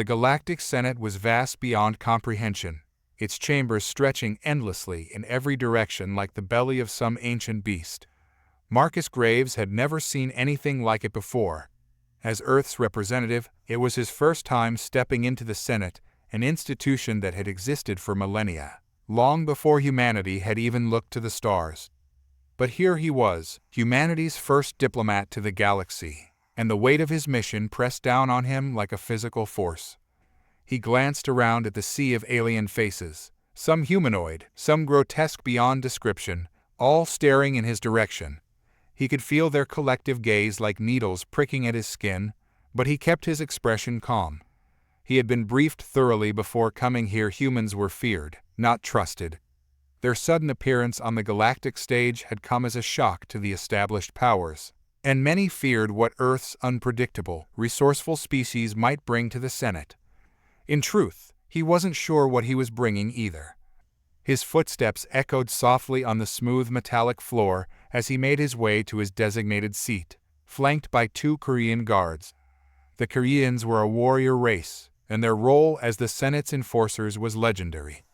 The Galactic Senate was vast beyond comprehension, its chambers stretching endlessly in every direction like the belly of some ancient beast. Marcus Graves had never seen anything like it before. As Earth's representative, it was his first time stepping into the Senate, an institution that had existed for millennia, long before humanity had even looked to the stars. But here he was, humanity's first diplomat to the galaxy, and the weight of his mission pressed down on him like a physical force. He glanced around at the sea of alien faces, some humanoid, some grotesque beyond description, all staring in his direction. He could feel their collective gaze like needles pricking at his skin, but he kept his expression calm. He had been briefed thoroughly before coming here. Humans were feared, not trusted. Their sudden appearance on the galactic stage had come as a shock to the established powers, and many feared what Earth's unpredictable, resourceful species might bring to the Senate. In truth, he wasn't sure what he was bringing either. His footsteps echoed softly on the smooth metallic floor as he made his way to his designated seat, flanked by 2 Keryian guards. The Keryans were a warrior race, and their role as the Senate's enforcers was legendary.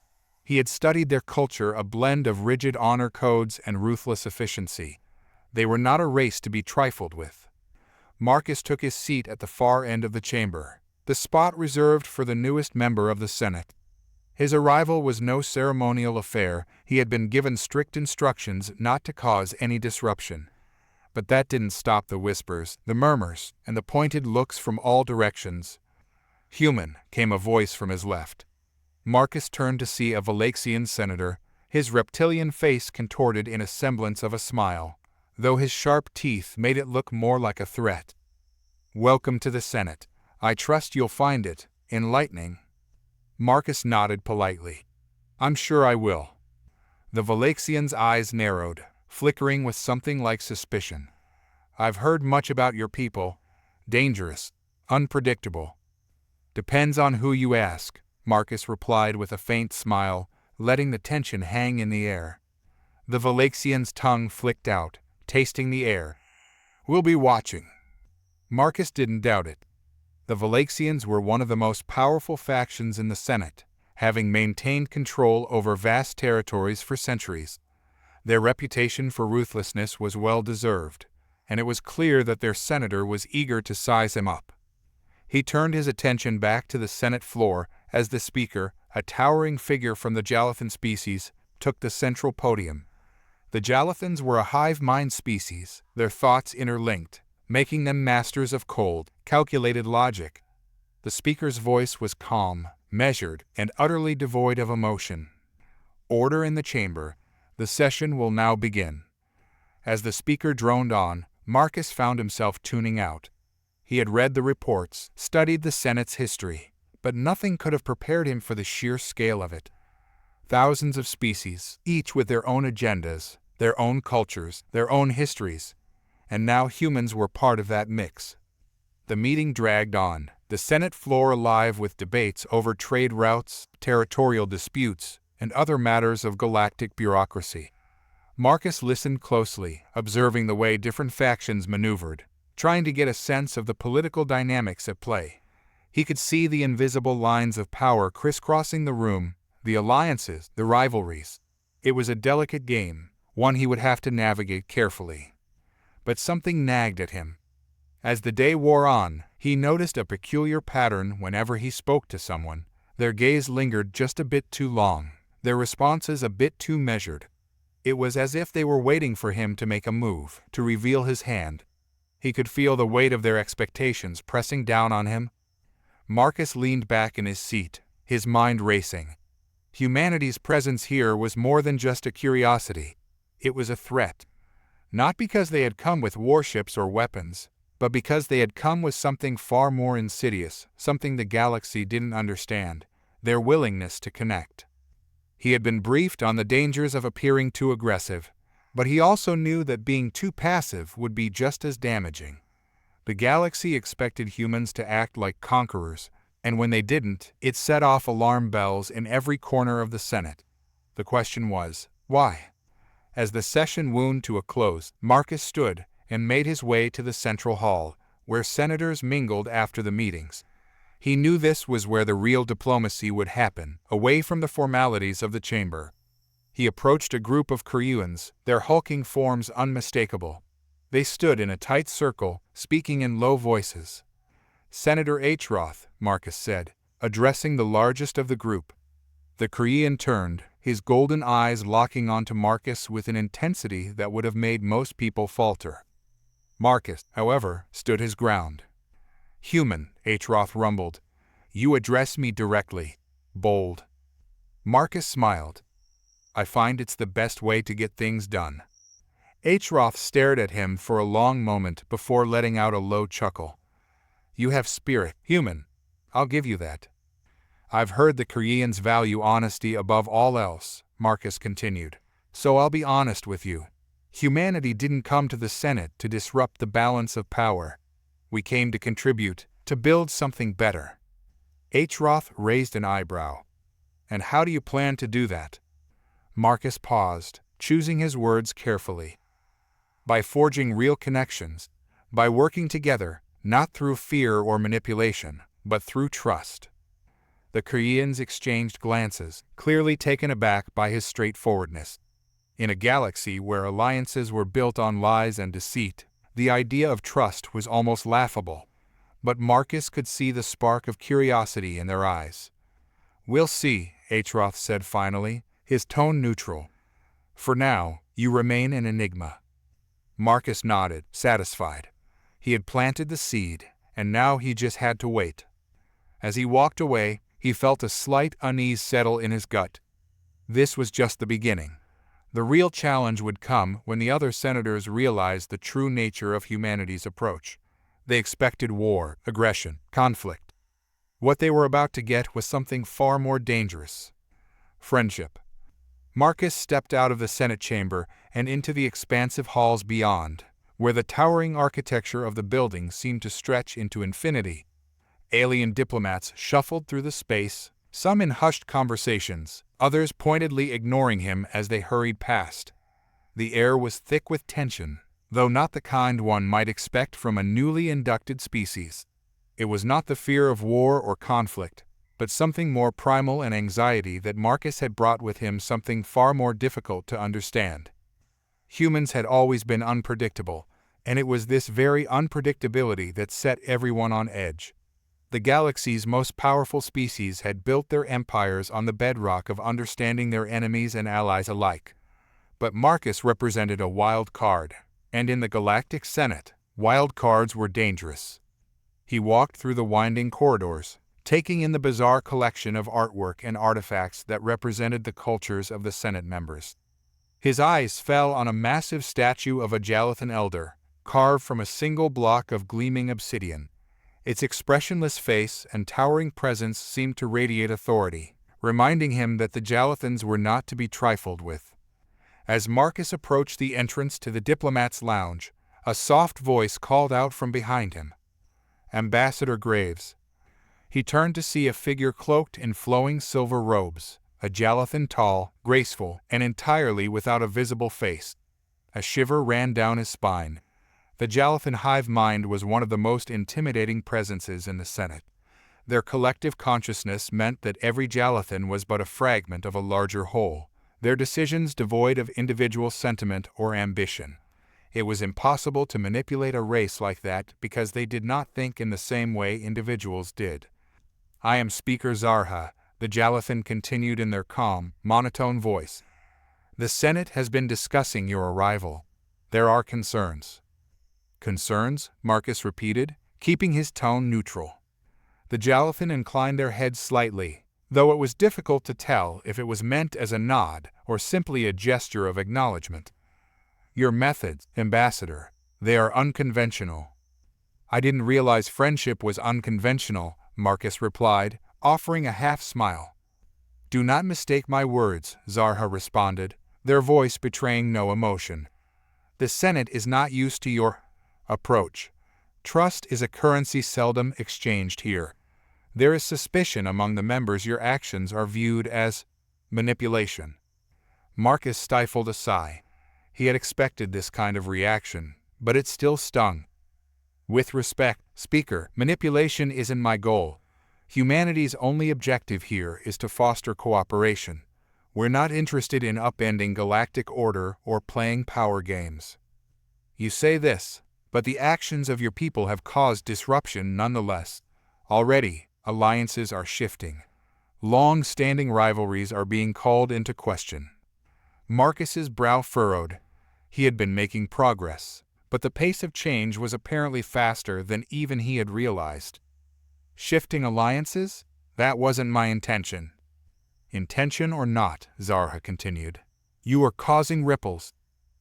He had studied their culture, a blend of rigid honor codes and ruthless efficiency. They were not a race to be trifled with. Marcus took his seat at the far end of the chamber, the spot reserved for the newest member of the Senate. His arrival was no ceremonial affair. He had been given strict instructions not to cause any disruption. But that didn't stop the whispers, the murmurs, and the pointed looks from all directions. "Human," came a voice from his left. Marcus turned to see a Valaxian senator, his reptilian face contorted in a semblance of a smile, though his sharp teeth made it look more like a threat. "Welcome to the Senate. I trust you'll find it enlightening." Marcus nodded politely. "I'm sure I will." The Valaxian's eyes narrowed, flickering with something like suspicion. "I've heard much about your people. Dangerous, unpredictable." "Depends on who you ask," Marcus replied with a faint smile, letting the tension hang in the air. The Valaxian's tongue flicked out, tasting the air. "We'll be watching." Marcus didn't doubt it. The Valaxians were one of the most powerful factions in the Senate, having maintained control over vast territories for centuries. Their reputation for ruthlessness was well deserved, and it was clear that their senator was eager to size him up. He turned his attention back to the Senate floor as the speaker, a towering figure from the Jalothan species, took the central podium. The Jalothans were a hive-mind species, their thoughts interlinked, making them masters of cold, calculated logic. The speaker's voice was calm, measured, and utterly devoid of emotion. "Order in the chamber. The session will now begin." As the speaker droned on, Marcus found himself tuning out. He had read the reports, studied the Senate's history, but nothing could have prepared him for the sheer scale of it. Thousands of species, each with their own agendas, their own cultures, their own histories, and now humans were part of that mix. The meeting dragged on, the Senate floor alive with debates over trade routes, territorial disputes, and other matters of galactic bureaucracy. Marcus listened closely, observing the way different factions maneuvered, trying to get a sense of the political dynamics at play. He could see the invisible lines of power crisscrossing the room, the alliances, the rivalries. It was a delicate game, one he would have to navigate carefully. But something nagged at him. As the day wore on, he noticed a peculiar pattern whenever he spoke to someone. Their gaze lingered just a bit too long, their responses a bit too measured. It was as if they were waiting for him to make a move, to reveal his hand. He could feel the weight of their expectations pressing down on him. Marcus leaned back in his seat, his mind racing. Humanity's presence here was more than just a curiosity. It was a threat. Not because they had come with warships or weapons, but because they had come with something far more insidious, something the galaxy didn't understand, their willingness to connect. He had been briefed on the dangers of appearing too aggressive, but he also knew that being too passive would be just as damaging. The galaxy expected humans to act like conquerors, and when they didn't, it set off alarm bells in every corner of the Senate. The question was, why? As the session wound to a close, Marcus stood and made his way to the central hall, where senators mingled after the meetings. He knew this was where the real diplomacy would happen, away from the formalities of the chamber. He approached a group of Keryans, their hulking forms unmistakable. They stood in a tight circle, speaking in low voices. "Senator Roth," Marcus said, addressing the largest of the group. The Keryian turned, his golden eyes locking onto Marcus with an intensity that would have made most people falter. Marcus, however, stood his ground. "Human," Roth rumbled. "You address me directly. Bold." Marcus smiled. "I find it's the best way to get things done." Roth stared at him for a long moment before letting out a low chuckle. "You have spirit, human. I'll give you that." "I've heard the Keryans value honesty above all else," Marcus continued. "So I'll be honest with you. Humanity didn't come to the Senate to disrupt the balance of power. We came to contribute, to build something better." Roth raised an eyebrow. "And how do you plan to do that?" Marcus paused, choosing his words carefully. "By forging real connections, by working together, not through fear or manipulation, but through trust." The Keryans exchanged glances, clearly taken aback by his straightforwardness. In a galaxy where alliances were built on lies and deceit, the idea of trust was almost laughable. But Marcus could see the spark of curiosity in their eyes. "We'll see," Roth said finally, his tone neutral. "For now, you remain an enigma." Marcus nodded, satisfied. He had planted the seed, and now he just had to wait. As he walked away, he felt a slight unease settle in his gut. This was just the beginning. The real challenge would come when the other senators realized the true nature of humanity's approach. They expected war, aggression, conflict. What they were about to get was something far more dangerous: friendship. Marcus stepped out of the Senate chamber and into the expansive halls beyond, where the towering architecture of the building seemed to stretch into infinity. Alien diplomats shuffled through the space, some in hushed conversations, others pointedly ignoring him as they hurried past. The air was thick with tension, though not the kind one might expect from a newly inducted species. It was not the fear of war or conflict, but something more primal, and anxiety that Marcus had brought with him, something far more difficult to understand. Humans had always been unpredictable, and it was this very unpredictability that set everyone on edge. The galaxy's most powerful species had built their empires on the bedrock of understanding their enemies and allies alike. But Marcus represented a wild card, and in the Galactic Senate, wild cards were dangerous. He walked through the winding corridors, taking in the bizarre collection of artwork and artifacts that represented the cultures of the Senate members. His eyes fell on a massive statue of a Jalathan elder, carved from a single block of gleaming obsidian. Its expressionless face and towering presence seemed to radiate authority, reminding him that the Jalathans were not to be trifled with. As Marcus approached the entrance to the Diplomats' lounge, a soft voice called out from behind him, "Ambassador Graves." He turned to see a figure cloaked in flowing silver robes, a Jalathan tall, graceful, and entirely without a visible face. A shiver ran down his spine. The Jalathan hive mind was one of the most intimidating presences in the Senate. Their collective consciousness meant that every Jalathan was but a fragment of a larger whole, their decisions devoid of individual sentiment or ambition. It was impossible to manipulate a race like that because they did not think in the same way individuals did. "I am Speaker Zarha," the Jalathan continued in their calm, monotone voice. "The Senate has been discussing your arrival. There are concerns." "Concerns?" Marcus repeated, keeping his tone neutral. The Jalathan inclined their heads slightly, though it was difficult to tell if it was meant as a nod or simply a gesture of acknowledgement. "Your methods, Ambassador, they are unconventional." "I didn't realize friendship was unconventional," Marcus replied, offering a half-smile. "Do not mistake my words," Zarha responded, their voice betraying no emotion. "The Senate is not used to your approach. Trust is a currency seldom exchanged here. There is suspicion among the members your actions are viewed as manipulation." Marcus stifled a sigh. He had expected this kind of reaction, but it still stung. "With respect, Speaker, manipulation isn't my goal. Humanity's only objective here is to foster cooperation. We're not interested in upending galactic order or playing power games. You say this, but the actions of your people have caused disruption nonetheless. Already, alliances are shifting. Long-standing rivalries are being called into question. Marcus's brow furrowed. He had been making progress, but the pace of change was apparently faster than even he had realized. Shifting alliances? That wasn't my intention. Intention or not, Zarha continued, you are causing ripples.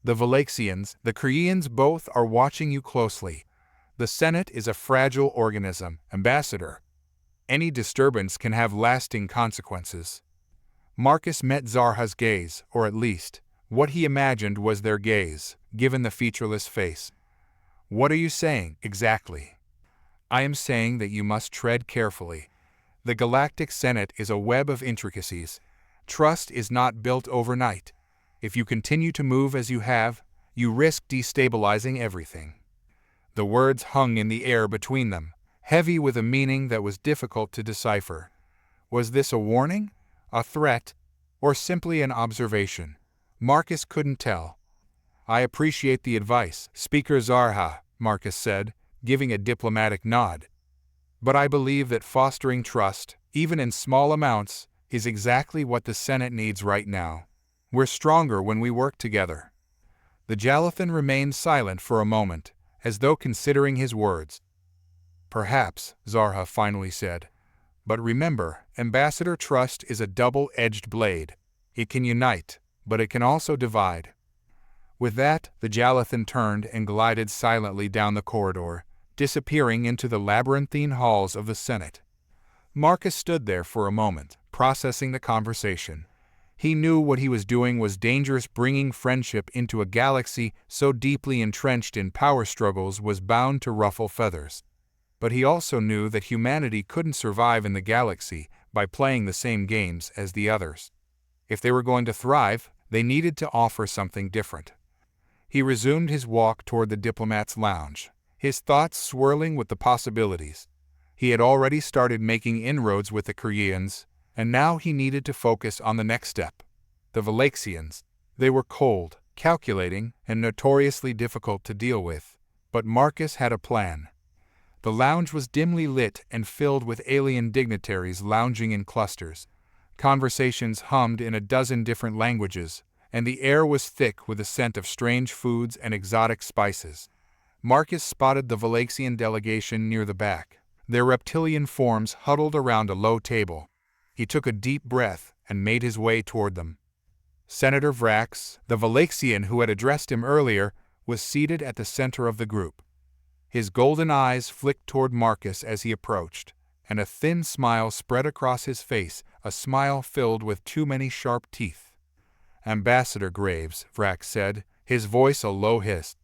The Valaxians, the Keryians both are watching you closely. The Senate is a fragile organism, Ambassador. Any disturbance can have lasting consequences. Marcus met Zarha's gaze, or at least, what he imagined was their gaze, given the featureless face. What are you saying, exactly? I am saying that you must tread carefully. The Galactic Senate is a web of intricacies. Trust is not built overnight. If you continue to move as you have, you risk destabilizing everything. The words hung in the air between them, heavy with a meaning that was difficult to decipher. Was this a warning, a threat, or simply an observation? Marcus couldn't tell. I appreciate the advice, Speaker Zarha, Marcus said, giving a diplomatic nod. But I believe that fostering trust, even in small amounts, is exactly what the Senate needs right now. We're stronger when we work together. The Jalathan remained silent for a moment, as though considering his words. Perhaps, Zarha finally said. But remember, Ambassador, trust is a double-edged blade. It can unite, but it can also divide. With that, the Jalathan turned and glided silently down the corridor, disappearing into the labyrinthine halls of the Senate. Marcus stood there for a moment, processing the conversation. He knew what he was doing was dangerous. Bringing friendship into a galaxy so deeply entrenched in power struggles was bound to ruffle feathers. But he also knew that humanity couldn't survive in the galaxy by playing the same games as the others. If they were going to thrive, they needed to offer something different. He resumed his walk toward the Diplomats' lounge, his thoughts swirling with the possibilities. He had already started making inroads with the Keryians, and now he needed to focus on the next step. The Valaxians. They were cold, calculating, and notoriously difficult to deal with, but Marcus had a plan. The lounge was dimly lit and filled with alien dignitaries lounging in clusters. Conversations hummed in a dozen different languages, and the air was thick with the scent of strange foods and exotic spices. Marcus spotted the Valaxian delegation near the back, their reptilian forms huddled around a low table. He took a deep breath and made his way toward them. Senator Vrax, the Valaxian who had addressed him earlier, was seated at the center of the group. His golden eyes flicked toward Marcus as he approached, and a thin smile spread across his face, a smile filled with too many sharp teeth. Ambassador Graves, Vrax said, his voice a low hiss.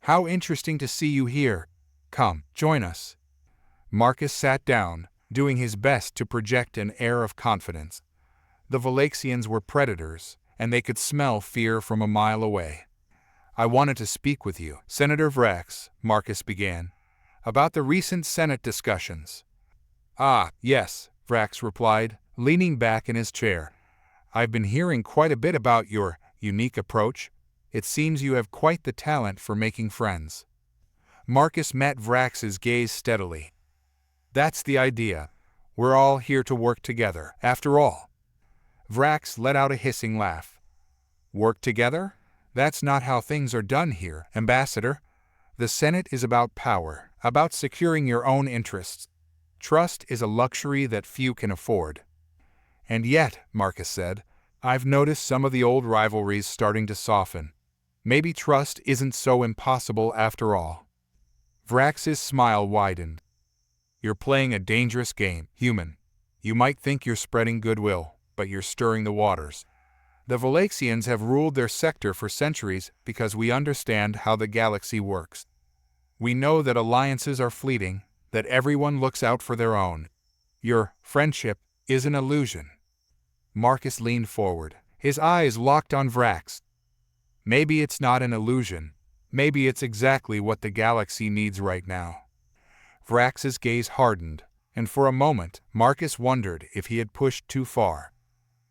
How interesting to see you here. Come, join us. Marcus sat down, doing his best to project an air of confidence. The Valaxians were predators, and they could smell fear from a mile away. I wanted to speak with you, Senator Vrax, Marcus began, about the recent Senate discussions. Ah, yes, Vrax replied, leaning back in his chair. I've been hearing quite a bit about your unique approach. It seems you have quite the talent for making friends. Marcus met Vrax's gaze steadily. That's the idea. We're all here to work together, after all. Vrax let out a hissing laugh. Work together? That's not how things are done here, Ambassador. The Senate is about power, about securing your own interests. Trust is a luxury that few can afford. And yet, Marcus said, I've noticed some of the old rivalries starting to soften. Maybe trust isn't so impossible after all. Vrax's smile widened. You're playing a dangerous game, human. You might think you're spreading goodwill, but you're stirring the waters. The Valaxians have ruled their sector for centuries because we understand how the galaxy works. We know that alliances are fleeting, that everyone looks out for their own. Your friendship is an illusion. Marcus leaned forward, his eyes locked on Vrax. Maybe it's not an illusion. Maybe it's exactly what the galaxy needs right now. Vrax's gaze hardened. And for a moment, Marcus wondered if he had pushed too far.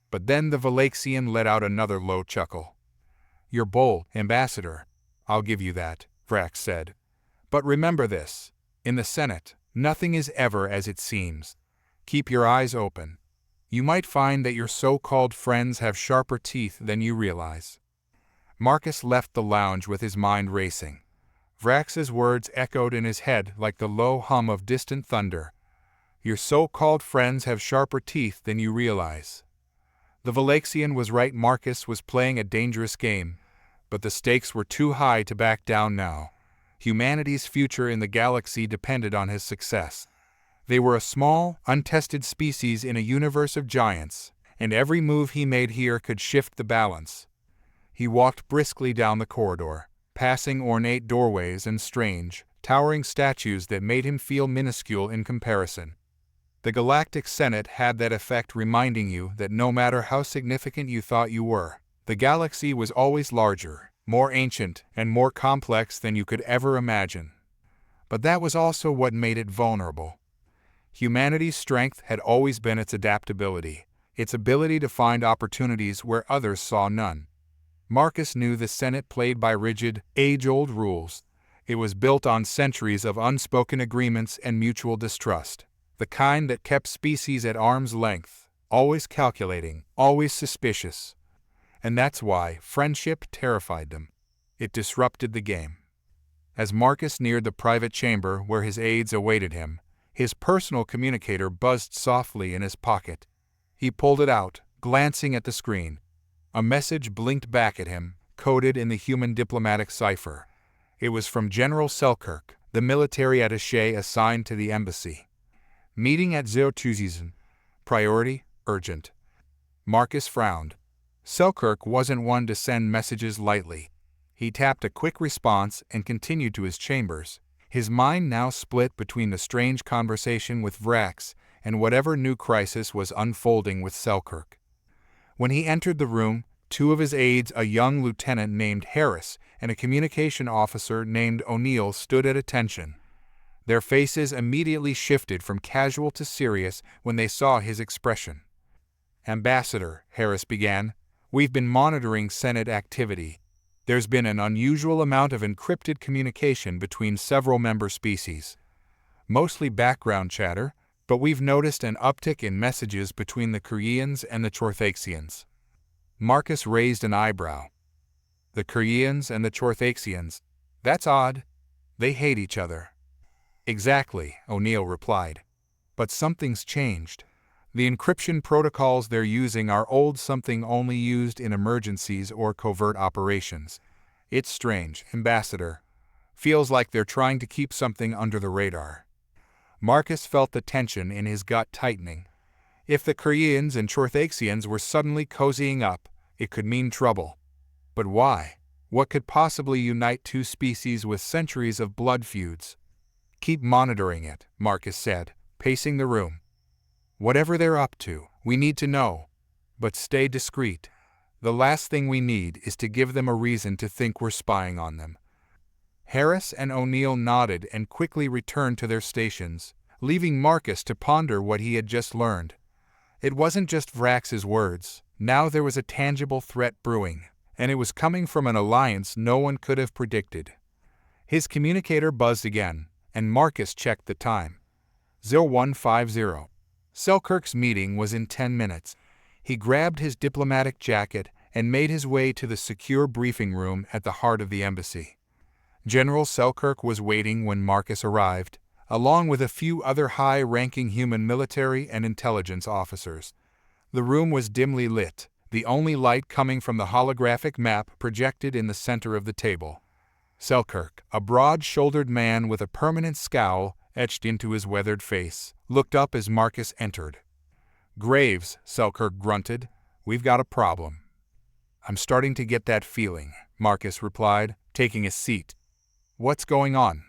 But then the Valaxian let out another low chuckle. "You're bold, Ambassador. I'll give you that," Vrax said. "But remember this. In the Senate, nothing is ever as it seems. Keep your eyes open. You might find that your so-called friends have sharper teeth than you realize." Marcus left the lounge with his mind racing. Vrax's words echoed in his head like the low hum of distant thunder. Your so-called friends have sharper teeth than you realize. The Valaxian was right. Marcus was playing a dangerous game, but the stakes were too high to back down now. Humanity's future in the galaxy depended on his success. They were a small, untested species in a universe of giants, and every move he made here could shift the balance. He walked briskly down the corridor, passing ornate doorways and strange, towering statues that made him feel minuscule in comparison. The Galactic Senate had that effect, reminding you that no matter how significant you thought you were, the galaxy was always larger, more ancient, and more complex than you could ever imagine. But that was also what made it vulnerable. Humanity's strength had always been its adaptability, its ability to find opportunities where others saw none. Marcus knew the Senate played by rigid, age-old rules. It was built on centuries of unspoken agreements and mutual distrust, the kind that kept species at arm's length, always calculating, always suspicious. And that's why friendship terrified them. It disrupted the game. As Marcus neared the private chamber where his aides awaited him, his personal communicator buzzed softly in his pocket. He pulled it out, glancing at the screen. A message blinked back at him, coded in the human diplomatic cipher. It was from General Selkirk, the military attaché assigned to the embassy. Meeting at 02:00. Priority, urgent. Marcus frowned. Selkirk wasn't one to send messages lightly. He tapped a quick response and continued to his chambers, his mind now split between the strange conversation with Vrax and whatever new crisis was unfolding with Selkirk. When he entered the room, two of his aides, a young lieutenant named Harris and a communication officer named O'Neill, stood at attention. Their faces immediately shifted from casual to serious when they saw his expression. "Ambassador," Harris began, "we've been monitoring Senate activity. There's been an unusual amount of encrypted communication between several member species. Mostly background chatter, but we've noticed an uptick in messages between the Keryians and the Chorthaxians." Marcus raised an eyebrow. "The Keryians and the Chorthaxians? That's odd. They hate each other." "Exactly," O'Neill replied. "But something's changed. The encryption protocols they're using are old, something only used in emergencies or covert operations. It's strange, Ambassador. Feels like they're trying to keep something under the radar." Marcus felt the tension in his gut tightening. If the Keryians and Chorthaxians were suddenly cozying up, it could mean trouble. But why? What could possibly unite two species with centuries of blood feuds? "Keep monitoring it," Marcus said, pacing the room. "Whatever they're up to, we need to know. But stay discreet. The last thing we need is to give them a reason to think we're spying on them." Harris and O'Neill nodded and quickly returned to their stations, leaving Marcus to ponder what he had just learned. It wasn't just Vrax's words. Now there was a tangible threat brewing, and it was coming from an alliance no one could have predicted. His communicator buzzed again, and Marcus checked the time. 0150. Selkirk's meeting was in 10 minutes. He grabbed his diplomatic jacket and made his way to the secure briefing room at the heart of the embassy. General Selkirk was waiting when Marcus arrived, along with a few other high-ranking human military and intelligence officers. The room was dimly lit, the only light coming from the holographic map projected in the center of the table. Selkirk, a broad-shouldered man with a permanent scowl etched into his weathered face, looked up as Marcus entered. "Graves," Selkirk grunted, "we've got a problem." "I'm starting to get that feeling," Marcus replied, taking a seat. "What's going on?"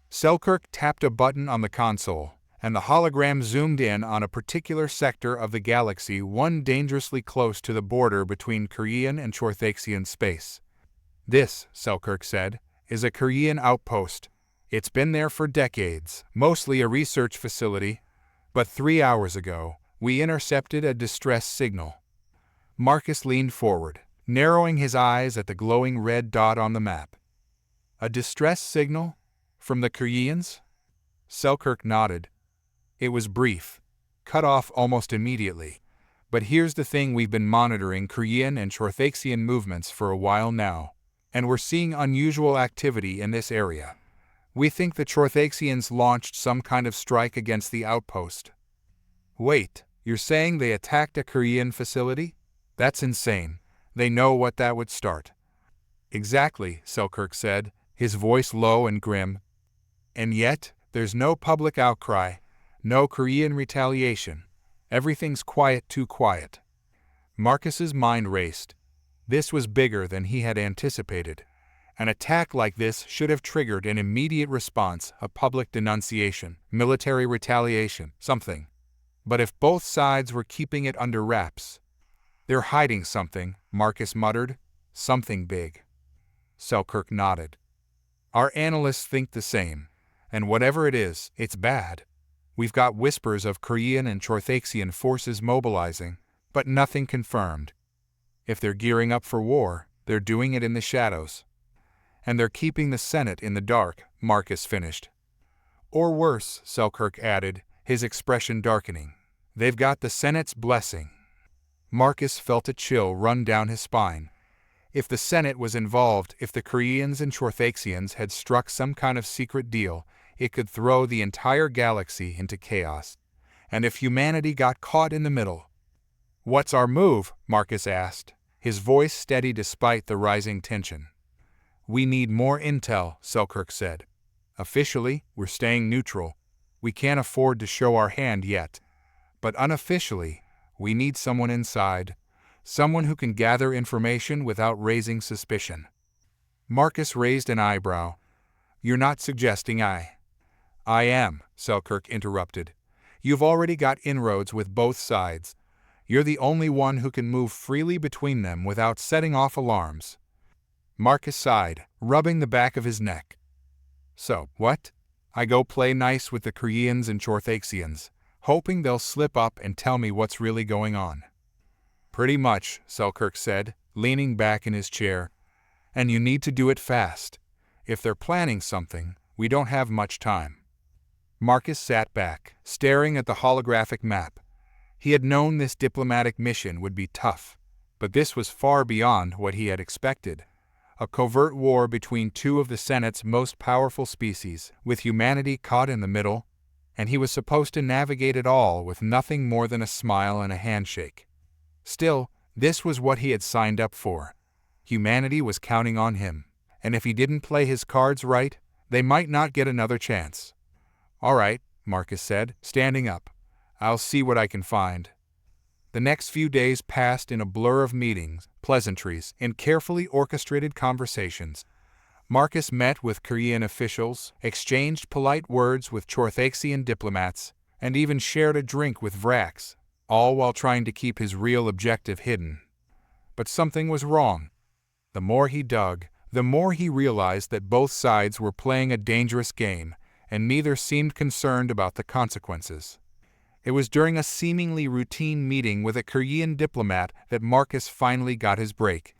Selkirk tapped a button on the console, and the hologram zoomed in on a particular sector of the galaxy, one dangerously close to the border between Keryian and Chorthaxian space. "This," Selkirk said, "is a Keryian outpost. It's been there for decades, mostly a research facility, But 3 hours ago, we intercepted a distress signal. Marcus leaned forward, narrowing his eyes at the glowing red dot on the map. A distress signal? From the Keryians? Selkirk nodded. It was brief, cut off almost immediately. But here's the thing, we've been monitoring Keryian and Chorthaxian movements for a while now, and we're seeing unusual activity in this area. We think the Chorthaxians launched some kind of strike against the outpost. Wait, you're saying they attacked a Keryian facility? That's insane. They know what that would start. Exactly, Selkirk said, his voice low and grim. And yet, there's no public outcry, no Keryian retaliation. Everything's quiet, too quiet. Marcus's mind raced. This was bigger than he had anticipated. An attack like this should have triggered an immediate response, a public denunciation, military retaliation, something. But if both sides were keeping it under wraps... They're hiding something, Marcus muttered. Something big. Selkirk nodded. Our analysts think the same. And whatever it is, it's bad. We've got whispers of Keryian and Chorthaxian forces mobilizing, but nothing confirmed. If they're gearing up for war, they're doing it in the shadows. And they're keeping the Senate in the dark, Marcus finished. Or worse, Selkirk added, his expression darkening. They've got the Senate's blessing. Marcus felt a chill run down his spine. If the Senate was involved, if the Keryians and Chorthaxians had struck some kind of secret deal, it could throw the entire galaxy into chaos. And if humanity got caught in the middle... What's our move? Marcus asked, his voice steady despite the rising tension. We need more intel, Selkirk said. Officially, we're staying neutral. We can't afford to show our hand yet. But unofficially, we need someone inside, someone who can gather information without raising suspicion. Marcus raised an eyebrow. You're not suggesting I am, Selkirk interrupted. You've already got inroads with both sides. You're the only one who can move freely between them without setting off alarms. Marcus sighed, rubbing the back of his neck. So, what? I go play nice with the Keryians and Chorthaxians, hoping they'll slip up and tell me what's really going on. Pretty much, Selkirk said, leaning back in his chair. And you need to do it fast. If they're planning something, we don't have much time. Marcus sat back, staring at the holographic map. He had known this diplomatic mission would be tough, but this was far beyond what he had expected. A covert war between two of the Senate's most powerful species, with humanity caught in the middle, and he was supposed to navigate it all with nothing more than a smile and a handshake. Still, this was what he had signed up for. Humanity was counting on him, and if he didn't play his cards right, they might not get another chance. All right, Marcus said, standing up. I'll see what I can find. The next few days passed in a blur of meetings, pleasantries, and carefully orchestrated conversations. Marcus met with Keryian officials, exchanged polite words with Chorthaxian diplomats, and even shared a drink with Vrax, all while trying to keep his real objective hidden. But something was wrong. The more he dug, the more he realized that both sides were playing a dangerous game, and neither seemed concerned about the consequences. It was during a seemingly routine meeting with a Keryian diplomat that Marcus finally got his break.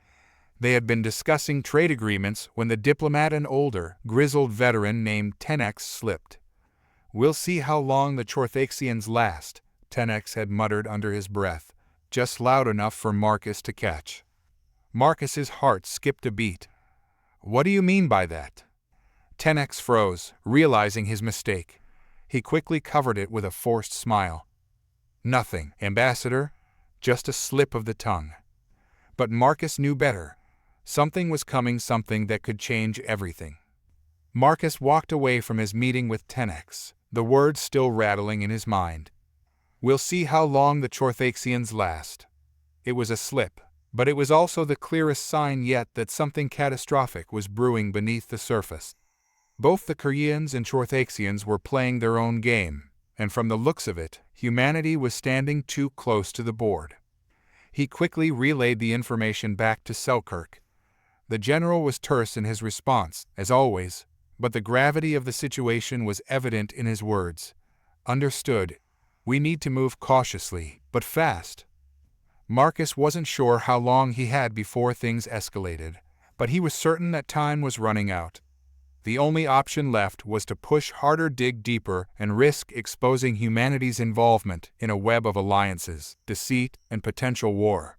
They had been discussing trade agreements when the diplomat, an older, grizzled veteran named Tenex, slipped. We'll see how long the Chorthaxians last, Tenex had muttered under his breath, just loud enough for Marcus to catch. Marcus's heart skipped a beat. What do you mean by that? Tenex froze, realizing his mistake. He quickly covered it with a forced smile. Nothing, Ambassador, just a slip of the tongue. But Marcus knew better. Something was coming, something that could change everything. Marcus walked away from his meeting with Tenex, the words still rattling in his mind. We'll see how long the Chorthaxians last. It was a slip, but it was also the clearest sign yet that something catastrophic was brewing beneath the surface. Both the Keryians and Chorthaxians were playing their own game, and from the looks of it, humanity was standing too close to the board. He quickly relayed the information back to Selkirk. The general was terse in his response, as always, but the gravity of the situation was evident in his words. Understood. We need to move cautiously, but fast. Marcus wasn't sure how long he had before things escalated, but he was certain that time was running out. The only option left was to push harder, dig deeper, and risk exposing humanity's involvement in a web of alliances, deceit, and potential war.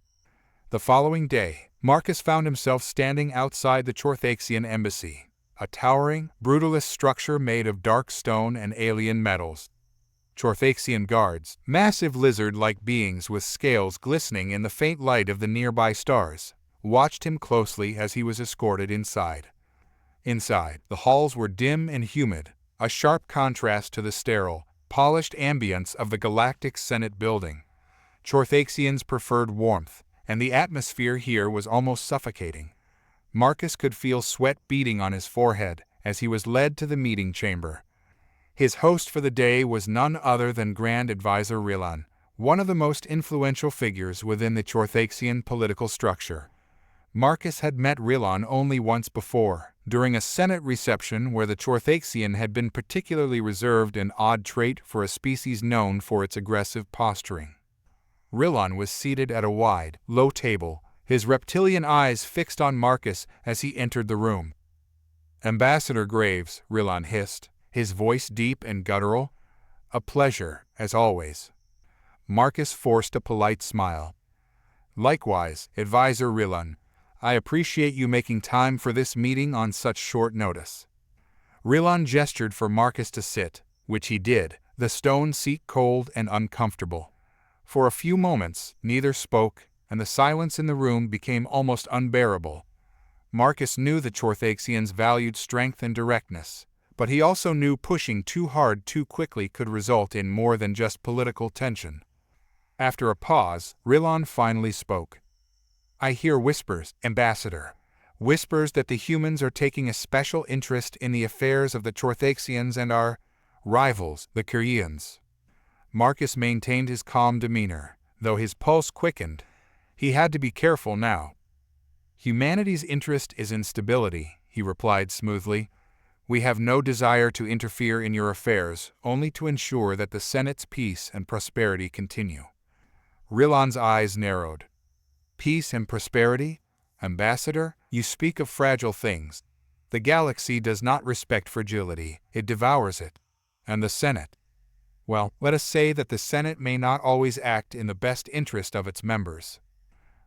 The following day, Marcus found himself standing outside the Chorthaxian embassy, a towering, brutalist structure made of dark stone and alien metals. Chorthaxian guards, massive lizard-like beings with scales glistening in the faint light of the nearby stars, watched him closely as he was escorted inside. Inside, the halls were dim and humid, a sharp contrast to the sterile, polished ambience of the Galactic Senate building. Chorthaxians preferred warmth, and the atmosphere here was almost suffocating. Marcus could feel sweat beading on his forehead as he was led to the meeting chamber. His host for the day was none other than Grand Advisor Rilan, one of the most influential figures within the Chorthaxian political structure. Marcus had met Rilan only once before, during a Senate reception where the Chorthaxian had been particularly reserved, an odd trait for a species known for its aggressive posturing. Rilan was seated at a wide, low table, his reptilian eyes fixed on Marcus as he entered the room. "Ambassador Graves," Rilan hissed, his voice deep and guttural. "A pleasure, as always." Marcus forced a polite smile. "Likewise, Advisor Rilan. I appreciate you making time for this meeting on such short notice." Rilan gestured for Marcus to sit, which he did, the stone seat cold and uncomfortable. For a few moments, neither spoke, and the silence in the room became almost unbearable. Marcus knew the Chorthaxians valued strength and directness, but he also knew pushing too hard too quickly could result in more than just political tension. After a pause, Rilan finally spoke. "I hear whispers, Ambassador. Whispers that the humans are taking a special interest in the affairs of the Chorthaxians and our rivals, the Keryians." Marcus maintained his calm demeanor, though his pulse quickened. He had to be careful now. "Humanity's interest is in stability," he replied smoothly. "We have no desire to interfere in your affairs, only to ensure that the Senate's peace and prosperity continue." Rilan's eyes narrowed. "Peace and prosperity? Ambassador, you speak of fragile things. The galaxy does not respect fragility, it devours it. And the Senate? Well, let us say that the Senate may not always act in the best interest of its members."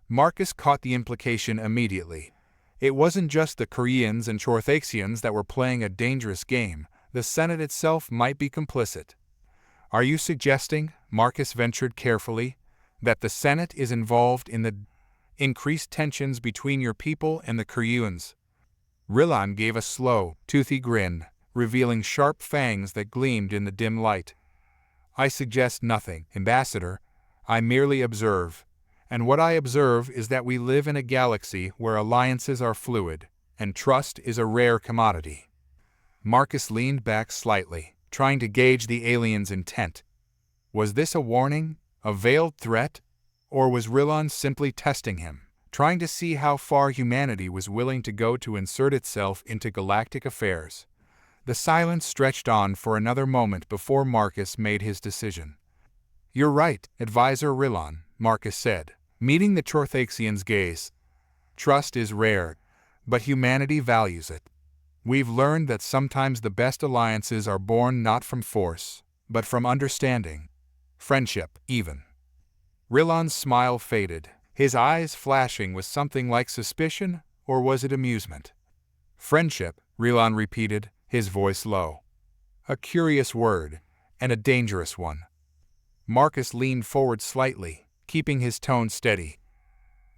Marcus caught the implication immediately. It wasn't just the Keryians and Chorthaxians that were playing a dangerous game, the Senate itself might be complicit. "Are you suggesting," Marcus ventured carefully, "that the Senate is involved in the increased tensions between your people and the Keryians?" Rilan gave a slow, toothy grin, revealing sharp fangs that gleamed in the dim light. "I suggest nothing, Ambassador. I merely observe. And what I observe is that we live in a galaxy where alliances are fluid, and trust is a rare commodity." Marcus leaned back slightly, trying to gauge the alien's intent. Was this a warning, a veiled threat, or was Rilan simply testing him, trying to see how far humanity was willing to go to insert itself into galactic affairs? The silence stretched on for another moment before Marcus made his decision. "You're right, Advisor Rilan," Marcus said, meeting the Chorthaxian's gaze. "Trust is rare, but humanity values it. We've learned that sometimes the best alliances are born not from force, but from understanding. Friendship, even." Rilan's smile faded, his eyes flashing with something like suspicion, or was it amusement? "Friendship," Rilan repeated, his voice low. "A curious word, and a dangerous one." Marcus leaned forward slightly, keeping his tone steady.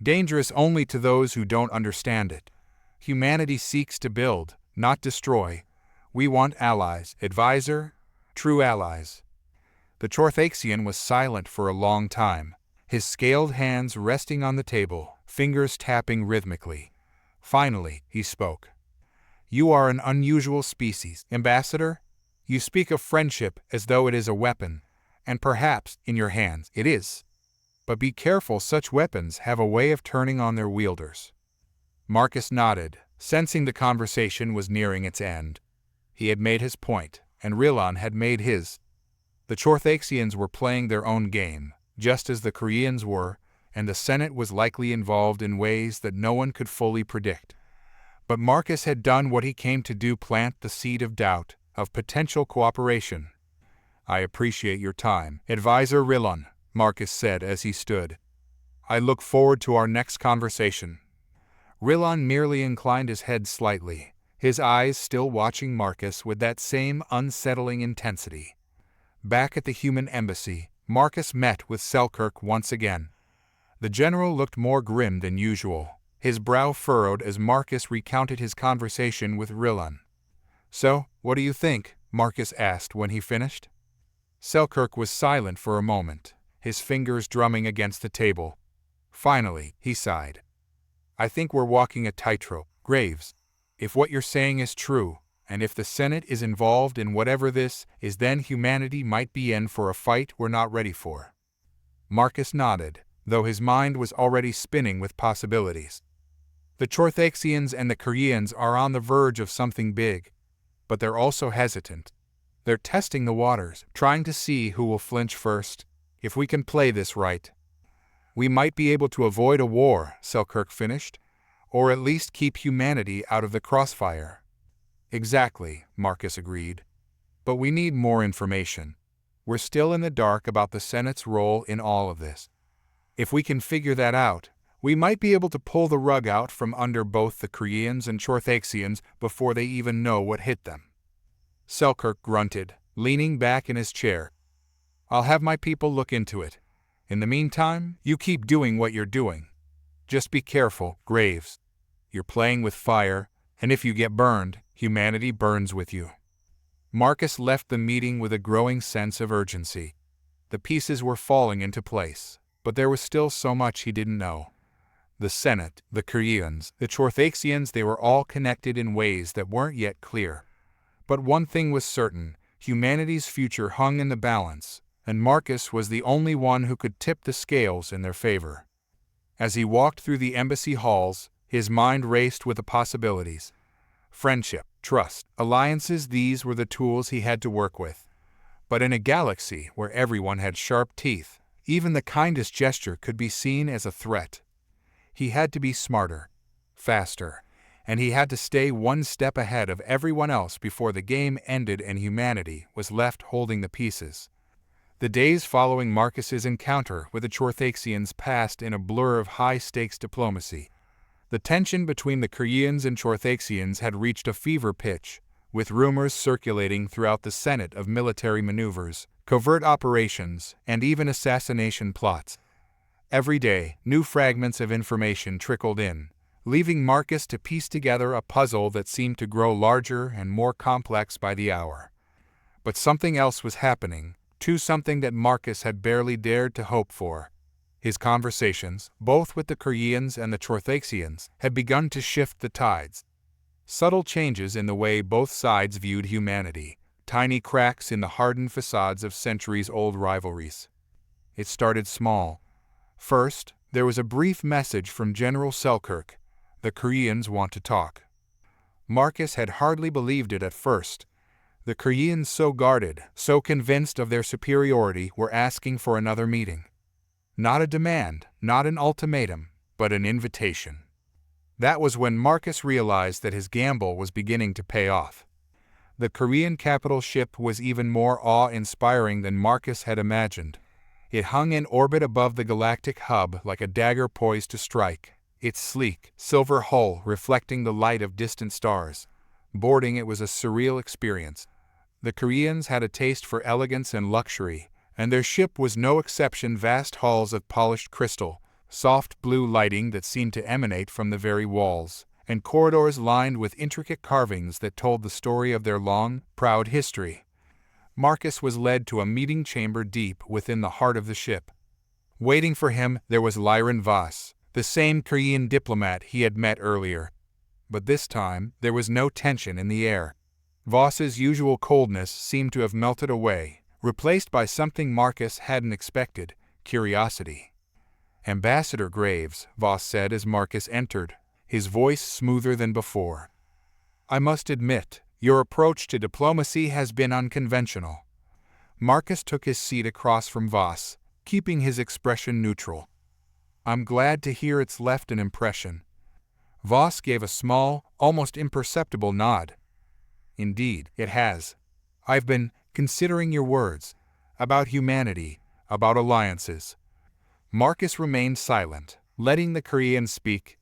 "Dangerous only to those who don't understand it. Humanity seeks to build, not destroy. We want allies, Advisor, true allies." The Chorthaxian was silent for a long time, his scaled hands resting on the table, fingers tapping rhythmically. Finally, he spoke. "You are an unusual species, Ambassador. You speak of friendship as though it is a weapon, and perhaps, in your hands, it is. But be careful, such weapons have a way of turning on their wielders." Marcus nodded, sensing the conversation was nearing its end. He had made his point, and Rilan had made his. The Chorthaxians were playing their own game, just as the Keryians were, and the Senate was likely involved in ways that no one could fully predict. But Marcus had done what he came to do: plant the seed of doubt, of potential cooperation. "I appreciate your time, Advisor Rillon," Marcus said as he stood. "I look forward to our next conversation." Rillon merely inclined his head slightly, his eyes still watching Marcus with that same unsettling intensity. Back at the human embassy, Marcus met with Selkirk once again. The general looked more grim than usual, his brow furrowed as Marcus recounted his conversation with Rillon. "So, what do you think?" Marcus asked when he finished. Selkirk was silent for a moment, his fingers drumming against the table. Finally, he sighed. "I think we're walking a tightrope, Graves. If what you're saying is true, and if the Senate is involved in whatever this is, then humanity might be in for a fight we're not ready for." Marcus nodded, though his mind was already spinning with possibilities. The Chorthaxians and the Keryians are on the verge of something big, but they're also hesitant. They're testing the waters, trying to see who will flinch first. If we can play this right, we might be able to avoid a war, Selkirk finished, or at least keep humanity out of the crossfire. "Exactly," Marcus agreed. "But we need more information. We're still in the dark about the Senate's role in all of this. If we can figure that out, we might be able to pull the rug out from under both the Keryians and Chorthaxians before they even know what hit them." Selkirk grunted, leaning back in his chair. "I'll have my people look into it. In the meantime, you keep doing what you're doing. Just be careful, Graves. You're playing with fire, and if you get burned, humanity burns with you." Marcus left the meeting with a growing sense of urgency. The pieces were falling into place, but there was still so much he didn't know. The Senate, the Keryians, the Chorthaxians, they were all connected in ways that weren't yet clear. But one thing was certain: humanity's future hung in the balance, and Marcus was the only one who could tip the scales in their favor. As he walked through the embassy halls, his mind raced with the possibilities. Friendship, trust, alliances, these were the tools he had to work with. But in a galaxy where everyone had sharp teeth, even the kindest gesture could be seen as a threat. He had to be smarter, faster, and he had to stay one step ahead of everyone else before the game ended and humanity was left holding the pieces. The days following Marcus's encounter with the Chorthaxians passed in a blur of high-stakes diplomacy. The tension between the Keryians and Chorthaxians had reached a fever pitch, with rumors circulating throughout the Senate of military maneuvers, covert operations, and even assassination plots. Every day, new fragments of information trickled in, leaving Marcus to piece together a puzzle that seemed to grow larger and more complex by the hour. But something else was happening, something that Marcus had barely dared to hope for. His conversations, both with the Keryians and the Chorthaxians, had begun to shift the tides. Subtle changes in the way both sides viewed humanity, tiny cracks in the hardened facades of centuries-old rivalries. It started small. First, there was a brief message from General Selkirk: "The Keryians want to talk." Marcus had hardly believed it at first. The Keryians, so guarded, so convinced of their superiority, were asking for another meeting. Not a demand, not an ultimatum, but an invitation. That was when Marcus realized that his gamble was beginning to pay off. The Keryian capital ship was even more awe-inspiring than Marcus had imagined. It hung in orbit above the galactic hub like a dagger poised to strike, its sleek, silver hull reflecting the light of distant stars. Boarding it was a surreal experience. The Keryians had a taste for elegance and luxury, and their ship was no exception. Vast halls of polished crystal, soft blue lighting that seemed to emanate from the very walls, and corridors lined with intricate carvings that told the story of their long, proud history. Marcus was led to a meeting chamber deep within the heart of the ship. Waiting for him there was Lyron Voss, the same Keryian diplomat he had met earlier. But this time there was no tension in the air. Voss's usual coldness seemed to have melted away, replaced by something Marcus hadn't expected: curiosity. "Ambassador Graves," Voss said as Marcus entered, his voice smoother than before. "I must admit, your approach to diplomacy has been unconventional." Marcus took his seat across from Voss, keeping his expression neutral. I'm glad to hear it's left an impression. Voss gave a small, almost imperceptible nod. Indeed, it has. I've been considering your words about humanity, about alliances. Marcus remained silent, letting the Keryian speak.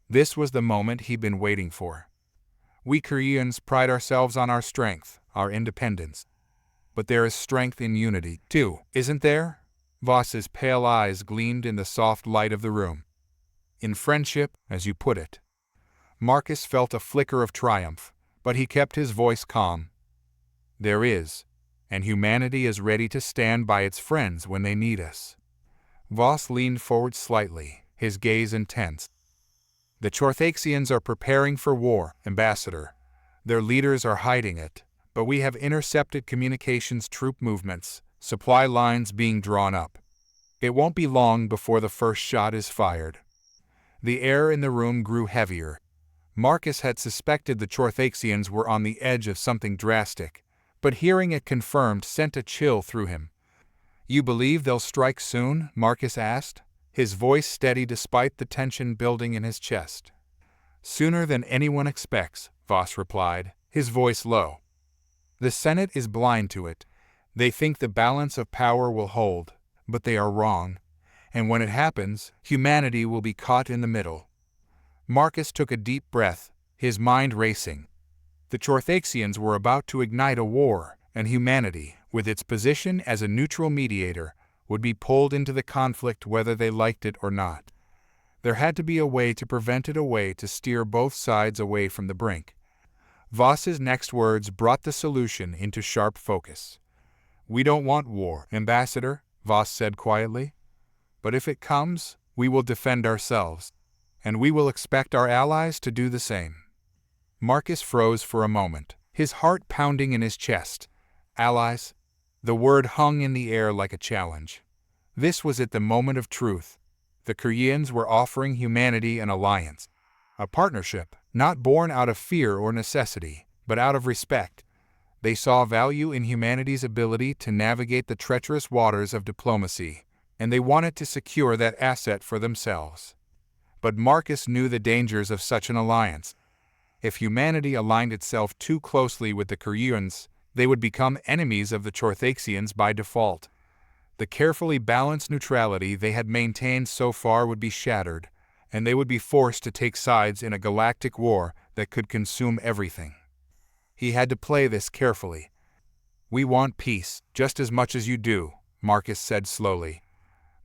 This was the moment he'd been waiting for. We Keryans pride ourselves on our strength, our independence. But there is strength in unity, too, isn't there? Voss's pale eyes gleamed in the soft light of the room. In friendship, as you put it. Marcus felt a flicker of triumph, but he kept his voice calm. There is, and humanity is ready to stand by its friends when they need us. Voss leaned forward slightly, his gaze intense. The Chorthaxians are preparing for war, Ambassador. Their leaders are hiding it, but we have intercepted communications troop movements, supply lines being drawn up. It won't be long before the first shot is fired. The air in the room grew heavier. Marcus had suspected the Chorthaxians were on the edge of something drastic, but hearing it confirmed sent a chill through him. You believe they'll strike soon? Marcus asked, his voice steady despite the tension building in his chest. Sooner than anyone expects, Voss replied, his voice low. The Senate is blind to it. They think the balance of power will hold, but they are wrong. And when it happens, humanity will be caught in the middle. Marcus took a deep breath, his mind racing. The Chorthaxians were about to ignite a war, and humanity, with its position as a neutral mediator, would be pulled into the conflict whether they liked it or not. There had to be a way to prevent it, a way to steer both sides away from the brink. Voss's next words brought the solution into sharp focus. We don't want war, Ambassador, Voss said quietly. But if it comes, we will defend ourselves, and we will expect our allies to do the same. Marcus froze for a moment, his heart pounding in his chest. Allies? The word hung in the air like a challenge. This was at the moment of truth. The Keryans were offering humanity an alliance, a partnership, not born out of fear or necessity, but out of respect. They saw value in humanity's ability to navigate the treacherous waters of diplomacy, and they wanted to secure that asset for themselves. But Marcus knew the dangers of such an alliance. If humanity aligned itself too closely with the Keryans, they would become enemies of the Chorthaxians by default. The carefully balanced neutrality they had maintained so far would be shattered, and they would be forced to take sides in a galactic war that could consume everything. He had to play this carefully. We want peace, just as much as you do, Marcus said slowly.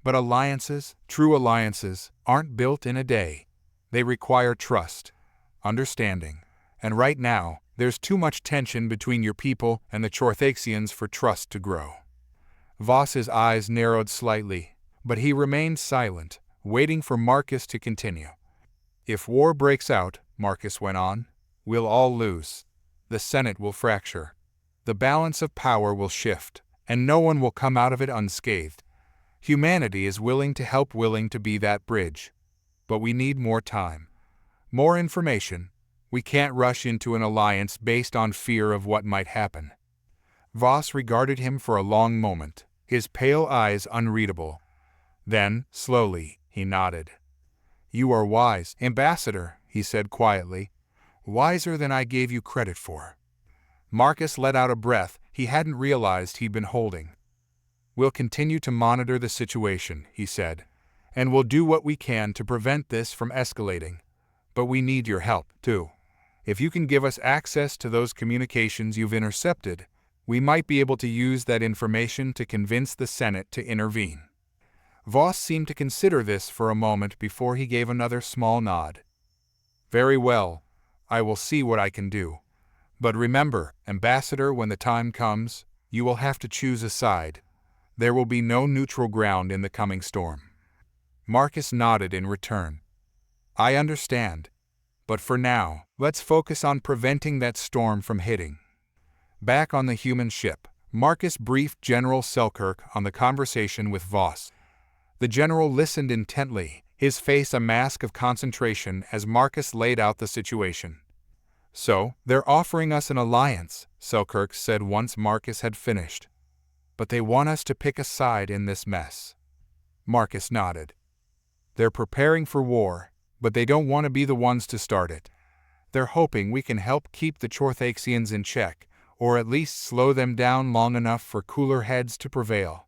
But alliances, true alliances, aren't built in a day. They require trust, understanding, and right now, there's too much tension between your people and the Chorthaxians for trust to grow. Voss's eyes narrowed slightly, but he remained silent, waiting for Marcus to continue. If war breaks out, Marcus went on, we'll all lose. The Senate will fracture. The balance of power will shift, and no one will come out of it unscathed. Humanity is willing to help, willing to be that bridge. But we need more time. More information. We can't rush into an alliance based on fear of what might happen. Voss regarded him for a long moment, his pale eyes unreadable. Then, slowly, he nodded. You are wise, Ambassador, he said quietly. Wiser than I gave you credit for. Marcus let out a breath he hadn't realized he'd been holding. We'll continue to monitor the situation, he said, and we'll do what we can to prevent this from escalating. But we need your help, too. If you can give us access to those communications you've intercepted, we might be able to use that information to convince the Senate to intervene. Voss seemed to consider this for a moment before he gave another small nod. Very well, I will see what I can do. But remember, Ambassador, when the time comes, you will have to choose a side. There will be no neutral ground in the coming storm. Marcus nodded in return. I understand. But for now, let's focus on preventing that storm from hitting. Back on the human ship, Marcus briefed General Selkirk on the conversation with Voss. The general listened intently, his face a mask of concentration as Marcus laid out the situation. So, they're offering us an alliance, Selkirk said once Marcus had finished. but they want us to pick a side in this mess. Marcus nodded. They're preparing for war, but they don't want to be the ones to start it. They're hoping we can help keep the Chorthaxians in check, or at least slow them down long enough for cooler heads to prevail.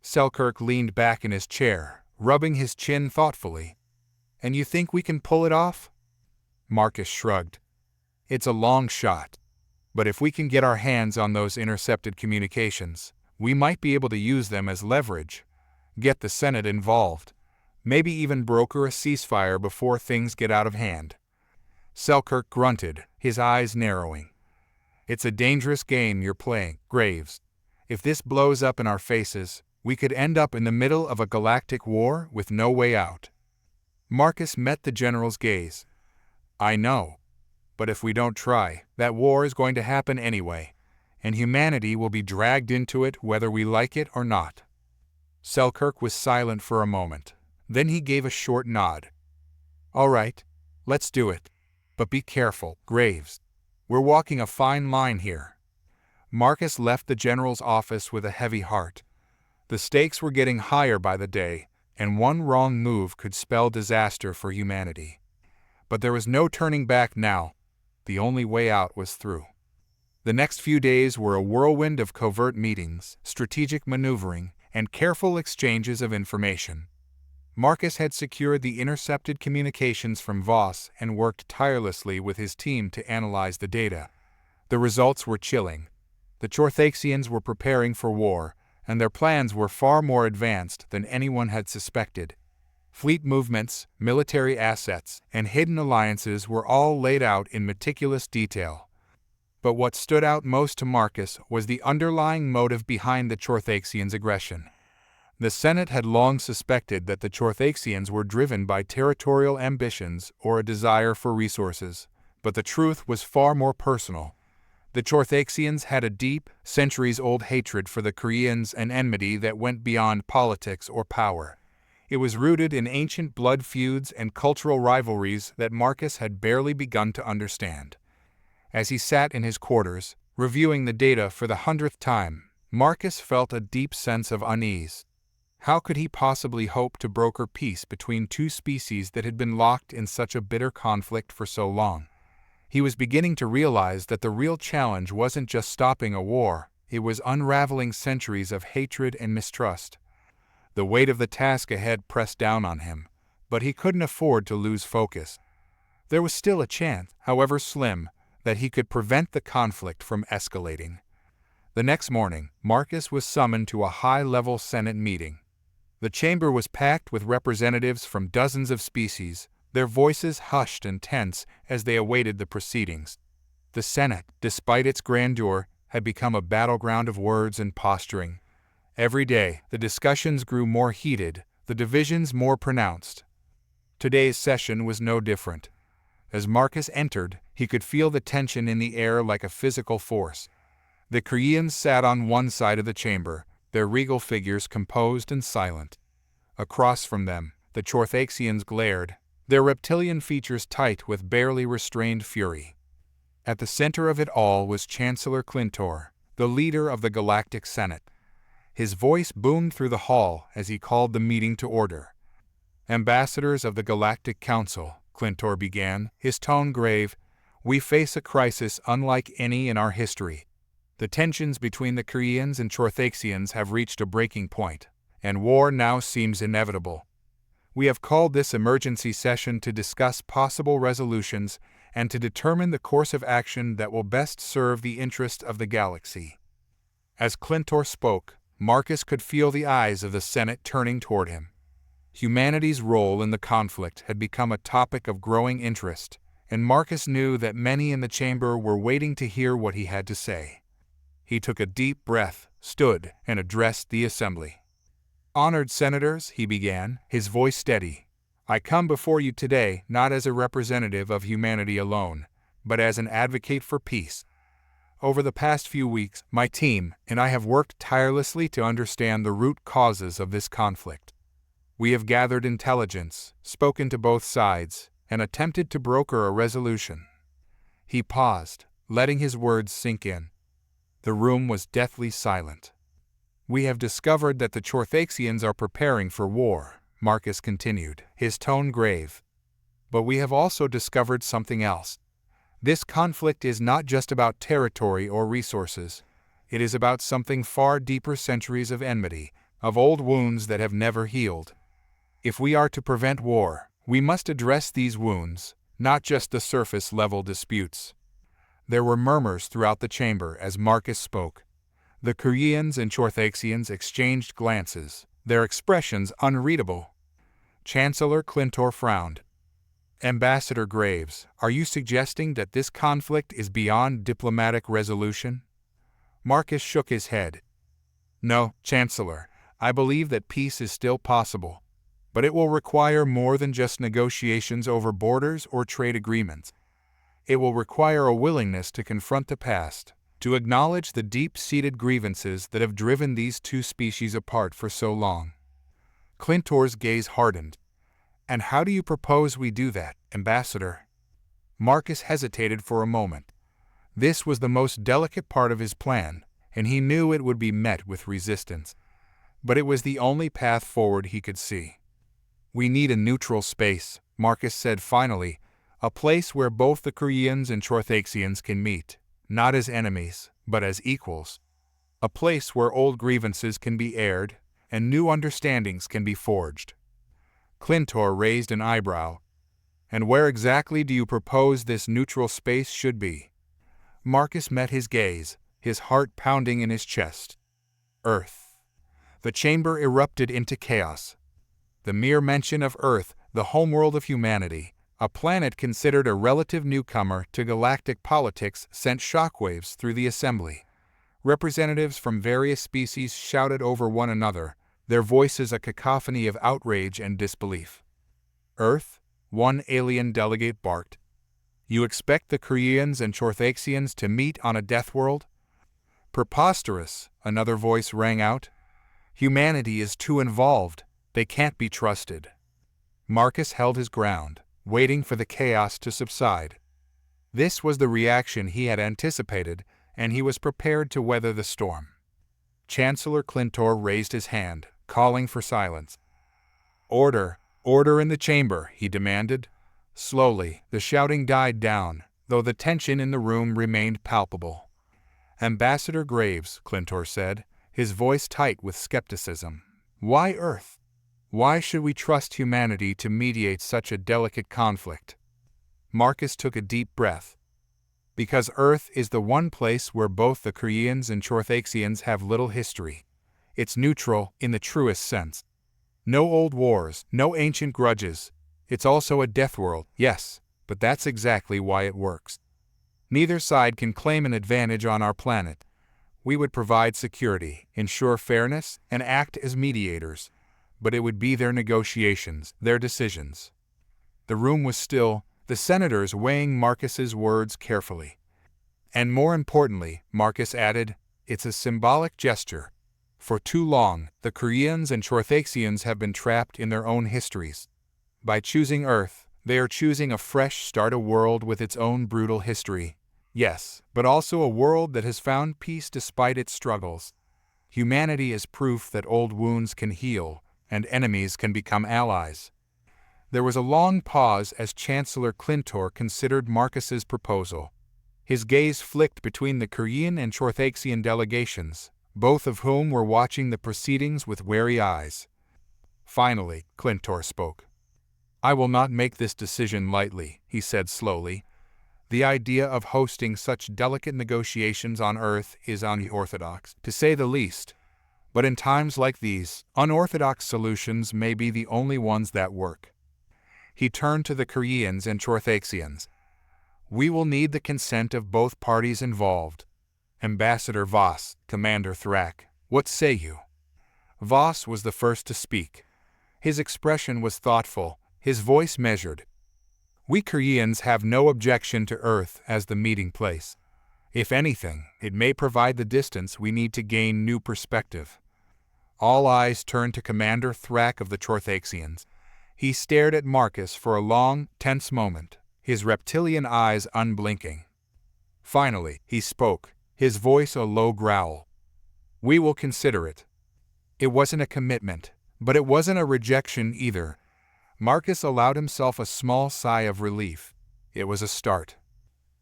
Selkirk leaned back in his chair, rubbing his chin thoughtfully. And you think we can pull it off? Marcus shrugged. It's a long shot. But if we can get our hands on those intercepted communications, we might be able to use them as leverage. Get the Senate involved. Maybe even broker a ceasefire before things get out of hand. Selkirk grunted, his eyes narrowing. It's a dangerous game you're playing, Graves. If this blows up in our faces, we could end up in the middle of a galactic war with no way out. Marcus met the general's gaze. I know. But if we don't try, that war is going to happen anyway, and humanity will be dragged into it whether we like it or not. Selkirk was silent for a moment. Then he gave a short nod. All right, let's do it. But be careful, Graves. We're walking a fine line here. Marcus left the general's office with a heavy heart. The stakes were getting higher by the day, and one wrong move could spell disaster for humanity. But there was no turning back now. The only way out was through. The next few days were a whirlwind of covert meetings, strategic maneuvering, and careful exchanges of information. Marcus had secured the intercepted communications from Voss and worked tirelessly with his team to analyze the data. The results were chilling. The Chorthaxians were preparing for war, and their plans were far more advanced than anyone had suspected. Fleet movements, military assets, and hidden alliances were all laid out in meticulous detail. But what stood out most to Marcus was the underlying motive behind the Chorthaxians' aggression. The Senate had long suspected that the Chorthaxians were driven by territorial ambitions or a desire for resources, but the truth was far more personal. The Chorthaxians had a deep, centuries-old hatred for the Keryians and enmity that went beyond politics or power. It was rooted in ancient blood feuds and cultural rivalries that Marcus had barely begun to understand. As he sat in his quarters, reviewing the data for the 100th time, Marcus felt a deep sense of unease. How could he possibly hope to broker peace between two species that had been locked in such a bitter conflict for so long? He was beginning to realize that the real challenge wasn't just stopping a war, it was unraveling centuries of hatred and mistrust. The weight of the task ahead pressed down on him, but he couldn't afford to lose focus. There was still a chance, however slim, that he could prevent the conflict from escalating. The next morning, Marcus was summoned to a high-level Senate meeting. The chamber was packed with representatives from dozens of species, their voices hushed and tense as they awaited the proceedings. The Senate, despite its grandeur, had become a battleground of words and posturing. Every day, the discussions grew more heated, the divisions more pronounced. Today's session was no different. As Marcus entered, he could feel the tension in the air like a physical force. The Keryians sat on one side of the chamber, their regal figures composed and silent. Across from them, the Chorthaxians glared, their reptilian features tight with barely restrained fury. At the center of it all was Chancellor Clintor, the leader of the Galactic Senate. His voice boomed through the hall as he called the meeting to order. Ambassadors of the Galactic Council, Clintor began, his tone grave, we face a crisis unlike any in our history. The tensions between the Keryians and Chorthaxians have reached a breaking point, and war now seems inevitable. We have called this emergency session to discuss possible resolutions and to determine the course of action that will best serve the interest of the galaxy. As Clintor spoke, Marcus could feel the eyes of the Senate turning toward him. Humanity's role in the conflict had become a topic of growing interest, and Marcus knew that many in the chamber were waiting to hear what he had to say. He took a deep breath, stood, and addressed the assembly. Honored senators, he began, his voice steady. I come before you today not as a representative of humanity alone, but as an advocate for peace. Over the past few weeks, my team and I have worked tirelessly to understand the root causes of this conflict. We have gathered intelligence, spoken to both sides, and attempted to broker a resolution. He paused, letting his words sink in. The room was deathly silent. We have discovered that the Chorthaxians are preparing for war, Marcus continued, his tone grave. But we have also discovered something else. This conflict is not just about territory or resources. It is about something far deeper, centuries of enmity, of old wounds that have never healed. If we are to prevent war, we must address these wounds, not just the surface-level disputes. There were murmurs throughout the chamber as Marcus spoke. The Keryians and Chorthaxians exchanged glances, their expressions unreadable. Chancellor Clintor frowned. Ambassador Graves, are you suggesting that this conflict is beyond diplomatic resolution? Marcus shook his head. No, Chancellor, I believe that peace is still possible. But it will require more than just negotiations over borders or trade agreements. It will require a willingness to confront the past, to acknowledge the deep-seated grievances that have driven these two species apart for so long. Clintor's gaze hardened. And how do you propose we do that, Ambassador? Marcus hesitated for a moment. This was the most delicate part of his plan, and he knew it would be met with resistance. But it was the only path forward he could see. We need a neutral space, Marcus said finally, a place where both the Keryians and Chorthaxians can meet, not as enemies, but as equals. A place where old grievances can be aired, and new understandings can be forged. Clintor raised an eyebrow. And where exactly do you propose this neutral space should be? Marcus met his gaze, his heart pounding in his chest. Earth. The chamber erupted into chaos. The mere mention of Earth, the homeworld of humanity, a planet considered a relative newcomer to galactic politics, sent shockwaves through the assembly. Representatives from various species shouted over one another, their voices a cacophony of outrage and disbelief. Earth? One alien delegate barked. You expect the Keryians and Chorthaxians to meet on a death world? Preposterous, another voice rang out. Humanity is too involved. They can't be trusted. Marcus held his ground, waiting for the chaos to subside. This was the reaction he had anticipated, and he was prepared to weather the storm. Chancellor Clintor raised his hand, calling for silence. Order, order in the chamber, he demanded. Slowly, the shouting died down, though the tension in the room remained palpable. Ambassador Graves, Clintor said, his voice tight with skepticism. Why Earth? Why should we trust humanity to mediate such a delicate conflict? Marcus took a deep breath. Because Earth is the one place where both the Keryians and Chorthaxians have little history. It's neutral in the truest sense. No old wars, no ancient grudges. It's also a death world, yes, but that's exactly why it works. Neither side can claim an advantage on our planet. We would provide security, ensure fairness, and act as mediators. But it would be their negotiations, their decisions. The room was still, the senators weighing Marcus's words carefully. And more importantly, Marcus added, it's a symbolic gesture. For too long, the Keryians and Chorthaxians have been trapped in their own histories. By choosing Earth, they are choosing a fresh start, a world with its own brutal history. Yes, but also a world that has found peace despite its struggles. Humanity is proof that old wounds can heal, and enemies can become allies. There was a long pause as Chancellor Clintor considered Marcus's proposal. His gaze flicked between the Keryian and Chorthaxian delegations, both of whom were watching the proceedings with wary eyes. Finally, Clintor spoke. I will not make this decision lightly, he said slowly. The idea of hosting such delicate negotiations on Earth is unorthodox, to say the least. But in times like these, unorthodox solutions may be the only ones that work. He turned to the Keryians and Chorthaxians. We will need the consent of both parties involved. Ambassador Voss, Commander Thrak, what say you? Voss was the first to speak. His expression was thoughtful, his voice measured. We Keryians have no objection to Earth as the meeting place. If anything, it may provide the distance we need to gain new perspective. All eyes turned to Commander Thrak of the Chorthaxians. He stared at Marcus for a long, tense moment, his reptilian eyes unblinking. Finally, he spoke, his voice a low growl. We will consider it. It wasn't a commitment, but it wasn't a rejection either. Marcus allowed himself a small sigh of relief. It was a start.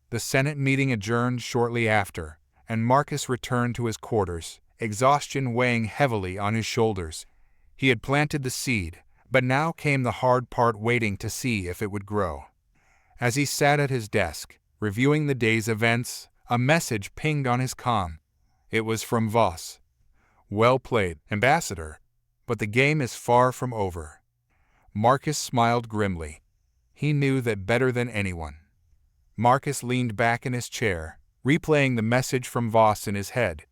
The Senate meeting adjourned shortly after, and Marcus returned to his quarters, exhaustion weighing heavily on his shoulders. He had planted the seed, but now came the hard part, waiting to see if it would grow. As he sat at his desk, reviewing the day's events, a message pinged on his comm. It was from Voss. "Well played, Ambassador, but the game is far from over." Marcus smiled grimly. He knew that better than anyone. Marcus leaned back in his chair, replaying the message from Voss in his head.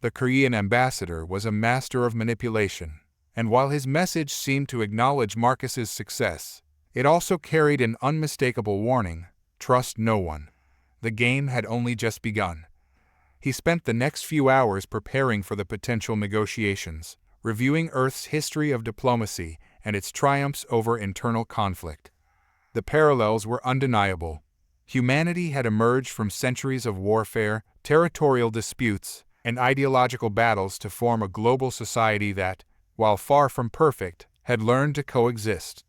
The Keryian ambassador was a master of manipulation, and while his message seemed to acknowledge Marcus's success, it also carried an unmistakable warning: trust no one. The game had only just begun. He spent the next few hours preparing for the potential negotiations, reviewing Earth's history of diplomacy and its triumphs over internal conflict. The parallels were undeniable. Humanity had emerged from centuries of warfare, territorial disputes, and ideological battles to form a global society that, while far from perfect, had learned to coexist.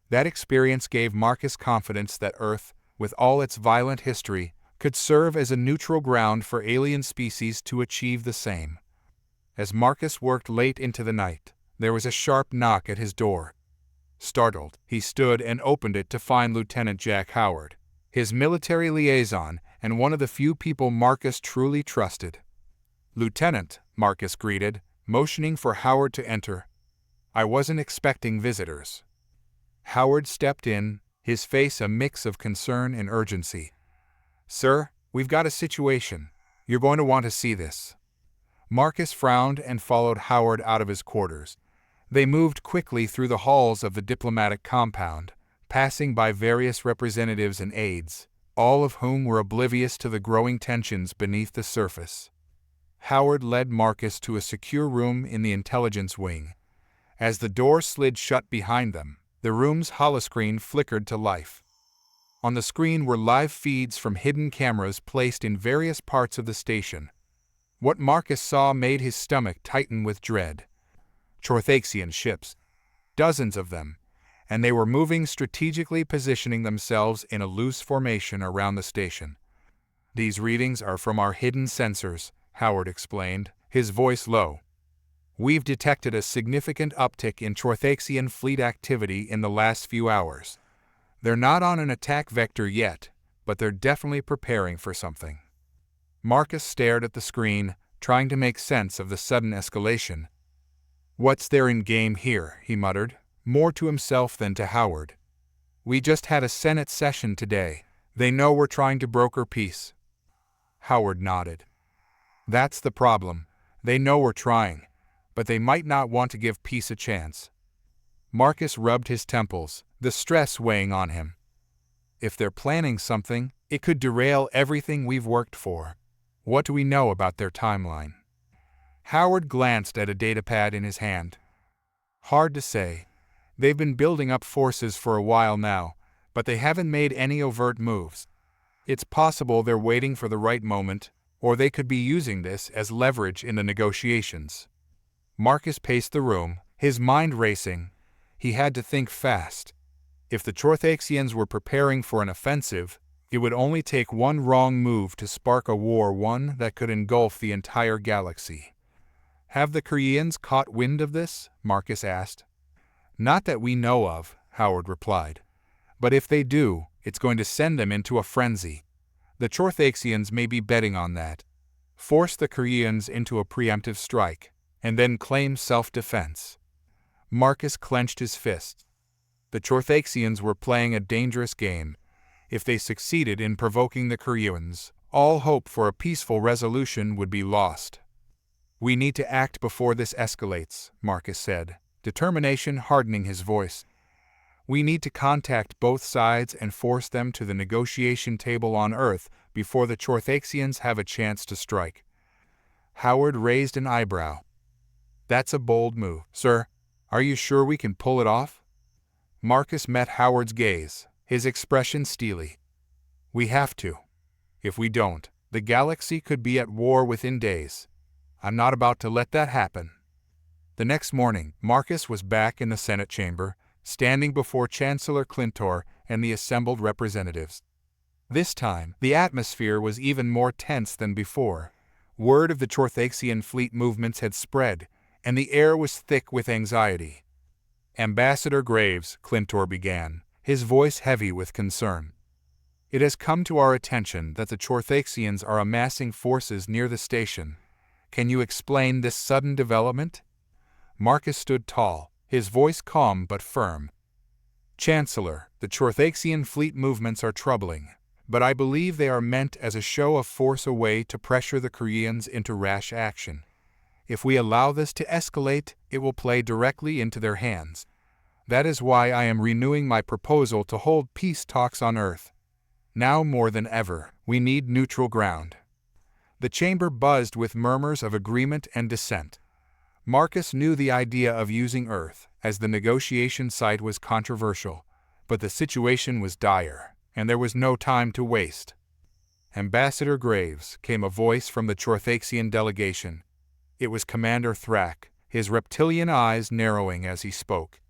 That experience gave Marcus confidence that Earth, with all its violent history, could serve as a neutral ground for alien species to achieve the same. As Marcus worked late into the night, there was a sharp knock at his door. Startled, he stood and opened it to find Lieutenant Jack Howard, his military liaison and one of the few people Marcus truly trusted. "Lieutenant," Marcus greeted, motioning for Howard to enter. "I wasn't expecting visitors." Howard stepped in, his face a mix of concern and urgency. "Sir, we've got a situation. You're going to want to see this." Marcus frowned and followed Howard out of his quarters. They moved quickly through the halls of the diplomatic compound, passing by various representatives and aides, all of whom were oblivious to the growing tensions beneath the surface. Howard led Marcus to a secure room in the intelligence wing. As the door slid shut behind them, the room's holoscreen flickered to life. On the screen were live feeds from hidden cameras placed in various parts of the station. What Marcus saw made his stomach tighten with dread. Chorthaxian ships, dozens of them, and they were moving strategically, positioning themselves in a loose formation around the station. "These readings are from our hidden sensors," Howard explained, his voice low. "We've detected a significant uptick in Chorthaxian fleet activity in the last few hours. They're not on an attack vector yet, but they're definitely preparing for something." Marcus stared at the screen, trying to make sense of the sudden escalation. "What's their in-game here?" he muttered, more to himself than to Howard. "We just had a Senate session today. They know we're trying to broker peace." Howard nodded. "That's the problem. They know we're trying, but they might not want to give peace a chance." Marcus rubbed his temples, the stress weighing on him. "If they're planning something, it could derail everything we've worked for. What do we know about their timeline?" Howard glanced at a datapad in his hand. "Hard to say. They've been building up forces for a while now, but they haven't made any overt moves. It's possible they're waiting for the right moment, or they could be using this as leverage in the negotiations." Marcus paced the room, his mind racing. He had to think fast. If the Chorthaxians were preparing for an offensive, it would only take one wrong move to spark a war, one that could engulf the entire galaxy. "Have the Keryians caught wind of this?" Marcus asked. "Not that we know of," Howard replied. "But if they do, it's going to send them into a frenzy. The Chorthaxians may be betting on that. Force the Keryians into a preemptive strike, and then claim self-defense." Marcus clenched his fist. The Chorthaxians were playing a dangerous game. If they succeeded in provoking the Keryians, all hope for a peaceful resolution would be lost. "We need to act before this escalates," Marcus said, determination hardening his voice. "We need to contact both sides and force them to the negotiation table on Earth before the Chorthaxians have a chance to strike." Howard raised an eyebrow. "That's a bold move, sir. Are you sure we can pull it off?" Marcus met Howard's gaze, his expression steely. "We have to. If we don't, the galaxy could be at war within days. I'm not about to let that happen." The next morning, Marcus was back in the Senate chamber, standing before Chancellor Clintor and the assembled representatives. This time, the atmosphere was even more tense than before. Word of the Chorthaxian fleet movements had spread, and the air was thick with anxiety. "Ambassador Graves," Clintor began, his voice heavy with concern. "It has come to our attention that the Chorthaxians are amassing forces near the station. Can you explain this sudden development?" Marcus stood tall, his voice calm but firm. "Chancellor, the Chorthaxian fleet movements are troubling, but I believe they are meant as a show of force, a way to pressure the Keryians into rash action. If we allow this to escalate, it will play directly into their hands. That is why I am renewing my proposal to hold peace talks on Earth. Now more than ever, we need neutral ground." The chamber buzzed with murmurs of agreement and dissent. Marcus knew the idea of using Earth as the negotiation site was controversial, but the situation was dire, and there was no time to waste. "Ambassador Graves," came a voice from the Chorthaxian delegation. It was Commander Thrak, his reptilian eyes narrowing as he spoke.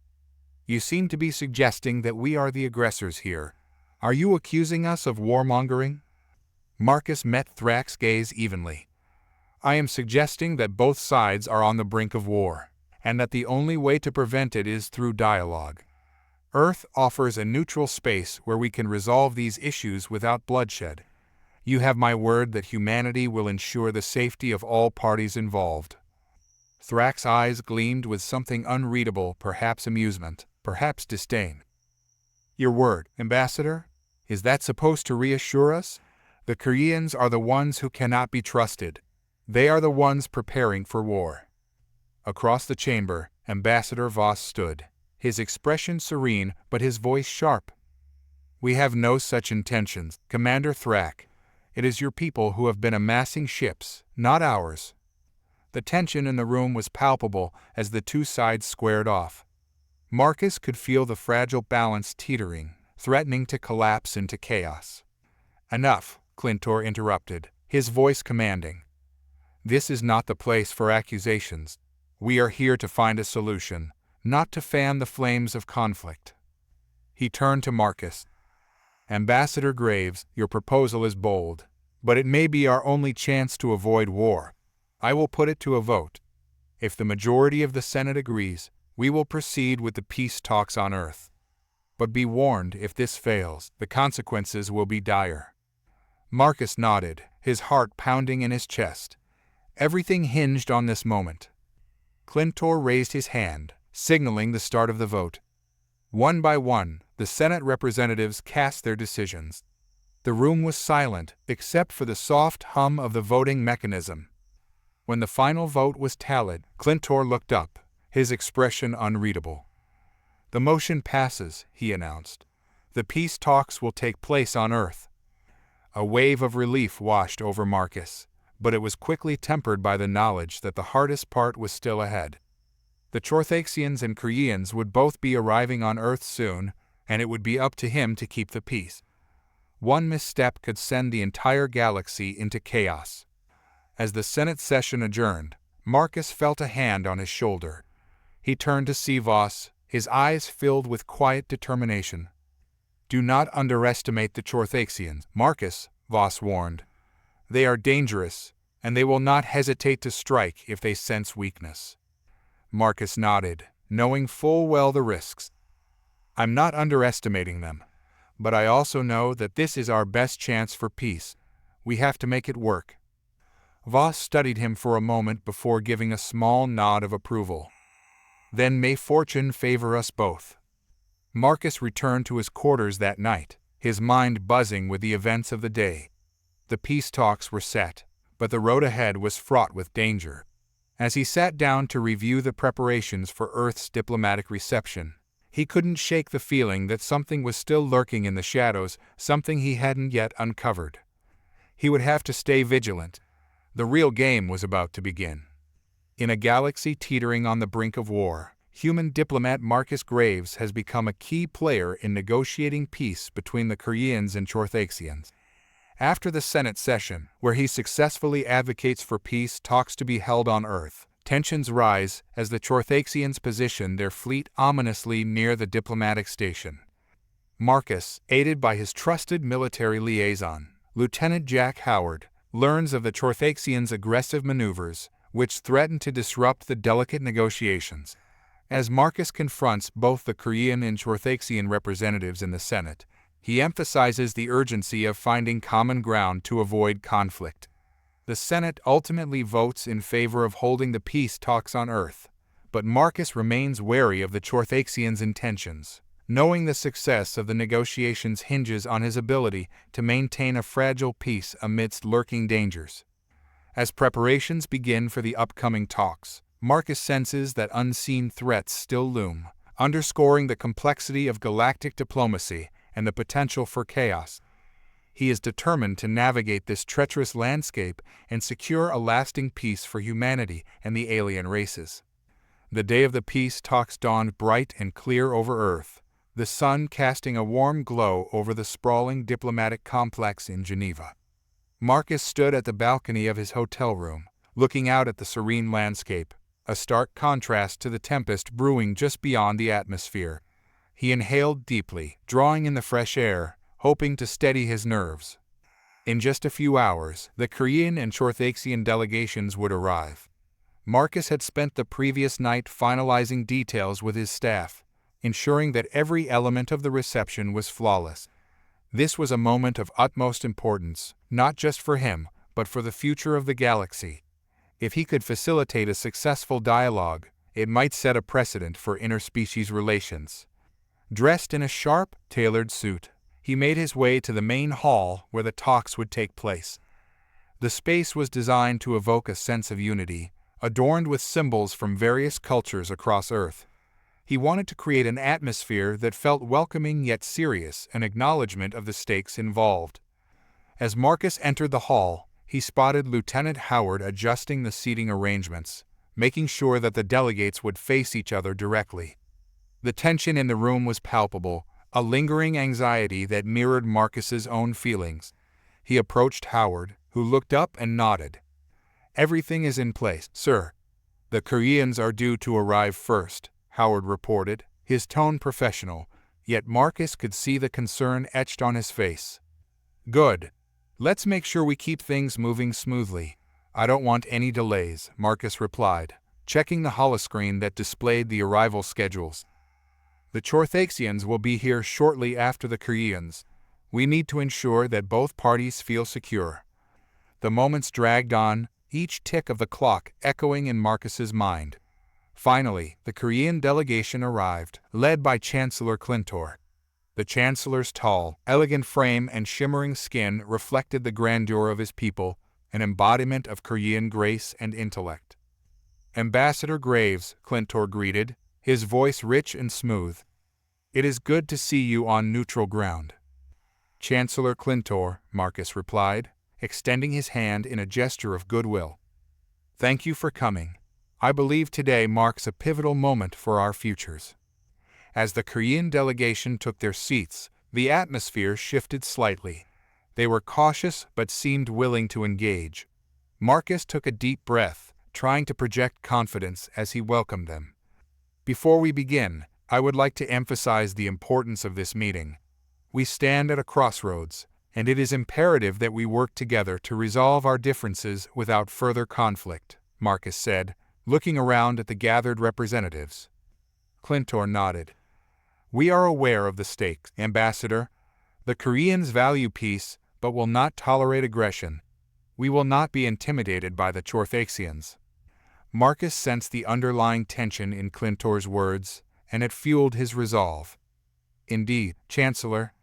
"You seem to be suggesting that we are the aggressors here. Are you accusing us of warmongering?" Marcus met Thrak's gaze evenly. "I am suggesting that both sides are on the brink of war, and that the only way to prevent it is through dialogue. Earth offers a neutral space where we can resolve these issues without bloodshed. You have my word that humanity will ensure the safety of all parties involved." Thrak's eyes gleamed with something unreadable, perhaps amusement, perhaps disdain. "Your word, Ambassador? Is that supposed to reassure us? The Keryians are the ones who cannot be trusted. They are the ones preparing for war." Across the chamber, Ambassador Voss stood, his expression serene but his voice sharp. "We have no such intentions, Commander Thrak. It is your people who have been amassing ships, not ours." The tension in the room was palpable as the two sides squared off. Marcus could feel the fragile balance teetering, threatening to collapse into chaos. "Enough," Clintor interrupted, his voice commanding. "This is not the place for accusations. We are here to find a solution, not to fan the flames of conflict." He turned to Marcus. "Ambassador Graves, your proposal is bold, but it may be our only chance to avoid war. I will put it to a vote. If the majority of the Senate agrees, we will proceed with the peace talks on Earth. But be warned, if this fails, the consequences will be dire." Marcus nodded, his heart pounding in his chest. Everything hinged on this moment. Clintor raised his hand, signaling the start of the vote. One by one, the Senate representatives cast their decisions. The room was silent, except for the soft hum of the voting mechanism. When the final vote was tallied, Clintor looked up, his expression unreadable. "The motion passes," he announced. "The peace talks will take place on Earth." A wave of relief washed over Marcus, but it was quickly tempered by the knowledge that the hardest part was still ahead. The Chorthaxians and Keryians would both be arriving on Earth soon, and it would be up to him to keep the peace. One misstep could send the entire galaxy into chaos. As the Senate session adjourned, Marcus felt a hand on his shoulder. He turned to see Voss, his eyes filled with quiet determination. "Do not underestimate the Chorthaxians, Marcus," Voss warned. "They are dangerous, and they will not hesitate to strike if they sense weakness." Marcus nodded, knowing full well the risks. "I'm not underestimating them, but I also know that this is our best chance for peace. We have to make it work." Voss studied him for a moment before giving a small nod of approval. "Then may fortune favor us both." Marcus returned to his quarters that night, his mind buzzing with the events of the day. The peace talks were set, but the road ahead was fraught with danger. As he sat down to review the preparations for Earth's diplomatic reception, he couldn't shake the feeling that something was still lurking in the shadows, something he hadn't yet uncovered. He would have to stay vigilant. The real game was about to begin. In a galaxy teetering on the brink of war, human diplomat Marcus Graves has become a key player in negotiating peace between the Keryians and Chorthaxians. After the Senate session, where he successfully advocates for peace talks to be held on Earth, Tensions rise as the Chorthaxians position their fleet ominously near the diplomatic station. Marcus, aided by his trusted military liaison, Lieutenant Jack Howard, learns of the Chorthaxians' aggressive maneuvers, which threaten to disrupt the delicate negotiations. As Marcus confronts both the Keryian and Chorthaxian representatives in the Senate, he emphasizes the urgency of finding common ground to avoid conflict. The Senate ultimately votes in favor of holding the peace talks on Earth, but Marcus remains wary of the Chorthaxians' intentions, knowing the success of the negotiations hinges on his ability to maintain a fragile peace amidst lurking dangers. As preparations begin for the upcoming talks, Marcus senses that unseen threats still loom, underscoring the complexity of galactic diplomacy and the potential for chaos. He is determined to navigate this treacherous landscape and secure a lasting peace for humanity and the alien races. The day of the peace talks dawned bright and clear over Earth, the sun casting a warm glow over the sprawling diplomatic complex in Geneva. Marcus stood at the balcony of his hotel room, looking out at the serene landscape, a stark contrast to the tempest brewing just beyond the atmosphere. He inhaled deeply, drawing in the fresh air, hoping to steady his nerves. In just a few hours, the Keryian and Chorthaxian delegations would arrive. Marcus had spent the previous night finalizing details with his staff, ensuring that every element of the reception was flawless. This was a moment of utmost importance, not just for him, but for the future of the galaxy. If he could facilitate a successful dialogue, it might set a precedent for interspecies relations. Dressed in a sharp, tailored suit, he made his way to the main hall where the talks would take place. The space was designed to evoke a sense of unity, adorned with symbols from various cultures across Earth. He wanted to create an atmosphere that felt welcoming yet serious, an acknowledgement of the stakes involved. As Marcus entered the hall, he spotted Lieutenant Howard adjusting the seating arrangements, making sure that the delegates would face each other directly. The tension in the room was palpable, a lingering anxiety that mirrored Marcus's own feelings. He approached Howard, who looked up and nodded. "Everything is in place, sir. The Keryans are due to arrive first," Howard reported, his tone professional, yet Marcus could see the concern etched on his face. "Good. Let's make sure we keep things moving smoothly. I don't want any delays," Marcus replied, checking the holoscreen that displayed the arrival schedules. "The Chorthaxians will be here shortly after the Keryans. We need to ensure that both parties feel secure." The moments dragged on, each tick of the clock echoing in Marcus's mind. Finally, the Keryian delegation arrived, led by Chancellor Clintor. The Chancellor's tall, elegant frame and shimmering skin reflected the grandeur of his people, an embodiment of Keryian grace and intellect. "Ambassador Graves," Clintor greeted, his voice rich and smooth. "It is good to see you on neutral ground." "Chancellor Clintor," Marcus replied, extending his hand in a gesture of goodwill. "Thank you for coming. I believe today marks a pivotal moment for our futures." As the Keryian delegation took their seats, the atmosphere shifted slightly. They were cautious but seemed willing to engage. Marcus took a deep breath, trying to project confidence as he welcomed them. "Before we begin, I would like to emphasize the importance of this meeting. We stand at a crossroads, and it is imperative that we work together to resolve our differences without further conflict," Marcus said, looking around at the gathered representatives. Clintor nodded. "We are aware of the stakes, Ambassador. The Keryans value peace, but will not tolerate aggression. We will not be intimidated by the Chorthaxians." Marcus sensed the underlying tension in Clintor's words, and it fueled his resolve. "Indeed, Chancellor,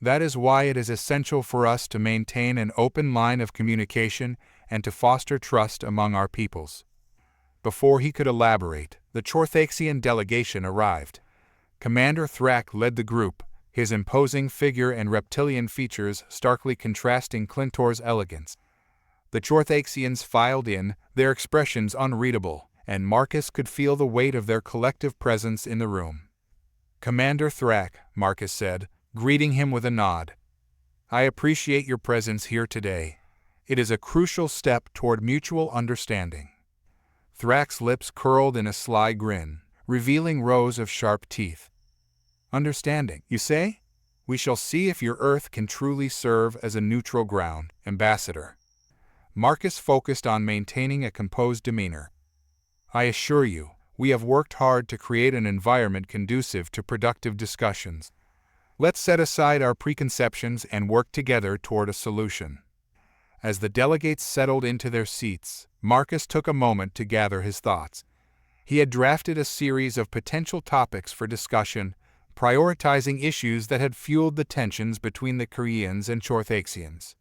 that is why it is essential for us to maintain an open line of communication and to foster trust among our peoples." Before he could elaborate, the Chorthaxian delegation arrived. Commander Thrak led the group, his imposing figure and reptilian features starkly contrasting Clintor's elegance. The Chorthaxians filed in, their expressions unreadable, and Marcus could feel the weight of their collective presence in the room. "Commander Thrak," Marcus said, greeting him with a nod. "I appreciate your presence here today. It is a crucial step toward mutual understanding." Thrax's lips curled in a sly grin, revealing rows of sharp teeth. Understanding, you say? We shall see if your Earth can truly serve as a neutral ground, Ambassador. Marcus focused on maintaining a composed demeanor. I assure you, we have worked hard to create an environment conducive to productive discussions. Let's set aside our preconceptions and work together toward a solution. As the delegates settled into their seats, Marcus took a moment to gather his thoughts. He had drafted a series of potential topics for discussion, prioritizing issues that had fueled the tensions between the Keryians and Chorthaxians.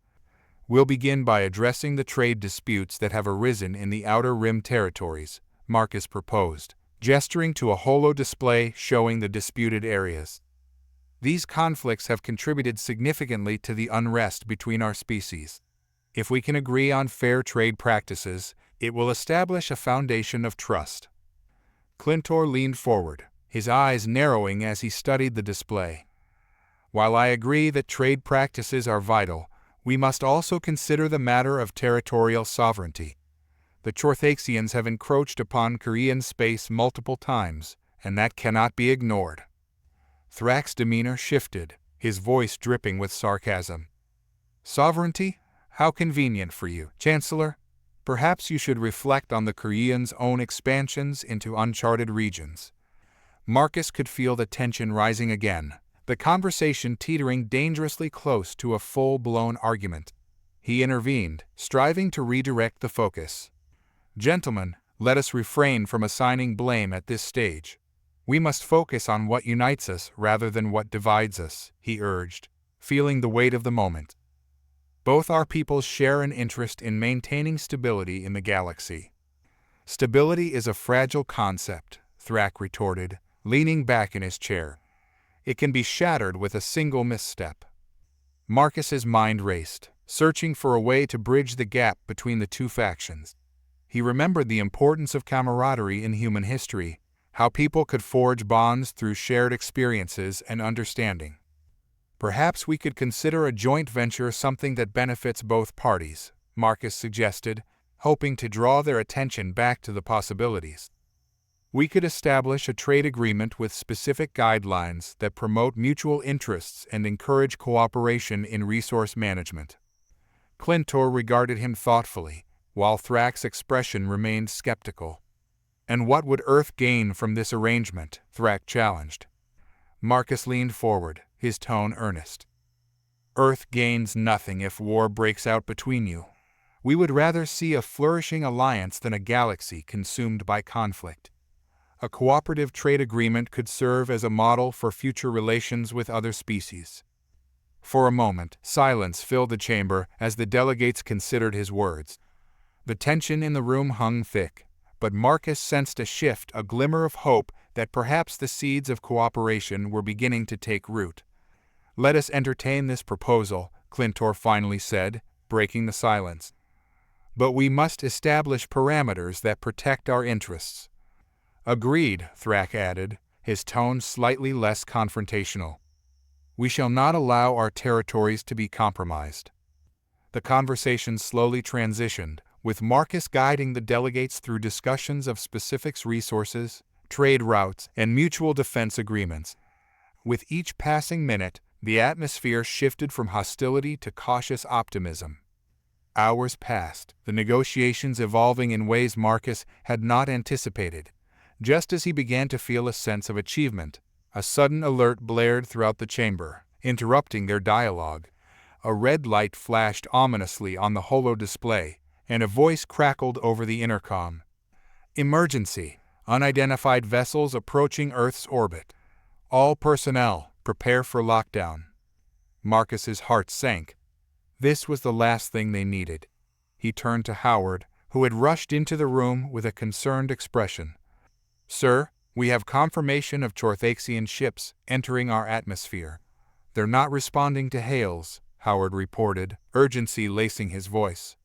We'll begin by addressing the trade disputes that have arisen in the Outer Rim territories, Marcus proposed, gesturing to a holo display showing the disputed areas. These conflicts have contributed significantly to the unrest between our species. If we can agree on fair trade practices, it will establish a foundation of trust. Clintor leaned forward, his eyes narrowing as he studied the display. While I agree that trade practices are vital, we must also consider the matter of territorial sovereignty. The Chorthaxians have encroached upon Keryian space multiple times, and that cannot be ignored. Thrax's demeanor shifted, his voice dripping with sarcasm. Sovereignty? How convenient for you, Chancellor. Perhaps you should reflect on the Keryians' own expansions into uncharted regions. Marcus could feel the tension rising again, the conversation teetering dangerously close to a full-blown argument. He intervened, striving to redirect the focus. Gentlemen, let us refrain from assigning blame at this stage. We must focus on what unites us rather than what divides us, he urged, feeling the weight of the moment. Both our peoples share an interest in maintaining stability in the galaxy. Stability is a fragile concept, Thrax retorted, leaning back in his chair. It can be shattered with a single misstep. Marcus's mind raced, searching for a way to bridge the gap between the two factions. He remembered the importance of camaraderie in human history, how people could forge bonds through shared experiences and understanding. Perhaps we could consider a joint venture something that benefits both parties, Marcus suggested, hoping to draw their attention back to the possibilities. We could establish a trade agreement with specific guidelines that promote mutual interests and encourage cooperation in resource management. Clintor regarded him thoughtfully, while Thrax's expression remained skeptical. And what would Earth gain from this arrangement? Thrax challenged. Marcus leaned forward, his tone earnest. Earth gains nothing if war breaks out between you. We would rather see a flourishing alliance than a galaxy consumed by conflict. A cooperative trade agreement could serve as a model for future relations with other species. For a moment, silence filled the chamber as the delegates considered his words. The tension in the room hung thick, but Marcus sensed a shift, a glimmer of hope that perhaps the seeds of cooperation were beginning to take root. Let us entertain this proposal, Clintor finally said, breaking the silence. But we must establish parameters that protect our interests. Agreed, Thrax added, his tone slightly less confrontational. We shall not allow our territories to be compromised. The conversation slowly transitioned, with Marcus guiding the delegates through discussions of specific resources, trade routes, and mutual defense agreements. With each passing minute, the atmosphere shifted from hostility to cautious optimism. Hours passed, the negotiations evolving in ways Marcus had not anticipated. Just as he began to feel a sense of achievement, a sudden alert blared throughout the chamber, interrupting their dialogue. A red light flashed ominously on the holo display, and a voice crackled over the intercom. Emergency! Unidentified vessels approaching Earth's orbit. All personnel, prepare for lockdown. Marcus's heart sank. This was the last thing they needed. He turned to Howard, who had rushed into the room with a concerned expression. Sir, we have confirmation of Chorthaxian ships entering our atmosphere. They're not responding to hails, Howard reported, urgency lacing his voice.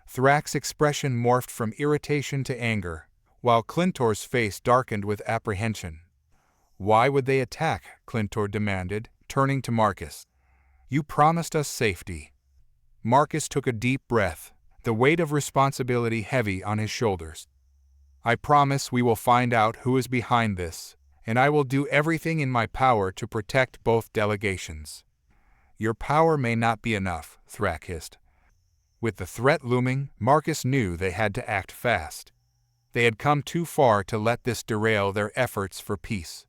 Thrax's expression morphed from irritation to anger, while Clintor's face darkened with apprehension. Why would they attack? Clintor demanded, turning to Marcus. You promised us safety. Marcus took a deep breath, the weight of responsibility heavy on his shoulders. I promise we will find out who is behind this, and I will do everything in my power to protect both delegations." "Your power may not be enough," Thrak hissed. With the threat looming, Marcus knew they had to act fast. They had come too far to let this derail their efforts for peace.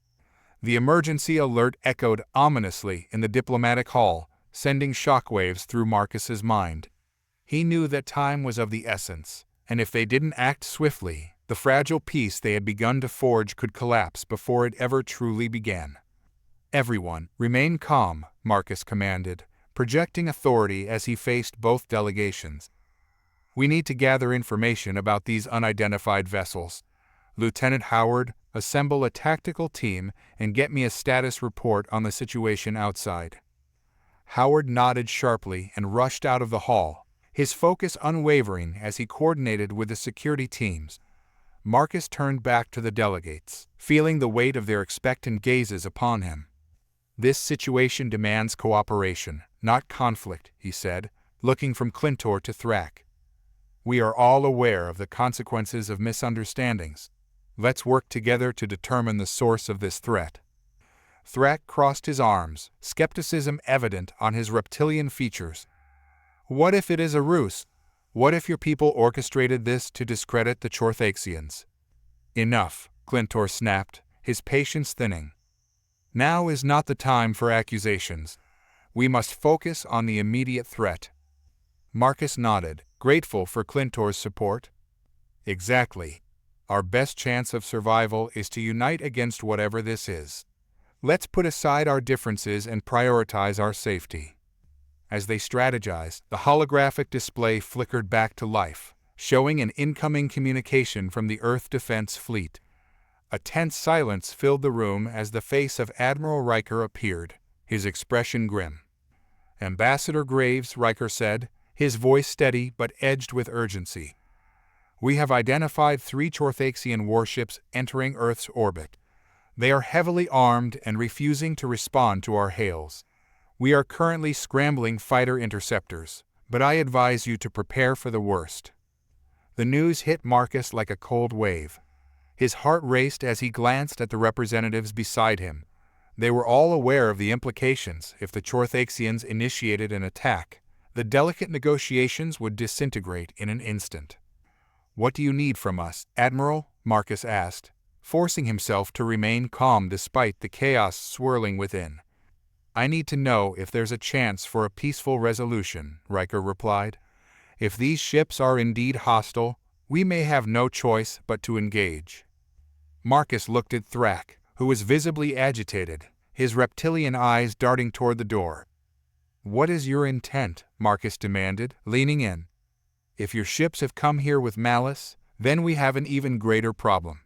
The emergency alert echoed ominously in the diplomatic hall, sending shockwaves through Marcus's mind. He knew that time was of the essence, and if they didn't act swiftly, the fragile peace they had begun to forge could collapse before it ever truly began. "Everyone, remain calm," Marcus commanded, projecting authority as he faced both delegations. "We need to gather information about these unidentified vessels. Lieutenant Howard, assemble a tactical team and get me a status report on the situation outside." Howard nodded sharply and rushed out of the hall, his focus unwavering as he coordinated with the security teams. Marcus turned back to the delegates, feeling the weight of their expectant gazes upon him. "This situation demands cooperation, not conflict," he said, looking from Clintor to Thrak. "We are all aware of the consequences of misunderstandings. Let's work together to determine the source of this threat." Thrak crossed his arms, skepticism evident on his reptilian features. "What if it is a ruse? What if your people orchestrated this to discredit the Chorthaxians?" "Enough," Clintor snapped, his patience thinning. "Now is not the time for accusations. We must focus on the immediate threat." Marcus nodded, grateful for Clintor's support. "Exactly. Our best chance of survival is to unite against whatever this is. Let's put aside our differences and prioritize our safety." As they strategized, the holographic display flickered back to life, showing an incoming communication from the Earth Defense Fleet. A tense silence filled the room as the face of Admiral Riker appeared, his expression grim. "Ambassador Graves," Riker said, his voice steady but edged with urgency. "We have identified 3 Chorthaxian warships entering Earth's orbit. They are heavily armed and refusing to respond to our hails. We are currently scrambling fighter interceptors, but I advise you to prepare for the worst." The news hit Marcus like a cold wave. His heart raced as he glanced at the representatives beside him. They were all aware of the implications if the Chorthaxians initiated an attack. The delicate negotiations would disintegrate in an instant. "What do you need from us, Admiral?" Marcus asked, forcing himself to remain calm despite the chaos swirling within. "I need to know if there's a chance for a peaceful resolution," Riker replied. "If these ships are indeed hostile, we may have no choice but to engage." Marcus looked at Thrak, who was visibly agitated, his reptilian eyes darting toward the door. "What is your intent?" Marcus demanded, leaning in. "If your ships have come here with malice, then we have an even greater problem."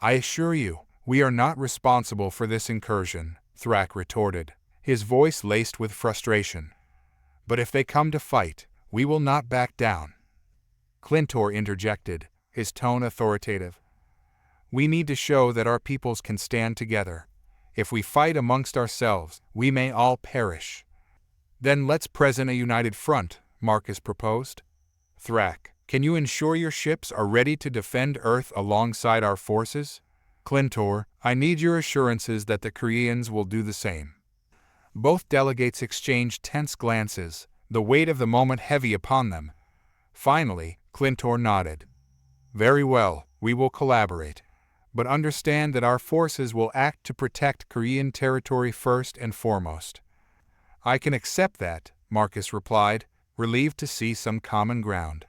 "I assure you, we are not responsible for this incursion," Thrak retorted, his voice laced with frustration. "But if they come to fight, we will not back down." Clintor interjected, his tone authoritative. "We need to show that our peoples can stand together. If we fight amongst ourselves, we may all perish." "Then let's present a united front," Marcus proposed. "Thrak, can you ensure your ships are ready to defend Earth alongside our forces?" "Clintor, I need your assurances that the Keryians will do the same." Both delegates exchanged tense glances, the weight of the moment heavy upon them. Finally, Clintor nodded. "Very well, we will collaborate. But understand that our forces will act to protect Keryian territory first and foremost." "I can accept that," Marcus replied, relieved to see some common ground.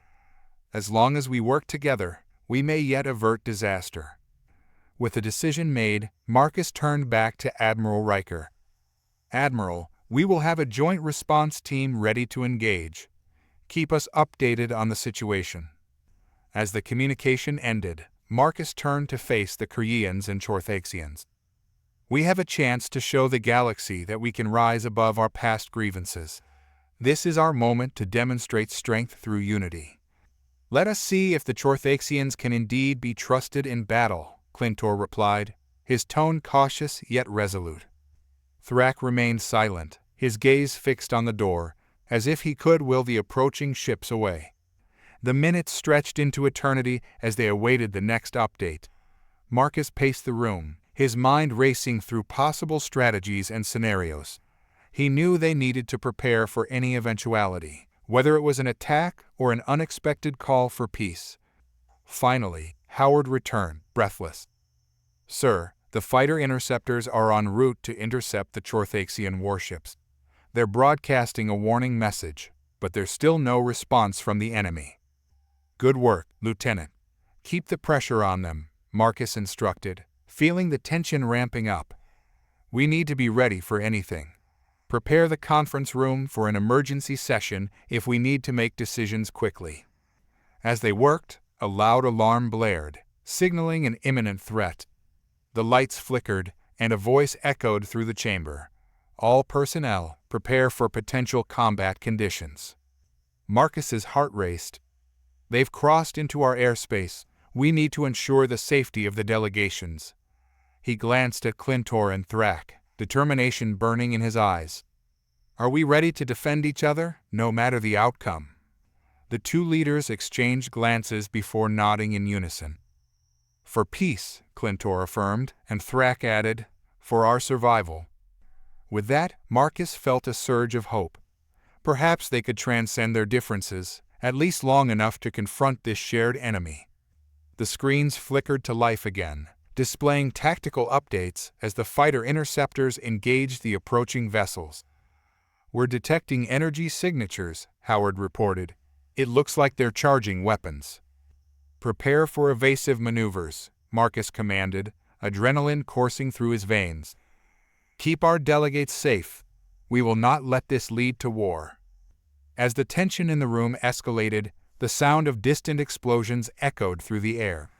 "As long as we work together, we may yet avert disaster." With the decision made, Marcus turned back to Admiral Riker. "Admiral, we will have a joint response team ready to engage. Keep us updated on the situation." As the communication ended, Marcus turned to face the Keryians and Chorthaxians. "We have a chance to show the galaxy that we can rise above our past grievances. This is our moment to demonstrate strength through unity. Let us see if the Chorthaxians can indeed be trusted in battle," Clintor replied, his tone cautious yet resolute. Thrak remained silent, his gaze fixed on the door, as if he could will the approaching ships away. The minutes stretched into eternity as they awaited the next update. Marcus paced the room, his mind racing through possible strategies and scenarios. He knew they needed to prepare for any eventuality, whether it was an attack or an unexpected call for peace. Finally, Howard returned, breathless. "Sir, the fighter interceptors are en route to intercept the Chorthaxian warships. They're broadcasting a warning message, but there's still no response from the enemy." "Good work, Lieutenant. Keep the pressure on them," Marcus instructed, feeling the tension ramping up. "We need to be ready for anything. Prepare the conference room for an emergency session if we need to make decisions quickly." As they worked, a loud alarm blared, signaling an imminent threat. The lights flickered, and a voice echoed through the chamber. "All personnel, prepare for potential combat conditions." Marcus's heart raced. "They've crossed into our airspace. We need to ensure the safety of the delegations." He glanced at Clintor and Thrak, determination burning in his eyes. "Are we ready to defend each other, no matter the outcome?" The two leaders exchanged glances before nodding in unison. "For peace," Clintor affirmed, and Thrak added, "for our survival." With that, Marcus felt a surge of hope. Perhaps they could transcend their differences, at least long enough to confront this shared enemy. The screens flickered to life again, displaying tactical updates as the fighter interceptors engaged the approaching vessels. "We're detecting energy signatures," Howard reported. "It looks like they're charging weapons." "Prepare for evasive maneuvers," Marcus commanded, adrenaline coursing through his veins. "Keep our delegates safe. We will not let this lead to war." As the tension in the room escalated, the sound of distant explosions echoed through the air.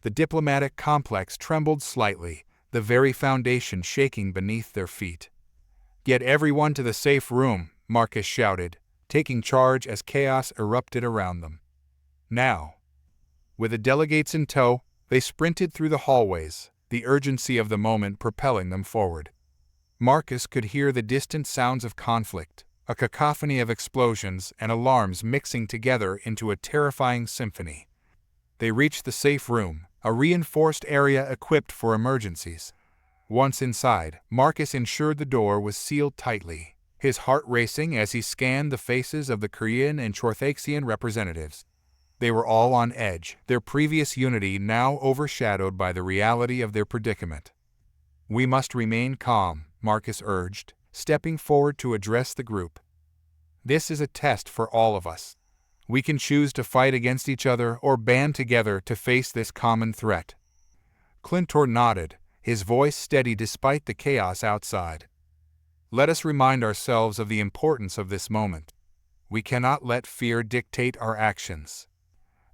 The diplomatic complex trembled slightly, the very foundation shaking beneath their feet. "Get everyone to the safe room," Marcus shouted, taking charge as chaos erupted around them. "Now." With the delegates in tow, they sprinted through the hallways, the urgency of the moment propelling them forward. Marcus could hear the distant sounds of conflict, a cacophony of explosions and alarms mixing together into a terrifying symphony. They reached the safe room, a reinforced area equipped for emergencies. Once inside, Marcus ensured the door was sealed tightly, his heart racing as he scanned the faces of the Keryian and Chorthaxian representatives. They were all on edge, their previous unity now overshadowed by the reality of their predicament. "We must remain calm," Marcus urged, stepping forward to address the group. "This is a test for all of us. We can choose to fight against each other or band together to face this common threat." Clintor nodded, his voice steady despite the chaos outside. "Let us remind ourselves of the importance of this moment. We cannot let fear dictate our actions."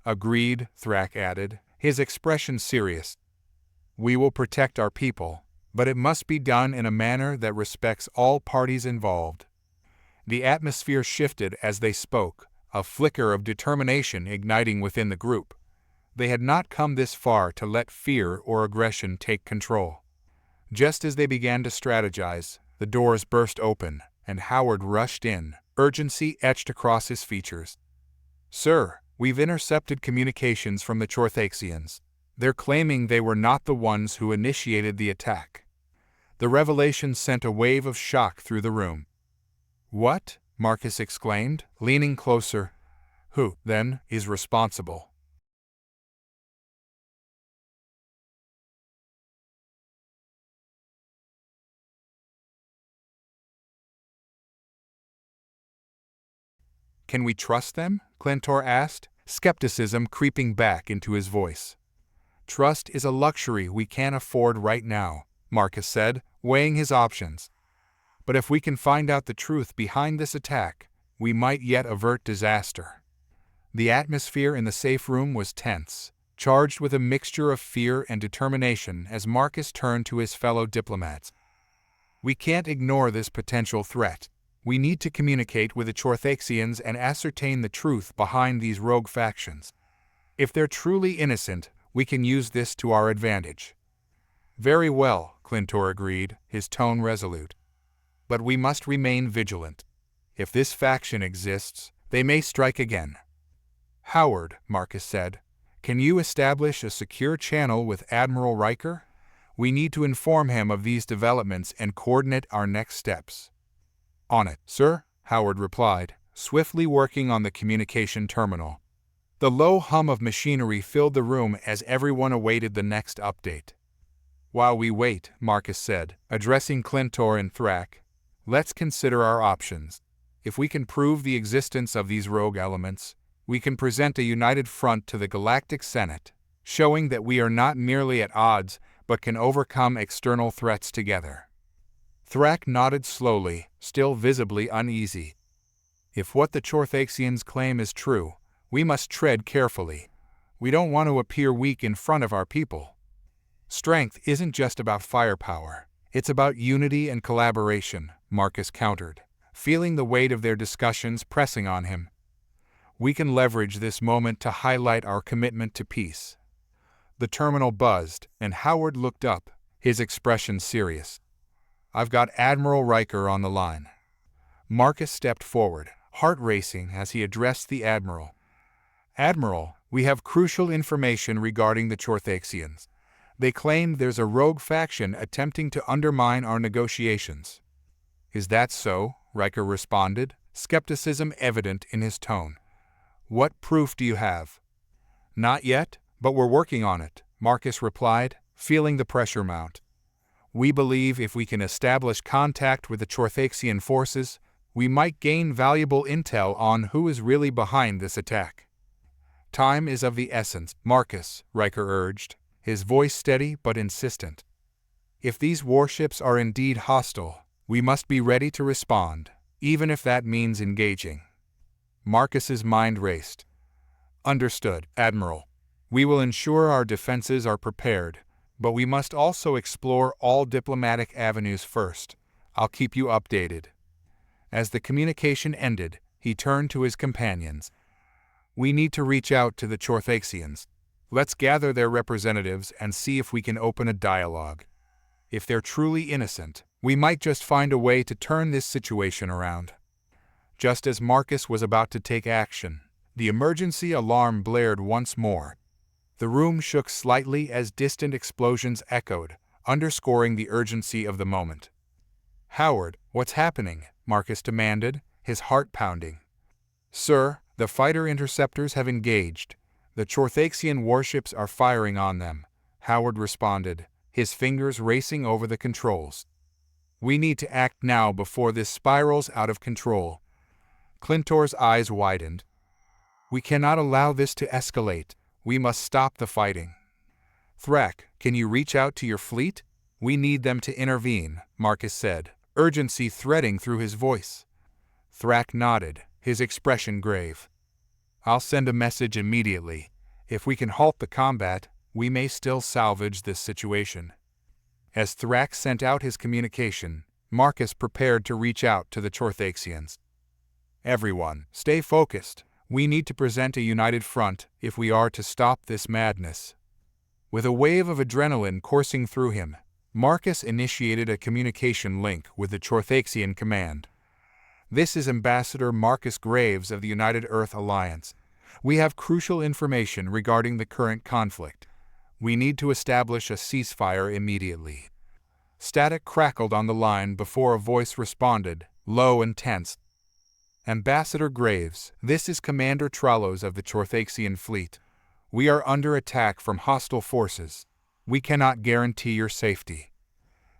"Agreed," Thrak added, his expression serious. "We will protect our people, but it must be done in a manner that respects all parties involved." The atmosphere shifted as they spoke, a flicker of determination igniting within the group. They had not come this far to let fear or aggression take control. Just as they began to strategize, the doors burst open, and Howard rushed in, urgency etched across his features. "Sir, we've intercepted communications from the Chorthaxians. They're claiming they were not the ones who initiated the attack." The revelation sent a wave of shock through the room. "What?" Marcus exclaimed, leaning closer. "Who, then, is responsible?" "Can we trust them?" Clintor asked, skepticism creeping back into his voice. "Trust is a luxury we can't afford right now," Marcus said, weighing his options. "But if we can find out the truth behind this attack, we might yet avert disaster." The atmosphere in the safe room was tense, charged with a mixture of fear and determination as Marcus turned to his fellow diplomats. "We can't ignore this potential threat. We need to communicate with the Chorthaxians and ascertain the truth behind these rogue factions. If they're truly innocent, we can use this to our advantage." "Very well," Clintor agreed, his tone resolute. "But we must remain vigilant. If this faction exists, they may strike again." Howard, Marcus said, can you establish a secure channel with Admiral Riker? We need to inform him of these developments and coordinate our next steps. On it, sir, Howard replied, swiftly working on the communication terminal. The low hum of machinery filled the room as everyone awaited the next update. While we wait, Marcus said, addressing Clintor and Thrak, let's consider our options. If we can prove the existence of these rogue elements, we can present a united front to the Galactic Senate, showing that we are not merely at odds but can overcome external threats together. Thrak nodded slowly, still visibly uneasy. If what the Chorthaxians claim is true, we must tread carefully. We don't want to appear weak in front of our people. Strength isn't just about firepower. It's about unity and collaboration, Marcus countered, feeling the weight of their discussions pressing on him. We can leverage this moment to highlight our commitment to peace. The terminal buzzed, and Howard looked up, his expression serious. I've got Admiral Riker on the line. Marcus stepped forward, heart racing as he addressed the Admiral. Admiral, we have crucial information regarding the Chorthaxians. They claim there's a rogue faction attempting to undermine our negotiations. Is that so? Riker responded, skepticism evident in his tone. What proof do you have? Not yet, but we're working on it, Marcus replied, feeling the pressure mount. We believe if we can establish contact with the Chorthaxian forces, we might gain valuable intel on who is really behind this attack. Time is of the essence, Marcus, Riker urged, his voice steady but insistent. If these warships are indeed hostile, we must be ready to respond, even if that means engaging. Marcus's mind raced. Understood, Admiral. We will ensure our defenses are prepared, but we must also explore all diplomatic avenues first. I'll keep you updated. As the communication ended, he turned to his companions. We need to reach out to the Chorthaxians. Let's gather their representatives and see if we can open a dialogue. If they're truly innocent, we might just find a way to turn this situation around. Just as Marcus was about to take action, the emergency alarm blared once more. The room shook slightly as distant explosions echoed, underscoring the urgency of the moment. Howard, what's happening? Marcus demanded, his heart pounding. Sir, the fighter interceptors have engaged. The Chorthaxian warships are firing on them, Howard responded, his fingers racing over the controls. We need to act now before this spirals out of control. Clintor's eyes widened. We cannot allow this to escalate. We must stop the fighting. Thrak, can you reach out to your fleet? We need them to intervene, Marcus said, urgency threading through his voice. Thrak nodded, his expression grave. I'll send a message immediately. If we can halt the combat, we may still salvage this situation. As Thrak sent out his communication, Marcus prepared to reach out to the Chorthaxians. Everyone, stay focused. We need to present a united front if we are to stop this madness. With a wave of adrenaline coursing through him, Marcus initiated a communication link with the Chorthaxian command. This is Ambassador Marcus Graves of the United Earth Alliance. We have crucial information regarding the current conflict. We need to establish a ceasefire immediately. Static crackled on the line before a voice responded, low and tense. Ambassador Graves, this is Commander Tralos of the Chorthaxian fleet. We are under attack from hostile forces. We cannot guarantee your safety.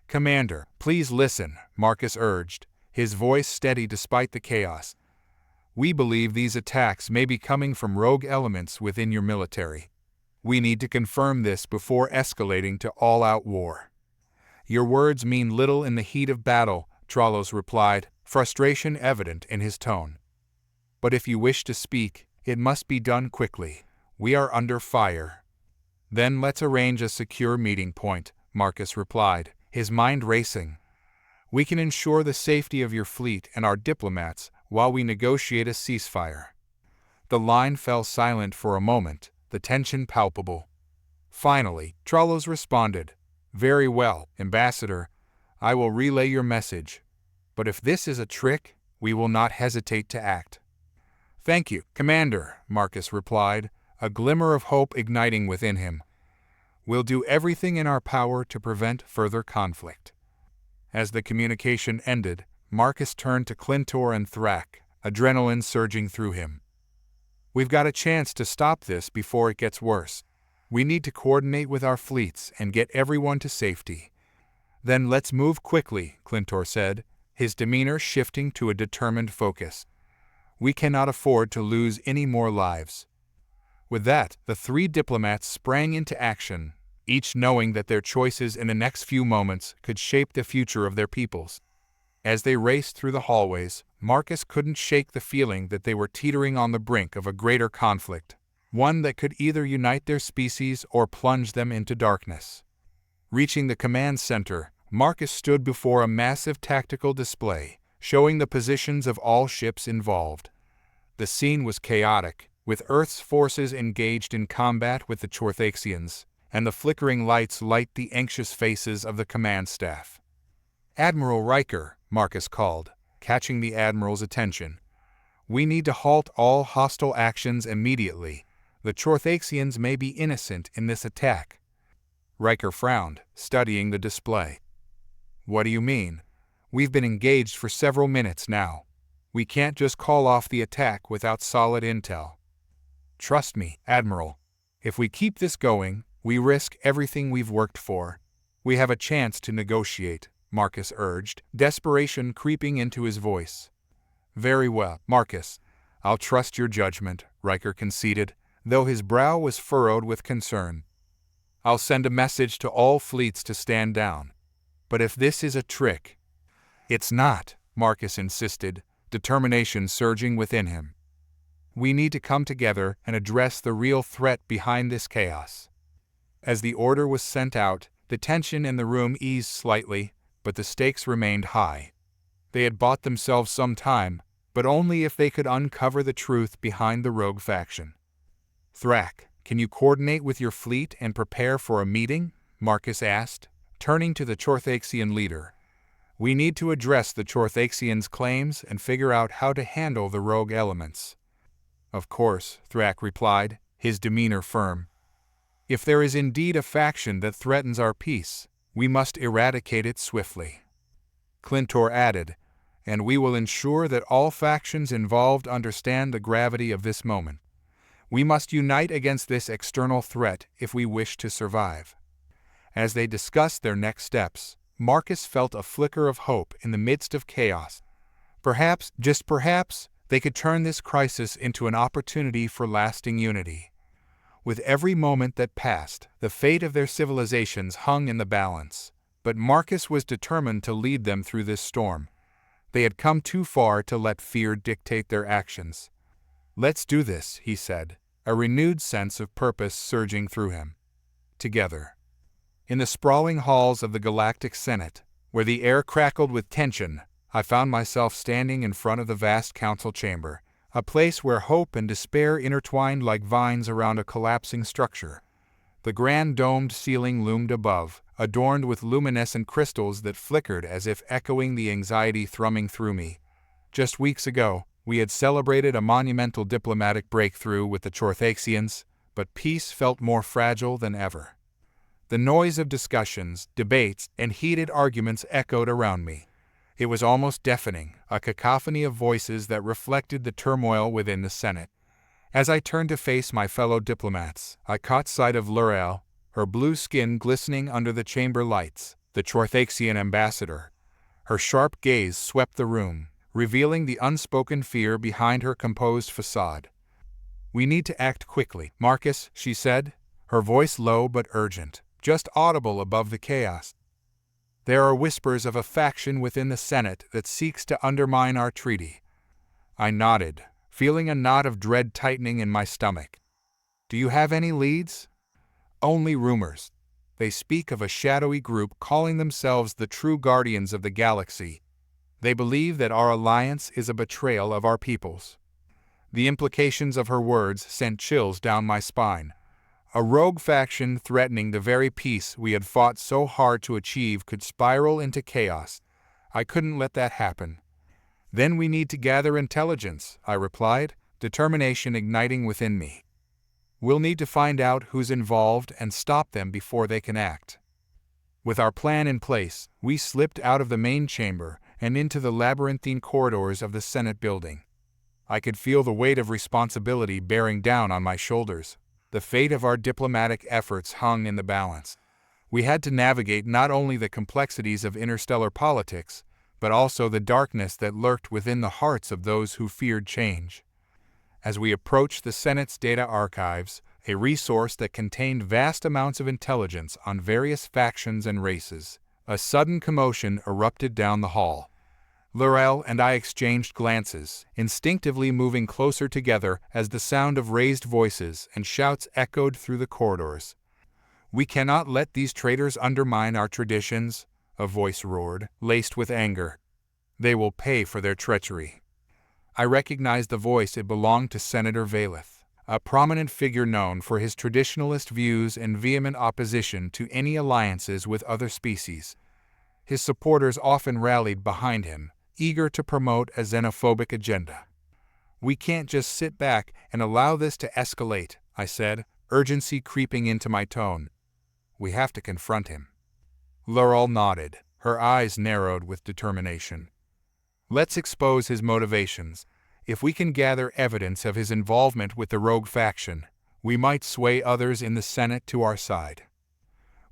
Commander, please listen, Marcus urged, his voice steady despite the chaos. We believe these attacks may be coming from rogue elements within your military. We need to confirm this before escalating to all-out war. Your words mean little in the heat of battle, Tralos replied, frustration evident in his tone. But if you wish to speak, it must be done quickly. We are under fire. Then let's arrange a secure meeting point, Marcus replied, his mind racing. We can ensure the safety of your fleet and our diplomats while we negotiate a ceasefire. The line fell silent for a moment, the tension palpable. Finally, Tralos responded, Very well, Ambassador. I will relay your message. But if this is a trick, we will not hesitate to act. "Thank you, Commander," Marcus replied, a glimmer of hope igniting within him. "We'll do everything in our power to prevent further conflict." As the communication ended, Marcus turned to Clintor and Thrak, adrenaline surging through him. "We've got a chance to stop this before it gets worse. We need to coordinate with our fleets and get everyone to safety." "Then let's move quickly," Clintor said, his demeanor shifting to a determined focus. "We cannot afford to lose any more lives." With that, the three diplomats sprang into action, each knowing that their choices in the next few moments could shape the future of their peoples. As they raced through the hallways, Marcus couldn't shake the feeling that they were teetering on the brink of a greater conflict, one that could either unite their species or plunge them into darkness. Reaching the command center, Marcus stood before a massive tactical display, showing the positions of all ships involved. The scene was chaotic, with Earth's forces engaged in combat with the Chorthaxians, and the flickering lights light the anxious faces of the command staff. "Admiral Riker," Marcus called, catching the admiral's attention. "We need to halt all hostile actions immediately. The Chorthaxians may be innocent in this attack." Riker frowned, studying the display. "What do you mean? We've been engaged for several minutes now. We can't just call off the attack without solid intel." "Trust me, Admiral. If we keep this going, we risk everything we've worked for. We have a chance to negotiate," Marcus urged, desperation creeping into his voice. "Very well, Marcus. I'll trust your judgment," Riker conceded, though his brow was furrowed with concern. "I'll send a message to all fleets to stand down. But if this is a trick—" "It's not," Marcus insisted, determination surging within him. "We need to come together and address the real threat behind this chaos." As the order was sent out, the tension in the room eased slightly, but the stakes remained high. They had bought themselves some time, but only if they could uncover the truth behind the rogue faction. "Thrak, can you coordinate with your fleet and prepare for a meeting?" Marcus asked, turning to the Chorthaxian leader. "We need to address the Chorthaxians' claims and figure out how to handle the rogue elements." "Of course," Thrak replied, his demeanor firm. "If there is indeed a faction that threatens our peace, we must eradicate it swiftly." Clintor added, "And we will ensure that all factions involved understand the gravity of this moment. We must unite against this external threat if we wish to survive." As they discussed their next steps, Marcus felt a flicker of hope in the midst of chaos. Perhaps, just perhaps, they could turn this crisis into an opportunity for lasting unity. With every moment that passed, the fate of their civilizations hung in the balance, but Marcus was determined to lead them through this storm. They had come too far to let fear dictate their actions. "Let's do this," he said, a renewed sense of purpose surging through him. Together. In the sprawling halls of the Galactic Senate, where the air crackled with tension, I found myself standing in front of the vast council chamber, a place where hope and despair intertwined like vines around a collapsing structure. The grand domed ceiling loomed above, adorned with luminescent crystals that flickered as if echoing the anxiety thrumming through me. Just weeks ago, we had celebrated a monumental diplomatic breakthrough with the Chorthaxians, but peace felt more fragile than ever. The noise of discussions, debates, and heated arguments echoed around me. It was almost deafening, a cacophony of voices that reflected the turmoil within the Senate. As I turned to face my fellow diplomats, I caught sight of L'Oreal, her blue skin glistening under the chamber lights, the Chorthaxian ambassador. Her sharp gaze swept the room, revealing the unspoken fear behind her composed facade. "We need to act quickly, Marcus," she said, her voice low but urgent, just audible above the chaos. "There are whispers of a faction within the Senate that seeks to undermine our treaty." I nodded, feeling a knot of dread tightening in my stomach. "Do you have any leads?" "Only rumors. They speak of a shadowy group calling themselves the true guardians of the galaxy. They believe that our alliance is a betrayal of our peoples." The implications of her words sent chills down my spine. A rogue faction threatening the very peace we had fought so hard to achieve could spiral into chaos. I couldn't let that happen. "Then we need to gather intelligence," I replied, determination igniting within me. We'll need to find out who's involved and stop them before they can act. With our plan in place, we slipped out of the main chamber and into the labyrinthine corridors of the Senate building. I could feel the weight of responsibility bearing down on my shoulders. The fate of our diplomatic efforts hung in the balance. We had to navigate not only the complexities of interstellar politics, but also the darkness that lurked within the hearts of those who feared change. As we approached the Senate's data archives, a resource that contained vast amounts of intelligence on various factions and races, a sudden commotion erupted down the hall. Laurel and I exchanged glances, instinctively moving closer together as the sound of raised voices and shouts echoed through the corridors. "We cannot let these traitors undermine our traditions," a voice roared, laced with anger. "They will pay for their treachery." I recognized the voice. It belonged to Senator Valeth, a prominent figure known for his traditionalist views and vehement opposition to any alliances with other species. His supporters often rallied behind him, eager to promote a xenophobic agenda. "We can't just sit back and allow this to escalate," I said, urgency creeping into my tone. "We have to confront him." Laurel nodded, her eyes narrowed with determination. "Let's expose his motivations. If we can gather evidence of his involvement with the rogue faction, we might sway others in the Senate to our side."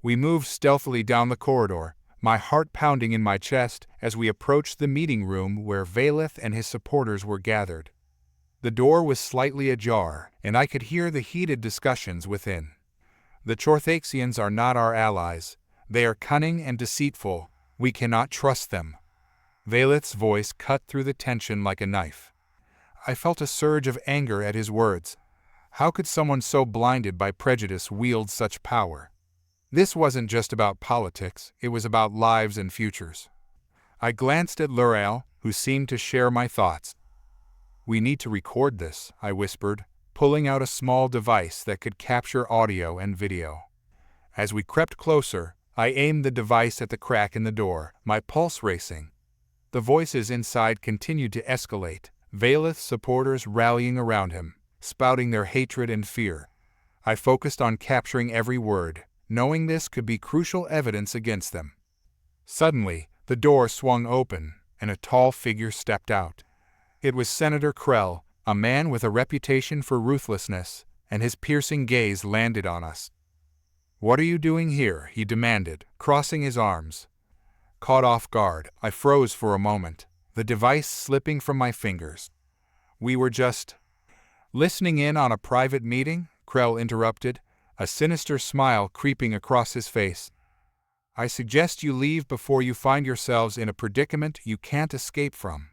We moved stealthily down the corridor, my heart pounding in my chest as we approached the meeting room where Valeth and his supporters were gathered. The door was slightly ajar, and I could hear the heated discussions within. "The Chorthaxians are not our allies. They are cunning and deceitful. We cannot trust them." Valeth's voice cut through the tension like a knife. I felt a surge of anger at his words. How could someone so blinded by prejudice wield such power? This wasn't just about politics, it was about lives and futures. I glanced at Laurel, who seemed to share my thoughts. "We need to record this," I whispered, pulling out a small device that could capture audio and video. As we crept closer, I aimed the device at the crack in the door, my pulse racing. The voices inside continued to escalate, Valeth's supporters rallying around him, spouting their hatred and fear. I focused on capturing every word, knowing this could be crucial evidence against them. Suddenly, the door swung open, and a tall figure stepped out. It was Senator Krell, a man with a reputation for ruthlessness, and his piercing gaze landed on us. "What are you doing here?" he demanded, crossing his arms. Caught off guard, I froze for a moment, the device slipping from my fingers. "We were just listening in on a private meeting," Krell interrupted, a sinister smile creeping across his face. "I suggest you leave before you find yourselves in a predicament you can't escape from."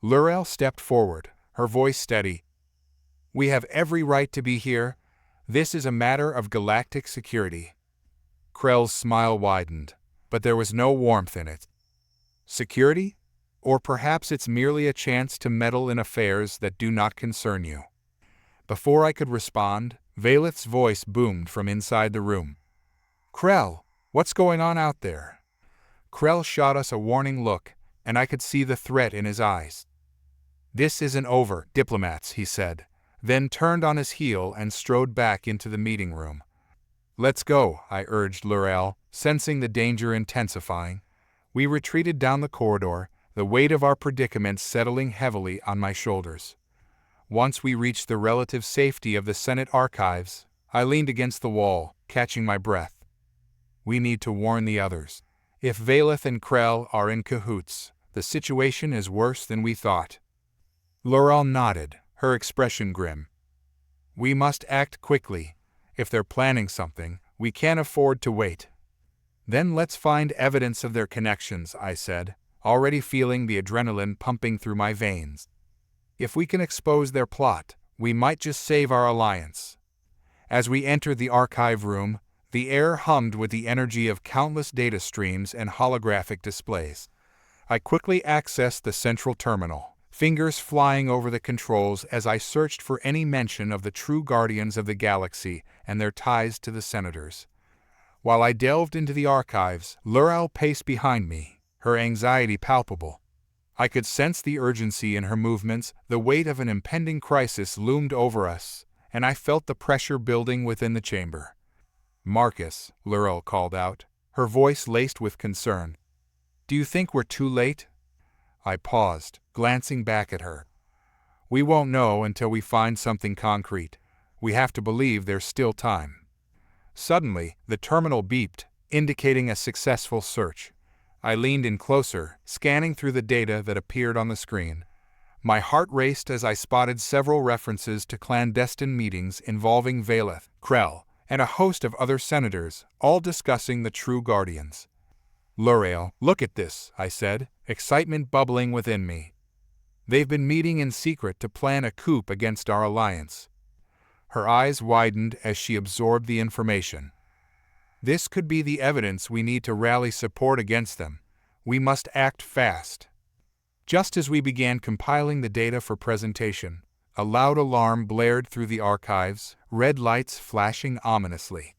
Laurel stepped forward, her voice steady. "We have every right to be here. This is a matter of galactic security." Krell's smile widened, but there was no warmth in it. "Security? Or perhaps it's merely a chance to meddle in affairs that do not concern you." Before I could respond, Valeth's voice boomed from inside the room. "Krell, what's going on out there?" Krell shot us a warning look, and I could see the threat in his eyes. "This isn't over, diplomats," he said, then turned on his heel and strode back into the meeting room. "Let's go," I urged Laurel, sensing the danger intensifying. We retreated down the corridor, the weight of our predicament settling heavily on my shoulders. Once we reached the relative safety of the Senate archives, I leaned against the wall, catching my breath. We need to warn the others. If Valeth and Krell are in cahoots, the situation is worse than we thought. Laurel nodded, her expression grim. "We must act quickly. If they're planning something, we can't afford to wait." "Then let's find evidence of their connections," I said, already feeling the adrenaline pumping through my veins. "If we can expose their plot, we might just save our alliance." As we entered the archive room, the air hummed with the energy of countless data streams and holographic displays. I quickly accessed the central terminal, fingers flying over the controls as I searched for any mention of the true guardians of the galaxy and their ties to the senators. While I delved into the archives, Laurel paced behind me, her anxiety palpable. I could sense the urgency in her movements, the weight of an impending crisis loomed over us, and I felt the pressure building within the chamber. "Marcus," Laurel called out, her voice laced with concern. "Do you think we're too late?" I paused, glancing back at her. "We won't know until we find something concrete. We have to believe there's still time." Suddenly, the terminal beeped, indicating a successful search. I leaned in closer, scanning through the data that appeared on the screen. My heart raced as I spotted several references to clandestine meetings involving Valeth, Krell, and a host of other senators, all discussing the true Guardians. "Laurel, look at this," I said, excitement bubbling within me. "They've been meeting in secret to plan a coup against our alliance." Her eyes widened as she absorbed the information. "This could be the evidence we need to rally support against them. We must act fast." Just as we began compiling the data for presentation, a loud alarm blared through the archives, red lights flashing ominously.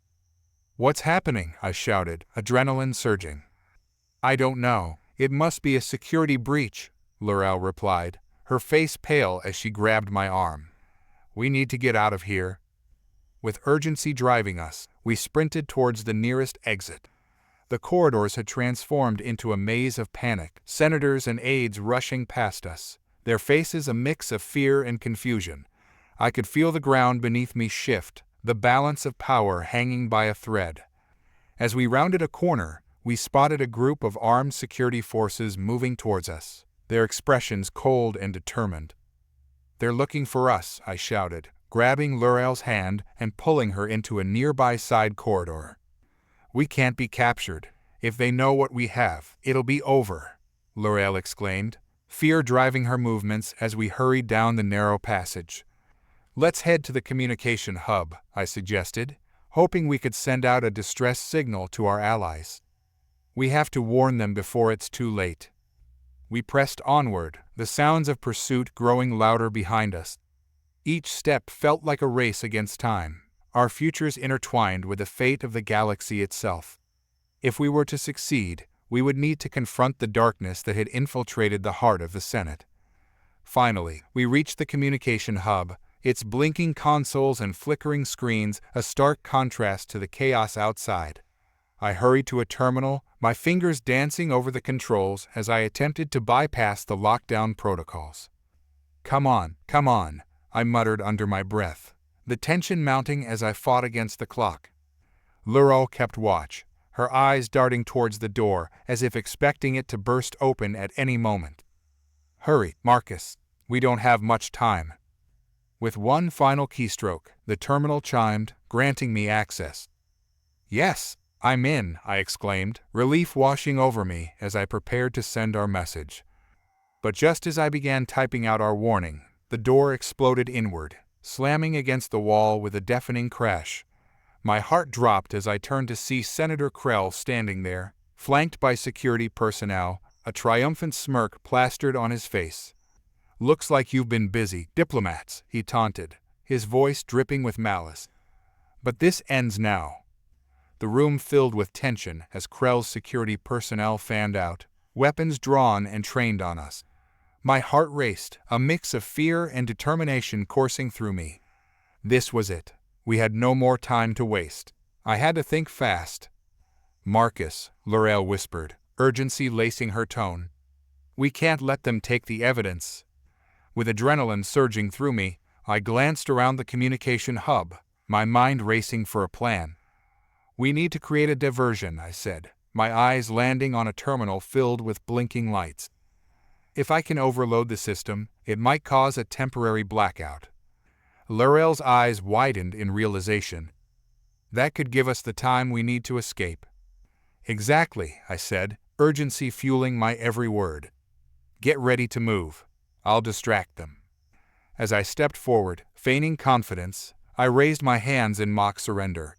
"What's happening?" I shouted, adrenaline surging. "I don't know. It must be a security breach," Laurel replied, her face pale as she grabbed my arm. "We need to get out of here." With urgency driving us, we sprinted towards the nearest exit. The corridors had transformed into a maze of panic, senators and aides rushing past us, their faces a mix of fear and confusion. I could feel the ground beneath me shift, the balance of power hanging by a thread. As we rounded a corner, we spotted a group of armed security forces moving towards us, their expressions cold and determined. "They're looking for us," I shouted, grabbing Laurel's hand and pulling her into a nearby side corridor. "We can't be captured. If they know what we have, it'll be over," Laurel exclaimed, fear driving her movements as we hurried down the narrow passage. "Let's head to the communication hub," I suggested, hoping we could send out a distress signal to our allies. "We have to warn them before it's too late." We pressed onward, the sounds of pursuit growing louder behind us. Each step felt like a race against time, our futures intertwined with the fate of the galaxy itself. If we were to succeed, we would need to confront the darkness that had infiltrated the heart of the Senate. Finally, we reached the communication hub, its blinking consoles and flickering screens a stark contrast to the chaos outside. I hurried to a terminal, my fingers dancing over the controls as I attempted to bypass the lockdown protocols. Come on," I muttered under my breath, the tension mounting as I fought against the clock. Laurel kept watch, her eyes darting towards the door as if expecting it to burst open at any moment. "Hurry, Marcus, we don't have much time." With one final keystroke, the terminal chimed, granting me access. "Yes, I'm in," I exclaimed, relief washing over me as I prepared to send our message. But just as I began typing out our warning, the door exploded inward, slamming against the wall with a deafening crash. My heart dropped as I turned to see Senator Krell standing there, flanked by security personnel, a triumphant smirk plastered on his face. "Looks like you've been busy, diplomats," he taunted, his voice dripping with malice. "But this ends now." The room filled with tension as Krell's security personnel fanned out, weapons drawn and trained on us. My heart raced, a mix of fear and determination coursing through me. This was it. We had no more time to waste. I had to think fast. "Marcus," Laurel whispered, urgency lacing her tone. "We can't let them take the evidence." With adrenaline surging through me, I glanced around the communication hub, my mind racing for a plan. "We need to create a diversion," I said, my eyes landing on a terminal filled with blinking lights. "If I can overload the system, it might cause a temporary blackout." Laurel's eyes widened in realization. "That could give us the time we need to escape." "Exactly," I said, urgency fueling my every word. "Get ready to move. I'll distract them." As I stepped forward, feigning confidence, I raised my hands in mock surrender.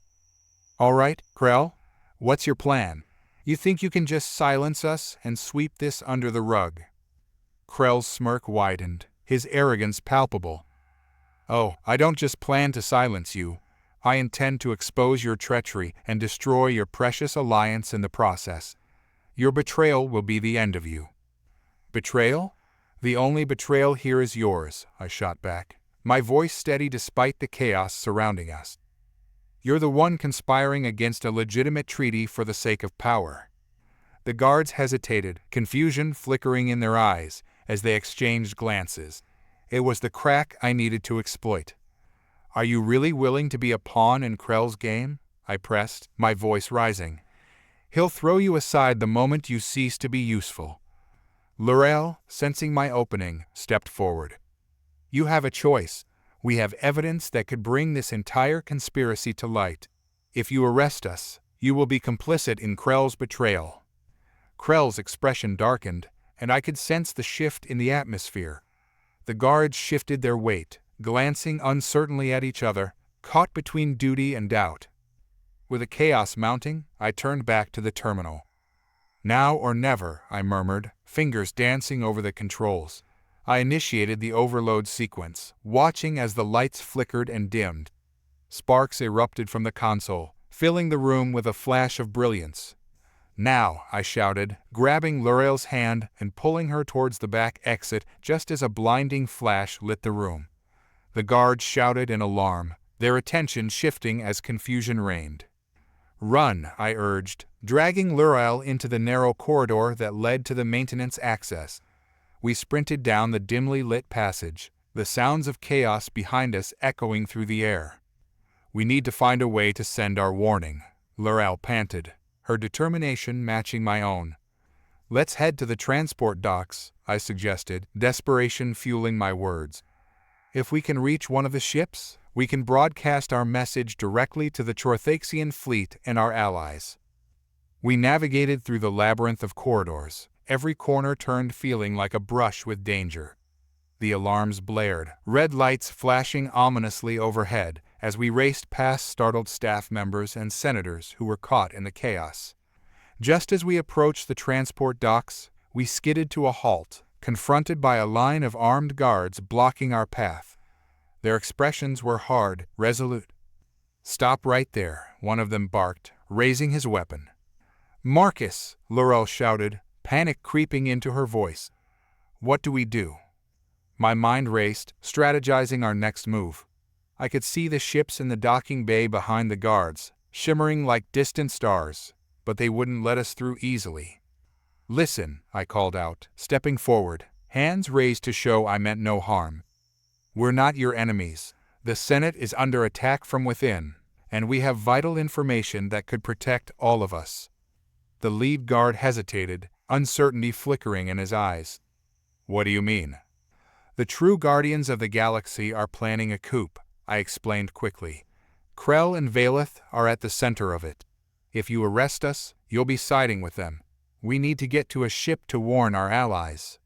"All right, Krell, what's your plan? You think you can just silence us and sweep this under the rug?" Krell's smirk widened, his arrogance palpable. "Oh, I don't just plan to silence you. I intend to expose your treachery and destroy your precious alliance in the process. Your betrayal will be the end of you." Betrayal? The only betrayal here is yours, I shot back, my voice steady despite the chaos surrounding us. You're the one conspiring against a legitimate treaty for the sake of power. The guards hesitated, confusion flickering in their eyes as they exchanged glances. It was the crack I needed to exploit. Are you really willing to be a pawn in Krell's game? I pressed, my voice rising. He'll throw you aside the moment you cease to be useful. L'Oreal, sensing my opening, stepped forward. You have a choice. We have evidence that could bring this entire conspiracy to light. If you arrest us, you will be complicit in Krell's betrayal. Krell's expression darkened, and I could sense the shift in the atmosphere. The guards shifted their weight, glancing uncertainly at each other, caught between duty and doubt. With the chaos mounting, I turned back to the terminal. Now or never, I murmured, fingers dancing over the controls. I initiated the overload sequence, watching as the lights flickered and dimmed. Sparks erupted from the console, filling the room with a flash of brilliance. Now, I shouted, grabbing L'Oreal's hand and pulling her towards the back exit just as a blinding flash lit the room. The guards shouted in alarm, their attention shifting as confusion reigned. Run, I urged, dragging L'Oreal into the narrow corridor that led to the maintenance access. We sprinted down the dimly lit passage, the sounds of chaos behind us echoing through the air. We need to find a way to send our warning, L'Oreal panted, her determination matching my own. Let's head to the transport docks, I suggested, desperation fueling my words. If we can reach one of the ships, we can broadcast our message directly to the Chorthaxian fleet and our allies. We navigated through the labyrinth of corridors, every corner turned feeling like a brush with danger. The alarms blared, red lights flashing ominously overhead as we raced past startled staff members and senators who were caught in the chaos. Just as we approached the transport docks, we skidded to a halt, confronted by a line of armed guards blocking our path. Their expressions were hard, resolute. "Stop right there," one of them barked, raising his weapon. "Marcus!" L'Oreal shouted, panic creeping into her voice. "What do we do?" My mind raced, strategizing our next move. I could see the ships in the docking bay behind the guards, shimmering like distant stars, but they wouldn't let us through easily. "Listen," I called out, stepping forward, hands raised to show I meant no harm. "We're not your enemies. The Senate is under attack from within, and we have vital information that could protect all of us." The lead guard hesitated, uncertainty flickering in his eyes. "What do you mean?" "The true guardians of the galaxy are planning a coup," I explained quickly. "Krell and Valeth are at the center of it. If you arrest us, you'll be siding with them. We need to get to a ship to warn our allies."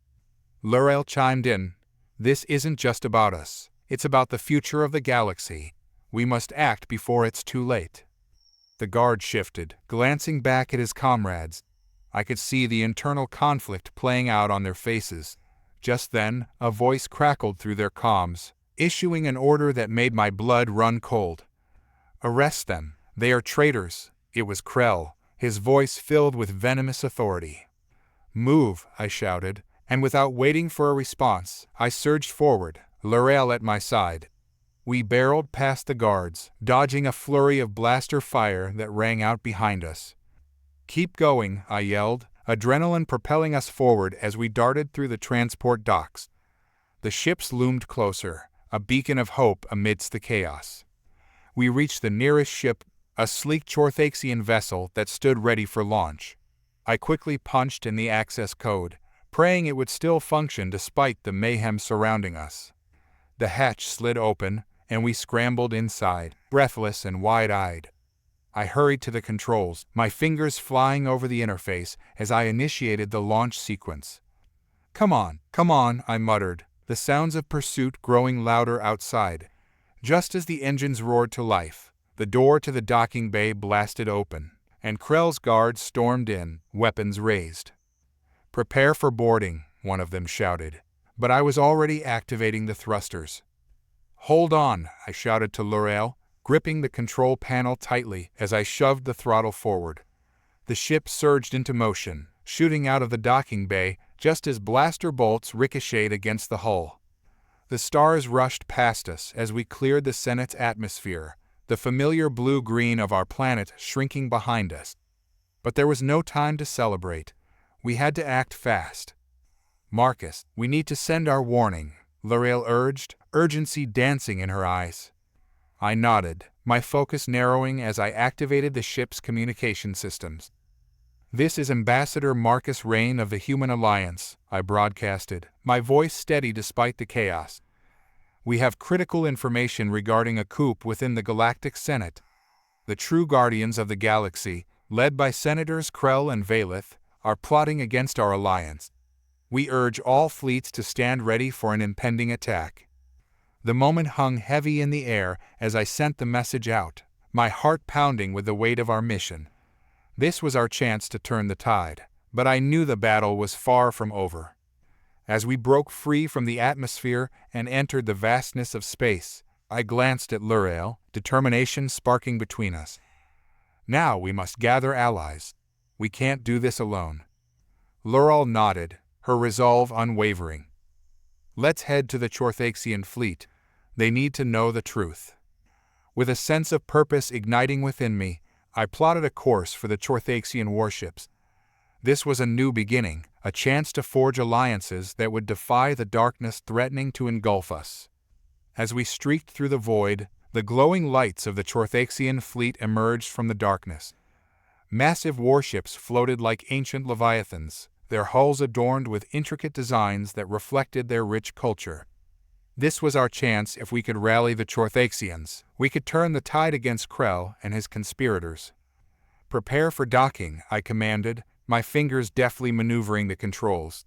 L'Oreal chimed in. "This isn't just about us. It's about the future of the galaxy. We must act before it's too late." The guard shifted, glancing back at his comrades. I could see the internal conflict playing out on their faces. Just then, a voice crackled through their comms, issuing an order that made my blood run cold. "Arrest them. They are traitors." It was Krell, his voice filled with venomous authority. "Move," I shouted, and without waiting for a response, I surged forward, L'Oreal at my side. We barreled past the guards, dodging a flurry of blaster fire that rang out behind us. "Keep going," I yelled, adrenaline propelling us forward as we darted through the transport docks. The ships loomed closer, a beacon of hope amidst the chaos. We reached the nearest ship, a sleek Chorthaxian vessel that stood ready for launch. I quickly punched in the access code, praying it would still function despite the mayhem surrounding us. The hatch slid open, and we scrambled inside, breathless and wide-eyed. I hurried to the controls, my fingers flying over the interface as I initiated the launch sequence. Come on," I muttered, the sounds of pursuit growing louder outside. Just as the engines roared to life, the door to the docking bay blasted open, and Krell's guards stormed in, weapons raised. "Prepare for boarding," one of them shouted, but I was already activating the thrusters. "Hold on," I shouted to L'Oreal, gripping the control panel tightly as I shoved the throttle forward. The ship surged into motion, shooting out of the docking bay just as blaster bolts ricocheted against the hull. The stars rushed past us as we cleared the Senate's atmosphere, the familiar blue-green of our planet shrinking behind us. But there was no time to celebrate. We had to act fast. "Marcus, we need to send our warning," L'Oreal urged, urgency dancing in her eyes. I nodded, my focus narrowing as I activated the ship's communication systems. "This is Ambassador Marcus Rain of the Human Alliance," I broadcasted, my voice steady despite the chaos. "We have critical information regarding a coup within the Galactic Senate. The true guardians of the galaxy, led by Senators Krell and Valeth, are plotting against our alliance. We urge all fleets to stand ready for an impending attack." The moment hung heavy in the air as I sent the message out, my heart pounding with the weight of our mission. This was our chance to turn the tide, but I knew the battle was far from over. As we broke free from the atmosphere and entered the vastness of space, I glanced at L'Oreal, determination sparking between us. "Now we must gather allies. We can't do this alone." L'Oreal nodded, her resolve unwavering. "Let's head to the Chorthaxian fleet. They need to know the truth." With a sense of purpose igniting within me, I plotted a course for the Chorthaxian warships. This was a new beginning, a chance to forge alliances that would defy the darkness threatening to engulf us. As we streaked through the void, the glowing lights of the Chorthaxian fleet emerged from the darkness. Massive warships floated like ancient leviathans, their hulls adorned with intricate designs that reflected their rich culture. This was our chance. If we could rally the Chorthaxians, we could turn the tide against Krell and his conspirators. "Prepare for docking," I commanded, my fingers deftly maneuvering the controls.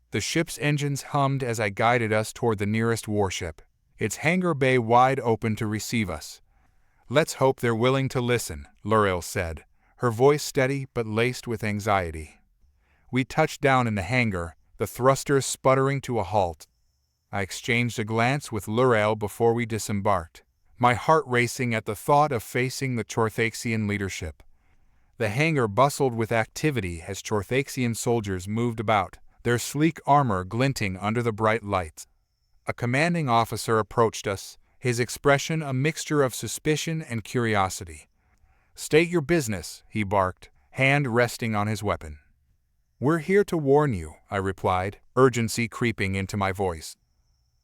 The ship's engines hummed as I guided us toward the nearest warship, its hangar bay wide open to receive us. "Let's hope they're willing to listen," L'Oreal said, her voice steady but laced with anxiety. We touched down in the hangar, the thrusters sputtering to a halt. I exchanged a glance with L'Oreal before we disembarked, my heart racing at the thought of facing the Chorthaxian leadership. The hangar bustled with activity as Chorthaxian soldiers moved about, their sleek armor glinting under the bright lights. A commanding officer approached us, his expression a mixture of suspicion and curiosity. "State your business," he barked, hand resting on his weapon. "We're here to warn you," I replied, urgency creeping into my voice.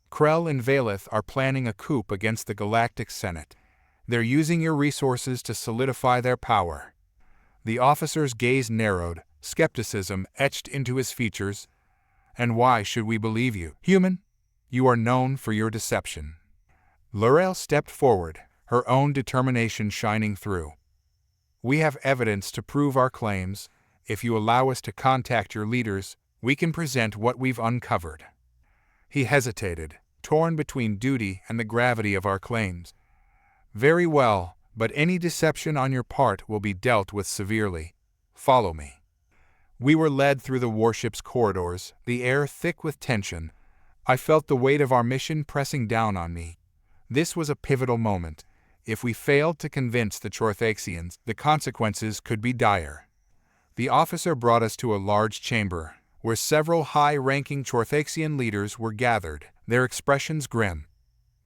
"Krell and Valeth are planning a coup against the Galactic Senate. They're using your resources to solidify their power." The officer's gaze narrowed, skepticism etched into his features. "And why should we believe you, human? You are known for your deception." L'Oreal stepped forward, her own determination shining through. "We have evidence to prove our claims. If you allow us to contact your leaders, we can present what we've uncovered." He hesitated, torn between duty and the gravity of our claims. "Very well, but any deception on your part will be dealt with severely. Follow me." We were led through the warship's corridors, the air thick with tension. I felt the weight of our mission pressing down on me. This was a pivotal moment. If we failed to convince the Chorthaxians, the consequences could be dire. The officer brought us to a large chamber, where several high-ranking Chorthaxian leaders were gathered, their expressions grim.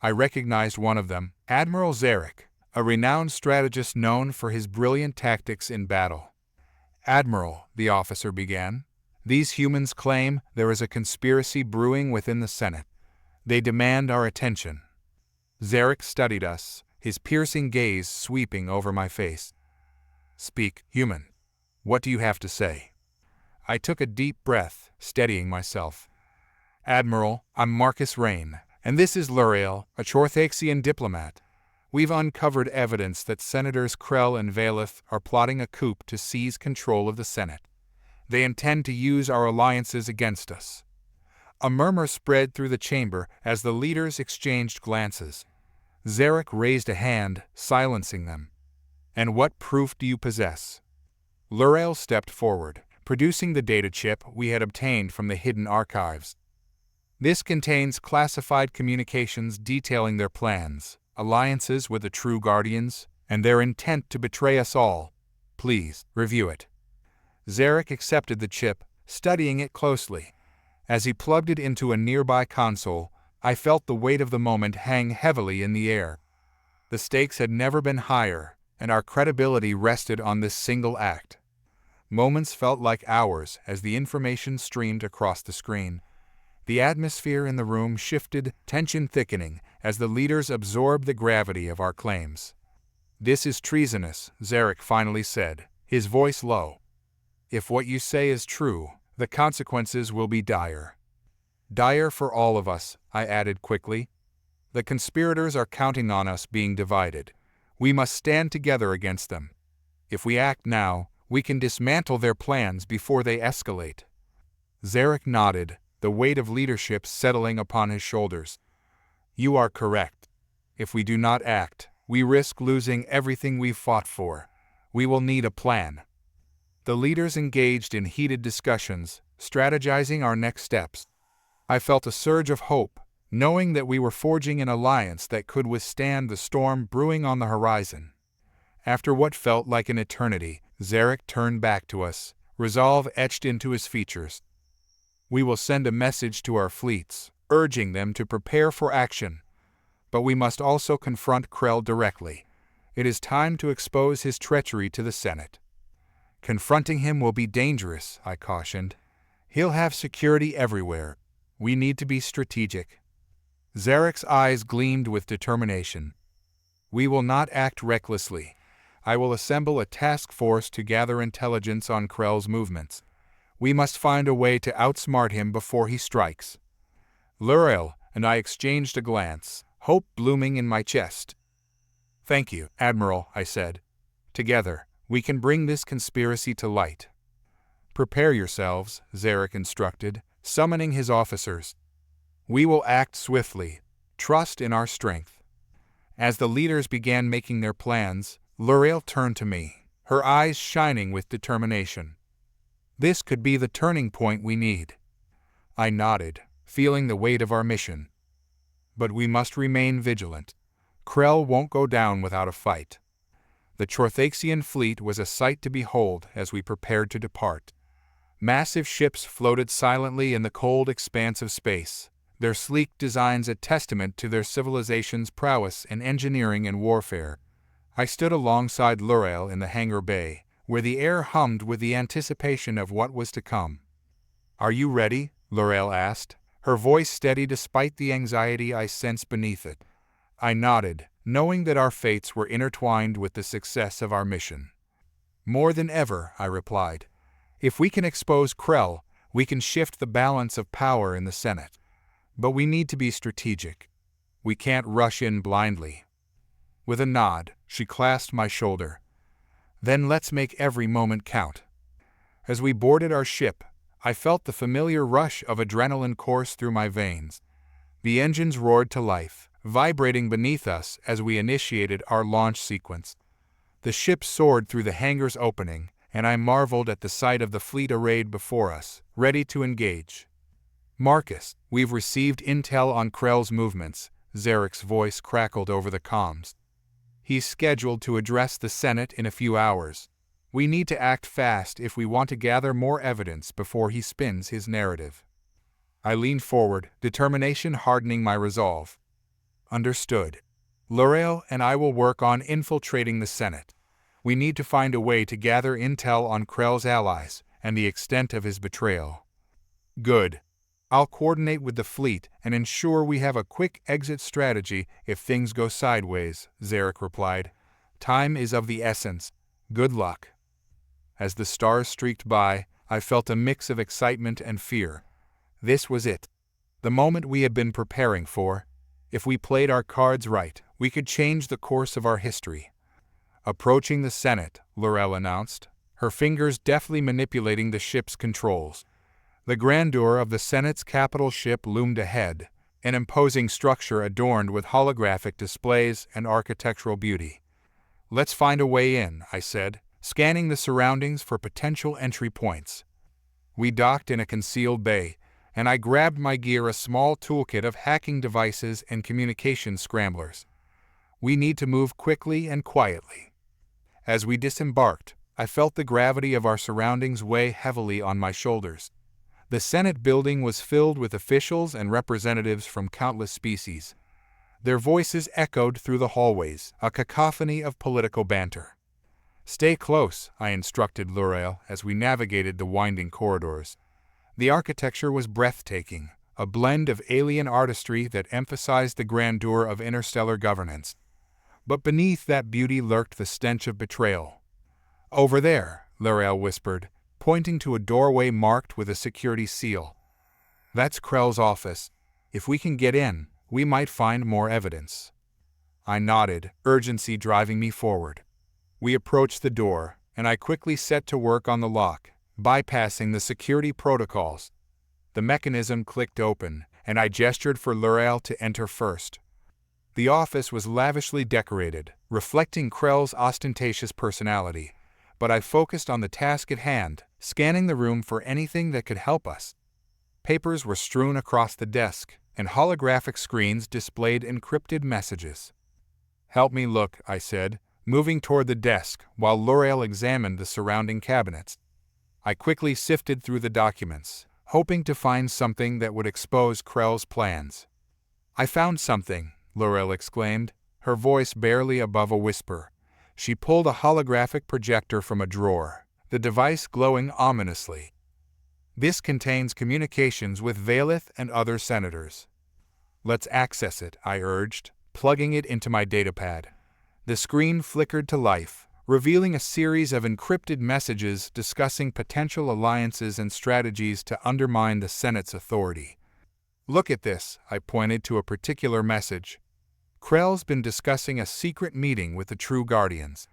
I recognized one of them, Admiral Zarek, a renowned strategist known for his brilliant tactics in battle. "Admiral," the officer began, "these humans claim there is a conspiracy brewing within the Senate. They demand our attention." Zarek studied us, his piercing gaze sweeping over my face. "Speak, human. What do you have to say?" I took a deep breath, steadying myself. "Admiral, I'm Marcus Rain, and this is L'Oreal, a Chorthaxian diplomat. We've uncovered evidence that Senators Krell and Valeth are plotting a coup to seize control of the Senate. They intend to use our alliances against us." A murmur spread through the chamber as the leaders exchanged glances. Zarek raised a hand, silencing them. "And what proof do you possess?" L'Oreal stepped forward, producing the data chip we had obtained from the hidden archives. "This contains classified communications detailing their plans, alliances with the true guardians, and their intent to betray us all. Please, review it." Zarek accepted the chip, studying it closely. As he plugged it into a nearby console, I felt the weight of the moment hang heavily in the air. The stakes had never been higher, and our credibility rested on this single act. Moments felt like hours as the information streamed across the screen. The atmosphere in the room shifted, tension thickening, as the leaders absorbed the gravity of our claims. "This is treasonous," Zarek finally said, his voice low. "If what you say is true, the consequences will be dire." "Dire for all of us," I added quickly. "The conspirators are counting on us being divided. We must stand together against them. If we act now, we can dismantle their plans before they escalate." Zarek nodded, the weight of leadership settling upon his shoulders. "You are correct. If we do not act, we risk losing everything we've fought for. We will need a plan." The leaders engaged in heated discussions, strategizing our next steps. I felt a surge of hope, knowing that we were forging an alliance that could withstand the storm brewing on the horizon. After what felt like an eternity, Zarek turned back to us, resolve etched into his features. "We will send a message to our fleets, urging them to prepare for action. But we must also confront Krell directly. It is time to expose his treachery to the Senate." "Confronting him will be dangerous," I cautioned. "He'll have security everywhere. We need to be strategic." Zarek's eyes gleamed with determination. "We will not act recklessly. I will assemble a task force to gather intelligence on Krell's movements. We must find a way to outsmart him before he strikes." Lurel and I exchanged a glance, hope blooming in my chest. "Thank you, Admiral," I said. "Together, we can bring this conspiracy to light." "Prepare yourselves," Zarek instructed, summoning his officers. "We will act swiftly. Trust in our strength." As the leaders began making their plans, Lurel turned to me, her eyes shining with determination. "This could be the turning point we need." I nodded, feeling the weight of our mission. "But we must remain vigilant. Krell won't go down without a fight." The Chorthaxian fleet was a sight to behold as we prepared to depart. Massive ships floated silently in the cold expanse of space, their sleek designs a testament to their civilization's prowess in engineering and warfare. I stood alongside Lurel in the hangar bay, where the air hummed with the anticipation of what was to come. "Are you ready?" Lurel asked, her voice steady despite the anxiety I sensed beneath it. I nodded, knowing that our fates were intertwined with the success of our mission. "More than ever," I replied. "If we can expose Krell, we can shift the balance of power in the Senate. But we need to be strategic. We can't rush in blindly." With a nod, she clasped my shoulder. "Then let's make every moment count." As we boarded our ship, I felt the familiar rush of adrenaline course through my veins. The engines roared to life, vibrating beneath us as we initiated our launch sequence. The ship soared through the hangar's opening, and I marveled at the sight of the fleet arrayed before us, ready to engage. "Marcus, we've received intel on Krell's movements," Zarek's voice crackled over the comms. "He's scheduled to address the Senate in a few hours. We need to act fast if we want to gather more evidence before he spins his narrative." I leaned forward, determination hardening my resolve. "Understood. Lurel and I will work on infiltrating the Senate. We need to find a way to gather intel on Krell's allies and the extent of his betrayal." "Good. I'll coordinate with the fleet and ensure we have a quick exit strategy if things go sideways," Zarek replied. "Time is of the essence. Good luck." As the stars streaked by, I felt a mix of excitement and fear. This was it. The moment we had been preparing for. If we played our cards right, we could change the course of our history. "Approaching the Senate," Lurel announced, her fingers deftly manipulating the ship's controls. The grandeur of the Senate's capital ship loomed ahead, an imposing structure adorned with holographic displays and architectural beauty. "Let's find a way in," I said, scanning the surroundings for potential entry points. We docked in a concealed bay, and I grabbed my gear, a small toolkit of hacking devices and communication scramblers. We need to move quickly and quietly. As we disembarked, I felt the gravity of our surroundings weigh heavily on my shoulders. The Senate building was filled with officials and representatives from countless species. Their voices echoed through the hallways, a cacophony of political banter. "Stay close," I instructed L'Oreal as we navigated the winding corridors. The architecture was breathtaking, a blend of alien artistry that emphasized the grandeur of interstellar governance. But beneath that beauty lurked the stench of betrayal. "Over there," L'Oreal whispered, pointing to a doorway marked with a security seal. "That's Krell's office. If we can get in, we might find more evidence." I nodded, urgency driving me forward. We approached the door, and I quickly set to work on the lock, bypassing the security protocols. The mechanism clicked open, and I gestured for L'Oreal to enter first. The office was lavishly decorated, reflecting Krell's ostentatious personality, but I focused on the task at hand, scanning the room for anything that could help us. Papers were strewn across the desk, and holographic screens displayed encrypted messages. "Help me look," I said, moving toward the desk while L'Oreal examined the surrounding cabinets. I quickly sifted through the documents, hoping to find something that would expose Krell's plans. "I found something," L'Oreal exclaimed, her voice barely above a whisper. She pulled a holographic projector from a drawer, the device glowing ominously. "This contains communications with Valeth and other senators." "Let's access it," I urged, plugging it into my datapad. The screen flickered to life, revealing a series of encrypted messages discussing potential alliances and strategies to undermine the Senate's authority. "Look at this," I pointed to a particular message. "Krell's been discussing a secret meeting with the True Guardians.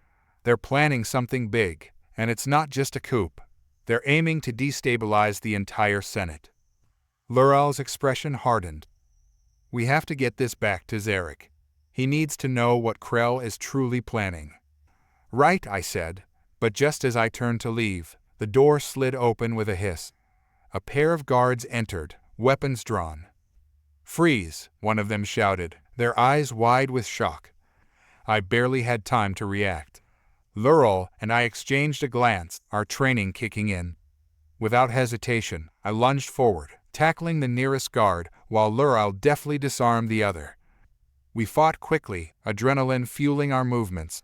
They're planning something big, and it's not just a coup. They're aiming to destabilize the entire Senate." L'Oreal's expression hardened. "We have to get this back to Zarek. He needs to know what Krell is truly planning." "Right," I said, but just as I turned to leave, the door slid open with a hiss. A pair of guards entered, weapons drawn. "Freeze," one of them shouted, their eyes wide with shock. I barely had time to react. L'Oreal and I exchanged a glance, our training kicking in. Without hesitation, I lunged forward, tackling the nearest guard, while L'Oreal deftly disarmed the other. We fought quickly, adrenaline fueling our movements.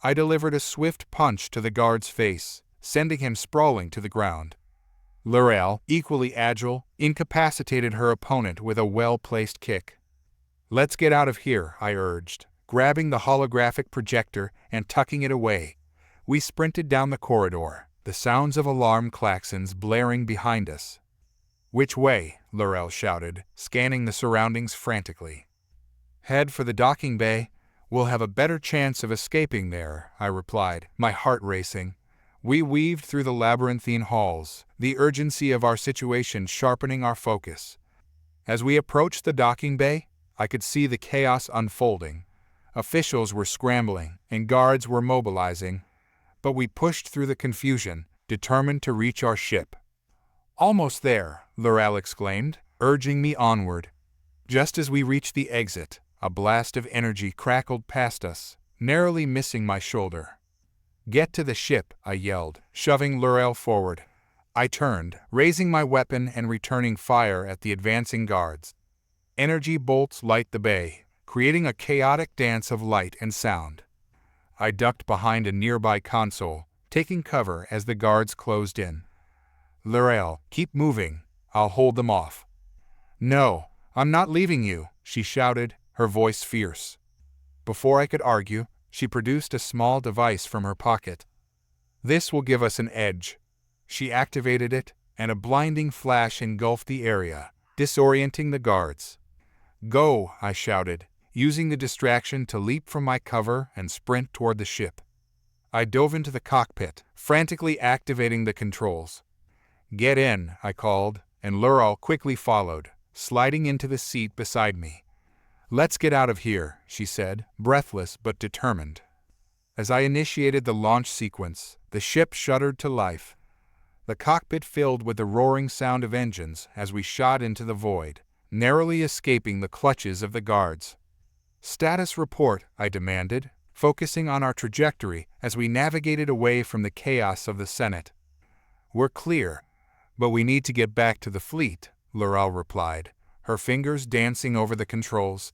I delivered a swift punch to the guard's face, sending him sprawling to the ground. L'Oreal, equally agile, incapacitated her opponent with a well-placed kick. "Let's get out of here," I urged, grabbing the holographic projector and tucking it away. We sprinted down the corridor, the sounds of alarm klaxons blaring behind us. "Which way?" L'Oreal shouted, scanning the surroundings frantically. "Head for the docking bay. We'll have a better chance of escaping there," I replied, my heart racing. We weaved through the labyrinthine halls, the urgency of our situation sharpening our focus. As we approached the docking bay, I could see the chaos unfolding. Officials were scrambling, and guards were mobilizing, but we pushed through the confusion, determined to reach our ship. "Almost there," L'Oreal exclaimed, urging me onward. Just as we reached the exit, a blast of energy crackled past us, narrowly missing my shoulder. "Get to the ship," I yelled, shoving L'Oreal forward. I turned, raising my weapon and returning fire at the advancing guards. Energy bolts light the bay, creating a chaotic dance of light and sound. I ducked behind a nearby console, taking cover as the guards closed in. "L'Oreal, keep moving. I'll hold them off." "No, I'm not leaving you," she shouted, her voice fierce. Before I could argue, she produced a small device from her pocket. "This will give us an edge." She activated it, and a blinding flash engulfed the area, disorienting the guards. "Go," I shouted, using the distraction to leap from my cover and sprint toward the ship. I dove into the cockpit, frantically activating the controls. "Get in," I called, and L'Oreal quickly followed, sliding into the seat beside me. "Let's get out of here," she said, breathless but determined. As I initiated the launch sequence, the ship shuddered to life. The cockpit filled with the roaring sound of engines as we shot into the void, narrowly escaping the clutches of the guards. "Status report," I demanded, focusing on our trajectory as we navigated away from the chaos of the Senate. "We're clear. But we need to get back to the fleet, Laurel replied, her fingers dancing over the controls.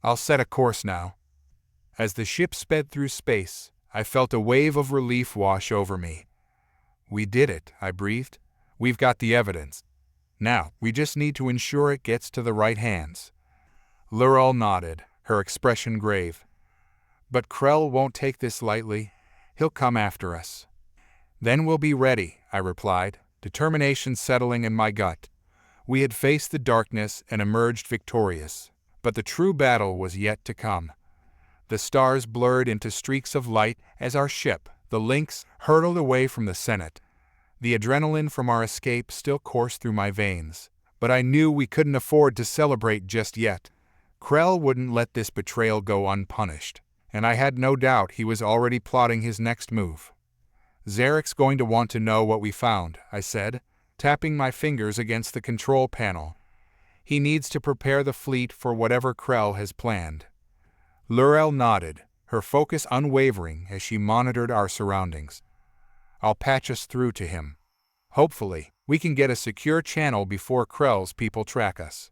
I'll set a course now. As the ship sped through space, I felt a wave of relief wash over me. We did it, I breathed. We've got the evidence. Now, we just need to ensure it gets to the right hands. Laurel nodded, her expression grave. But Krell won't take this lightly. He'll come after us. Then we'll be ready, I replied, determination settling in my gut. We had faced the darkness and emerged victorious, but the true battle was yet to come. The stars blurred into streaks of light as our ship, the Lynx, hurtled away from the Senate. The adrenaline from our escape still coursed through my veins, but I knew we couldn't afford to celebrate just yet. Krell wouldn't let this betrayal go unpunished, and I had no doubt he was already plotting his next move. Zarek's going to want to know what we found, I said, tapping my fingers against the control panel. He needs to prepare the fleet for whatever Krell has planned. Laurel nodded, her focus unwavering as she monitored our surroundings. I'll patch us through to him. Hopefully, we can get a secure channel before Krell's people track us.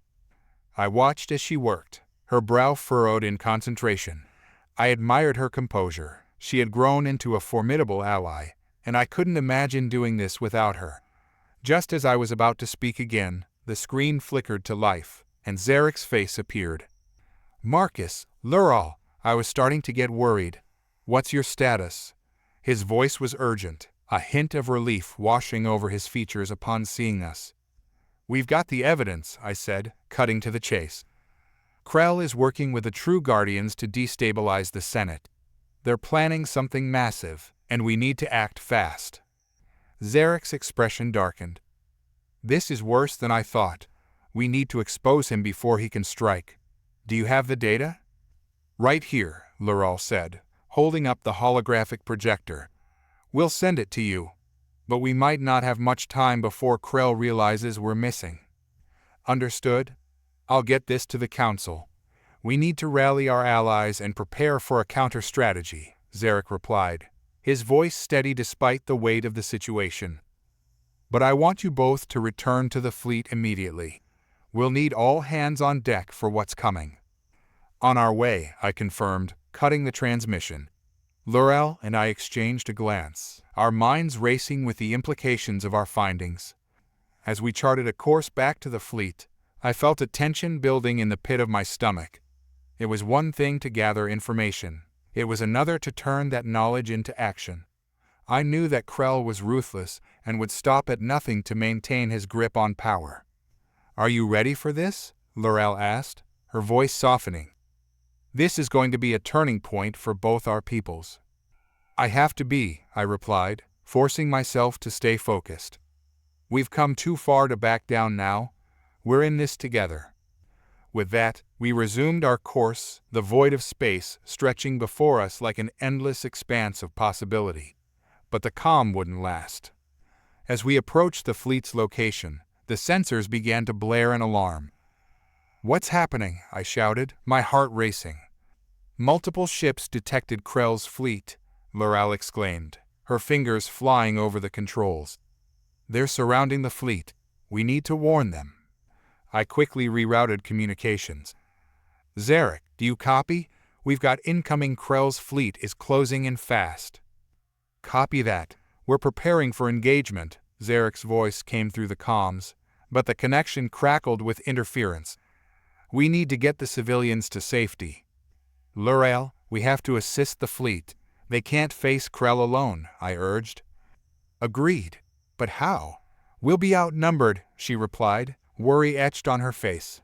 I watched as she worked, her brow furrowed in concentration. I admired her composure. She had grown into a formidable ally, and I couldn't imagine doing this without her. Just as I was about to speak again, the screen flickered to life, and Zarek's face appeared. Marcus, Laurel, I was starting to get worried. What's your status? His voice was urgent, a hint of relief washing over his features upon seeing us. We've got the evidence, I said, cutting to the chase. Krell is working with the true Guardians to destabilize the Senate. They're planning something massive, and we need to act fast. Zarek's expression darkened. This is worse than I thought. We need to expose him before he can strike. Do you have the data? Right here, Laurel said, holding up the holographic projector. We'll send it to you, but we might not have much time before Krell realizes we're missing. Understood? I'll get this to the Council. We need to rally our allies and prepare for a counter-strategy, Zarek replied, his voice steady despite the weight of the situation. But I want you both to return to the fleet immediately. We'll need all hands on deck for what's coming. On our way, I confirmed, cutting the transmission. Laurel and I exchanged a glance, our minds racing with the implications of our findings. As we charted a course back to the fleet, I felt a tension building in the pit of my stomach. It was one thing to gather information. It was another to turn that knowledge into action. I knew that Krell was ruthless and would stop at nothing to maintain his grip on power. Are you ready for this? Laurel asked, her voice softening. This is going to be a turning point for both our peoples. I have to be, I replied, forcing myself to stay focused. We've come too far to back down now. We're in this together. With that, we resumed our course, the void of space stretching before us like an endless expanse of possibility. But the calm wouldn't last. As we approached the fleet's location, the sensors began to blare an alarm. What's happening? I shouted, my heart racing. Multiple ships detected Krell's fleet, Laurel exclaimed, her fingers flying over the controls. They're surrounding the fleet. We need to warn them. I quickly rerouted communications. Zarek, do you copy? We've got incoming. Krell's fleet is closing in fast. Copy that. We're preparing for engagement. Zarek's voice came through the comms, but the connection crackled with interference. We need to get the civilians to safety. Laurel, we have to assist the fleet. They can't face Krell alone, I urged. Agreed. But how? We'll be outnumbered, she replied, worry etched on her face.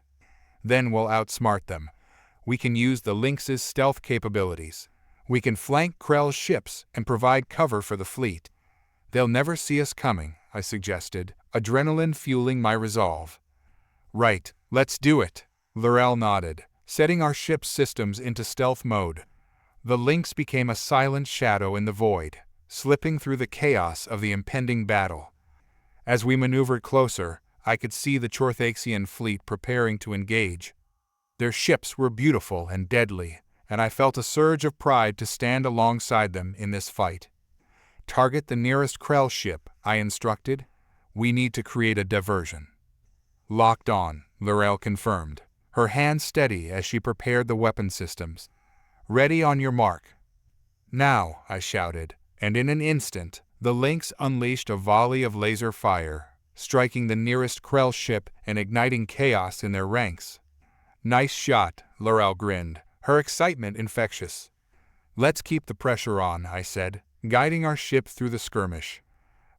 Then we'll outsmart them. We can use the Lynx's stealth capabilities. We can flank Krell's ships and provide cover for the fleet. They'll never see us coming, I suggested, adrenaline fueling my resolve. Right, let's do it, Laurel nodded, setting our ship's systems into stealth mode. The Lynx became a silent shadow in the void, slipping through the chaos of the impending battle. As we maneuvered closer, I could see the Chorthaxian fleet preparing to engage. Their ships were beautiful and deadly, and I felt a surge of pride to stand alongside them in this fight. Target the nearest Krell ship, I instructed. We need to create a diversion. Locked on, Laurel confirmed, her hands steady as she prepared the weapon systems. Ready on your mark. Now, I shouted, and in an instant, the Lynx unleashed a volley of laser fire, striking the nearest Krell ship and igniting chaos in their ranks. Nice shot, Laurel grinned, her excitement infectious. Let's keep the pressure on, I said, guiding our ship through the skirmish.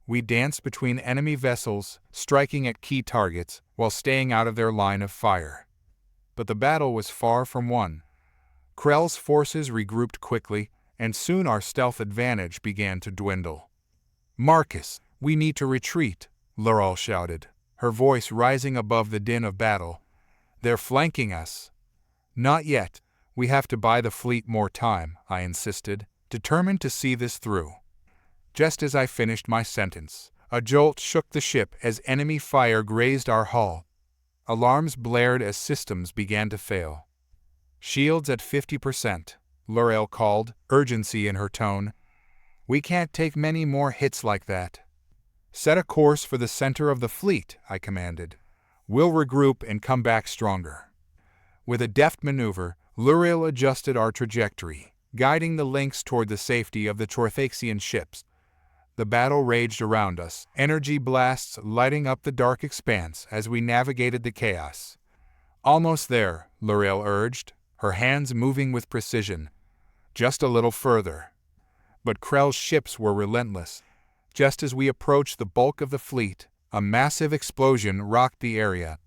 We danced between enemy vessels, striking at key targets while staying out of their line of fire. But the battle was far from won. Krell's forces regrouped quickly, and soon our stealth advantage began to dwindle. Marcus, we need to retreat, Laurel shouted, her voice rising above the din of battle. They're flanking us. Not yet. We have to buy the fleet more time, I insisted, determined to see this through. Just as I finished my sentence, a jolt shook the ship as enemy fire grazed our hull. Alarms blared as systems began to fail. Shields at 50%, Laurel called, urgency in her tone. We can't take many more hits like that. Set a course for the center of the fleet, I commanded. We'll regroup and come back stronger. With a deft maneuver, Laurel adjusted our trajectory, guiding the Lynx toward the safety of the Chorthaxian ships. The battle raged around us, energy blasts lighting up the dark expanse as we navigated the chaos. Almost there, Laurel urged, her hands moving with precision. Just a little further. But Krell's ships were relentless. Just as we approached the bulk of the fleet, a massive explosion rocked the area.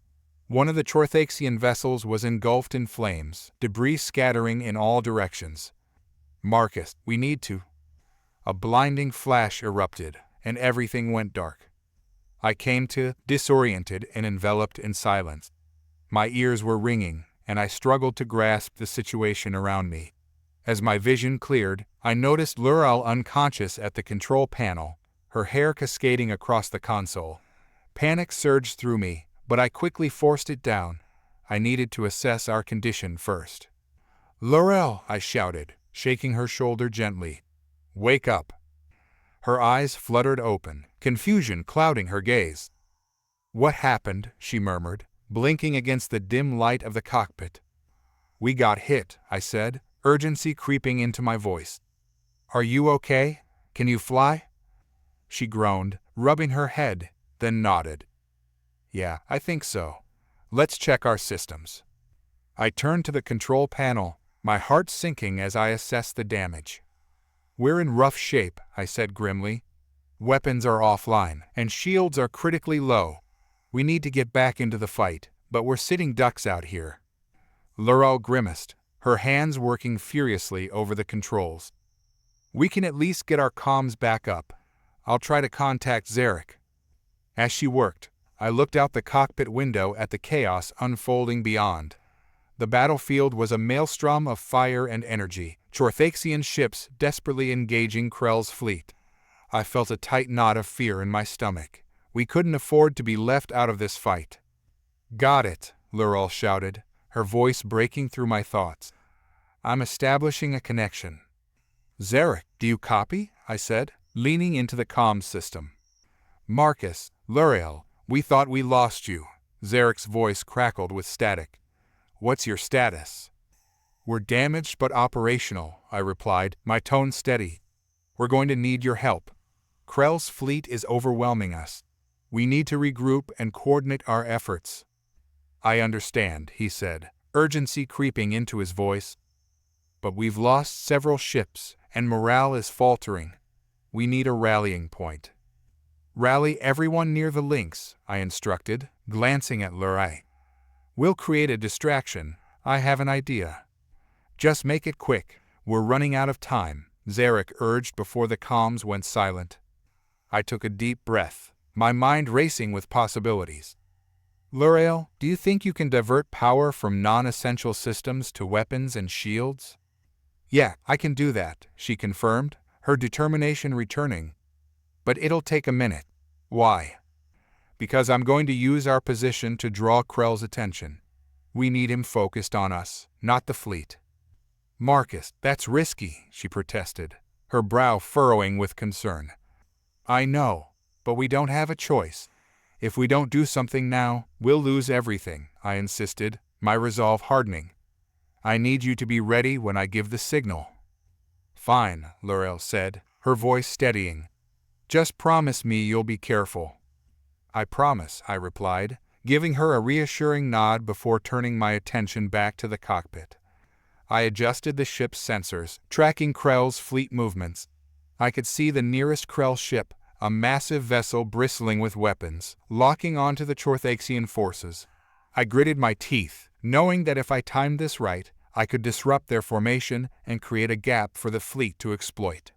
One of the Chorthaxian vessels was engulfed in flames, debris scattering in all directions. Marcus, we need to. A blinding flash erupted, and everything went dark. I came to, disoriented and enveloped in silence. My ears were ringing, and I struggled to grasp the situation around me. As my vision cleared, I noticed Laurel unconscious at the control panel, her hair cascading across the console. Panic surged through me, but I quickly forced it down. I needed to assess our condition first. Laurel, I shouted, shaking her shoulder gently. Wake up. Her eyes fluttered open, confusion clouding her gaze. What happened? She murmured, blinking against the dim light of the cockpit. We got hit, I said, urgency creeping into my voice. Are you okay? Can you fly? She groaned, rubbing her head, then nodded. Yeah, I think so. Let's check our systems. I turned to the control panel, my heart sinking as I assessed the damage. We're in rough shape, I said grimly. Weapons are offline, and shields are critically low. We need to get back into the fight, but we're sitting ducks out here. Laurel grimaced, her hands working furiously over the controls. We can at least get our comms back up. I'll try to contact Zarek. As she worked, I looked out the cockpit window at the chaos unfolding beyond. The battlefield was a maelstrom of fire and energy, Chorthaxian ships desperately engaging Krell's fleet. I felt a tight knot of fear in my stomach. We couldn't afford to be left out of this fight. Got it, Laurel shouted, her voice breaking through my thoughts. I'm establishing a connection. Zarek, do you copy? I said, leaning into the comms system. Marcus, Laurel, we thought we lost you. Zarek's voice crackled with static. What's your status? We're damaged but operational, I replied, my tone steady. We're going to need your help. Krell's fleet is overwhelming us. We need to regroup and coordinate our efforts. I understand, he said, urgency creeping into his voice. But we've lost several ships, and morale is faltering. We need a rallying point. Rally everyone near the Lynx, I instructed, glancing at Lurai. We'll create a distraction. I have an idea. Just make it quick. We're running out of time, Zarek urged before the comms went silent. I took a deep breath, my mind racing with possibilities. Laurel, do you think you can divert power from non-essential systems to weapons and shields? Yeah, I can do that, she confirmed, her determination returning. But it'll take a minute. Why? Because I'm going to use our position to draw Krell's attention. We need him focused on us, not the fleet. Marcus, that's risky, she protested, her brow furrowing with concern. I know, but we don't have a choice. If we don't do something now, we'll lose everything, I insisted, my resolve hardening. I need you to be ready when I give the signal. Fine, Laurel said, her voice steadying. Just promise me you'll be careful. I promise, I replied, giving her a reassuring nod before turning my attention back to the cockpit. I adjusted the ship's sensors, tracking Krell's fleet movements. I could see the nearest Krell ship, a massive vessel bristling with weapons, locking onto the Chorthaxian forces. I gritted my teeth, knowing that if I timed this right, I could disrupt their formation and create a gap for the fleet to exploit.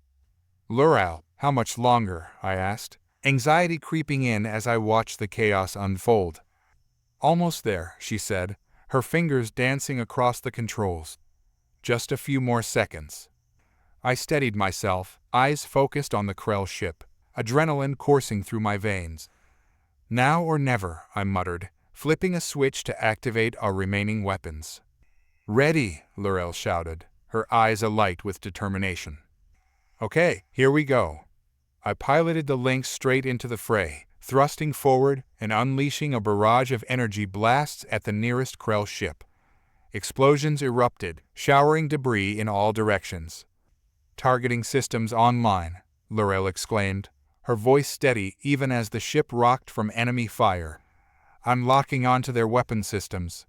Laurel, how much longer? I asked, anxiety creeping in as I watched the chaos unfold. Almost there, she said, her fingers dancing across the controls. Just a few more seconds. I steadied myself, eyes focused on the Krell ship, adrenaline coursing through my veins. Now or never, I muttered, flipping a switch to activate our remaining weapons. Ready, Laurel shouted, her eyes alight with determination. Okay, here we go. I piloted the Lynx straight into the fray, thrusting forward and unleashing a barrage of energy blasts at the nearest Krell ship. Explosions erupted, showering debris in all directions. Targeting systems online, Laurel exclaimed, her voice steady even as the ship rocked from enemy fire. I'm locking onto their weapon systems.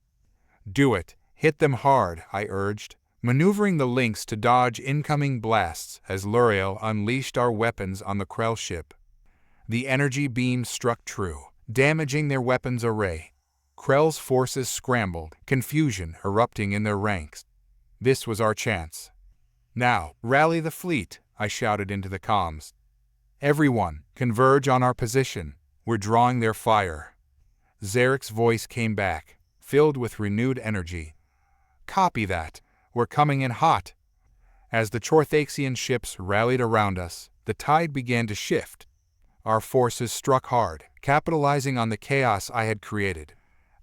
Do it. Hit them hard, I urged, maneuvering the Lynx to dodge incoming blasts as Laurel unleashed our weapons on the Krell ship. The energy beam struck true, damaging their weapons array. Krell's forces scrambled, confusion erupting in their ranks. This was our chance. Now, rally the fleet, I shouted into the comms. Everyone, converge on our position. We're drawing their fire. Zarek's voice came back, filled with renewed energy. Copy that. We're coming in hot. As the Chorthaxian ships rallied around us, the tide began to shift. Our forces struck hard, capitalizing on the chaos I had created.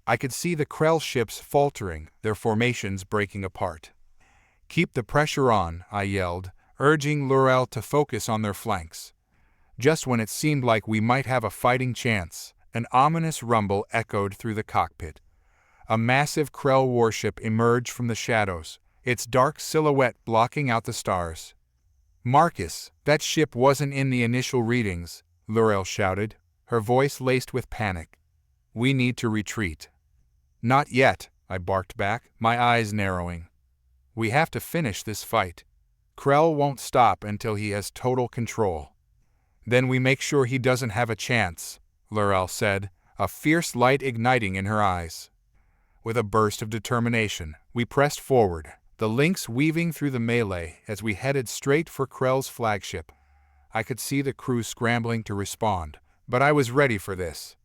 I could see the Krell ships faltering, their formations breaking apart. Keep the pressure on, I yelled, urging Laurel to focus on their flanks. Just when it seemed like we might have a fighting chance, an ominous rumble echoed through the cockpit. A massive Krell warship emerged from the shadows, its dark silhouette blocking out the stars. Marcus, that ship wasn't in the initial readings, Laurel shouted, her voice laced with panic. We need to retreat. Not yet, I barked back, my eyes narrowing. We have to finish this fight. Krell won't stop until he has total control. Then we make sure he doesn't have a chance, Laurel said, a fierce light igniting in her eyes. With a burst of determination, we pressed forward, the Lynx weaving through the melee as we headed straight for Krell's flagship. I could see the crew scrambling to respond, but I was ready for this.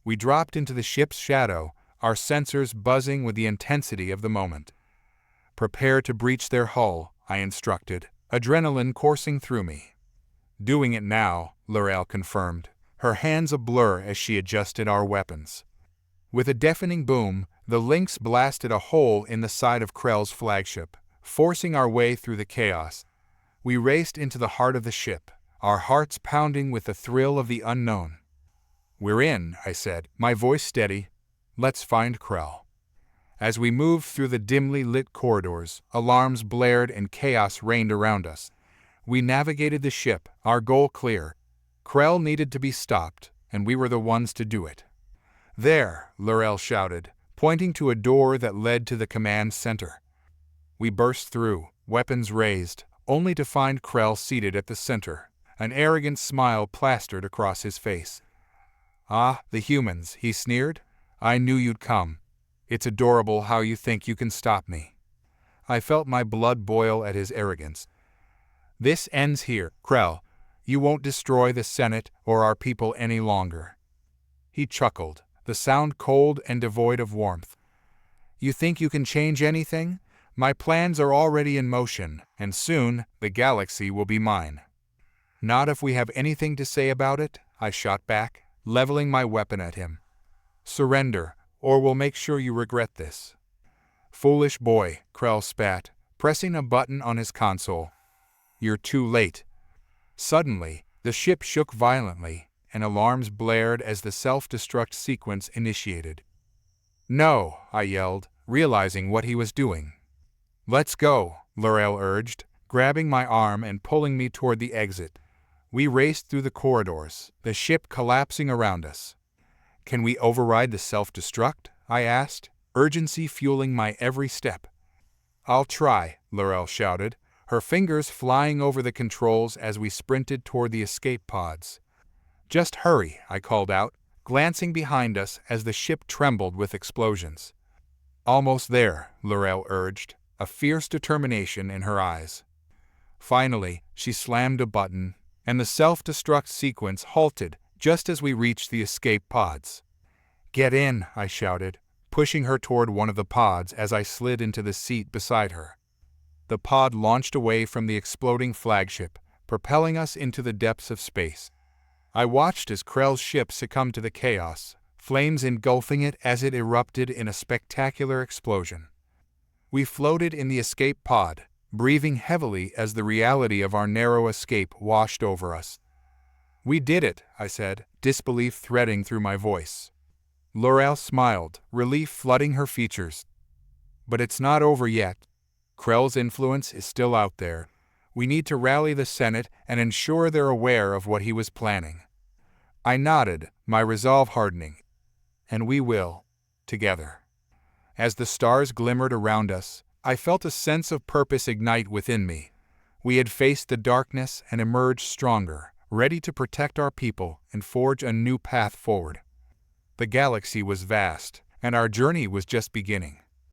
We dropped into the ship's shadow, our sensors buzzing with the intensity of the moment. Prepare to breach their hull, I instructed, adrenaline coursing through me. Doing it now, Laurel confirmed, her hands a blur as she adjusted our weapons. With a deafening boom, the Lynx blasted a hole in the side of Krell's flagship, forcing our way through the chaos. We raced into the heart of the ship, our hearts pounding with the thrill of the unknown. We're in, I said, my voice steady. Let's find Krell. As we moved through the dimly lit corridors, alarms blared and chaos reigned around us. We navigated the ship, our goal clear. Krell needed to be stopped, and we were the ones to do it. There, Laurel shouted, pointing to a door that led to the command center. We burst through, weapons raised, only to find Krell seated at the center, an arrogant smile plastered across his face. Ah, the humans, he sneered. I knew you'd come. It's adorable how you think you can stop me. I felt my blood boil at his arrogance. This ends here, Krell. You won't destroy the Senate or our people any longer. He chuckled, the sound cold and devoid of warmth. You think you can change anything? My plans are already in motion, and soon the galaxy will be mine. Not if we have anything to say about it, I shot back, leveling my weapon at him. Surrender, or we'll make sure you regret this. Foolish boy, Krell spat, pressing a button on his console. You're too late. Suddenly, the ship shook violently, and alarms blared as the self-destruct sequence initiated. "No," I yelled, realizing what he was doing. "Let's go," Laurel urged, grabbing my arm and pulling me toward the exit. We raced through the corridors, the ship collapsing around us. "Can we override the self-destruct?" I asked, urgency fueling my every step. "I'll try," Laurel shouted, her fingers flying over the controls as we sprinted toward the escape pods. "Just hurry," I called out, glancing behind us as the ship trembled with explosions. "Almost there," Laurel urged, a fierce determination in her eyes. Finally, she slammed a button, and the self-destruct sequence halted just as we reached the escape pods. "Get in," I shouted, pushing her toward one of the pods as I slid into the seat beside her. The pod launched away from the exploding flagship, propelling us into the depths of space. I watched as Krell's ship succumbed to the chaos, flames engulfing it as it erupted in a spectacular explosion. We floated in the escape pod, breathing heavily as the reality of our narrow escape washed over us. "We did it," I said, disbelief threading through my voice. Laurel smiled, relief flooding her features. "But it's not over yet. Krell's influence is still out there. We need to rally the Senate and ensure they're aware of what he was planning." I nodded, my resolve hardening. "And we will, together." As the stars glimmered around us, I felt a sense of purpose ignite within me. We had faced the darkness and emerged stronger, ready to protect our people and forge a new path forward. The galaxy was vast, and our journey was just beginning.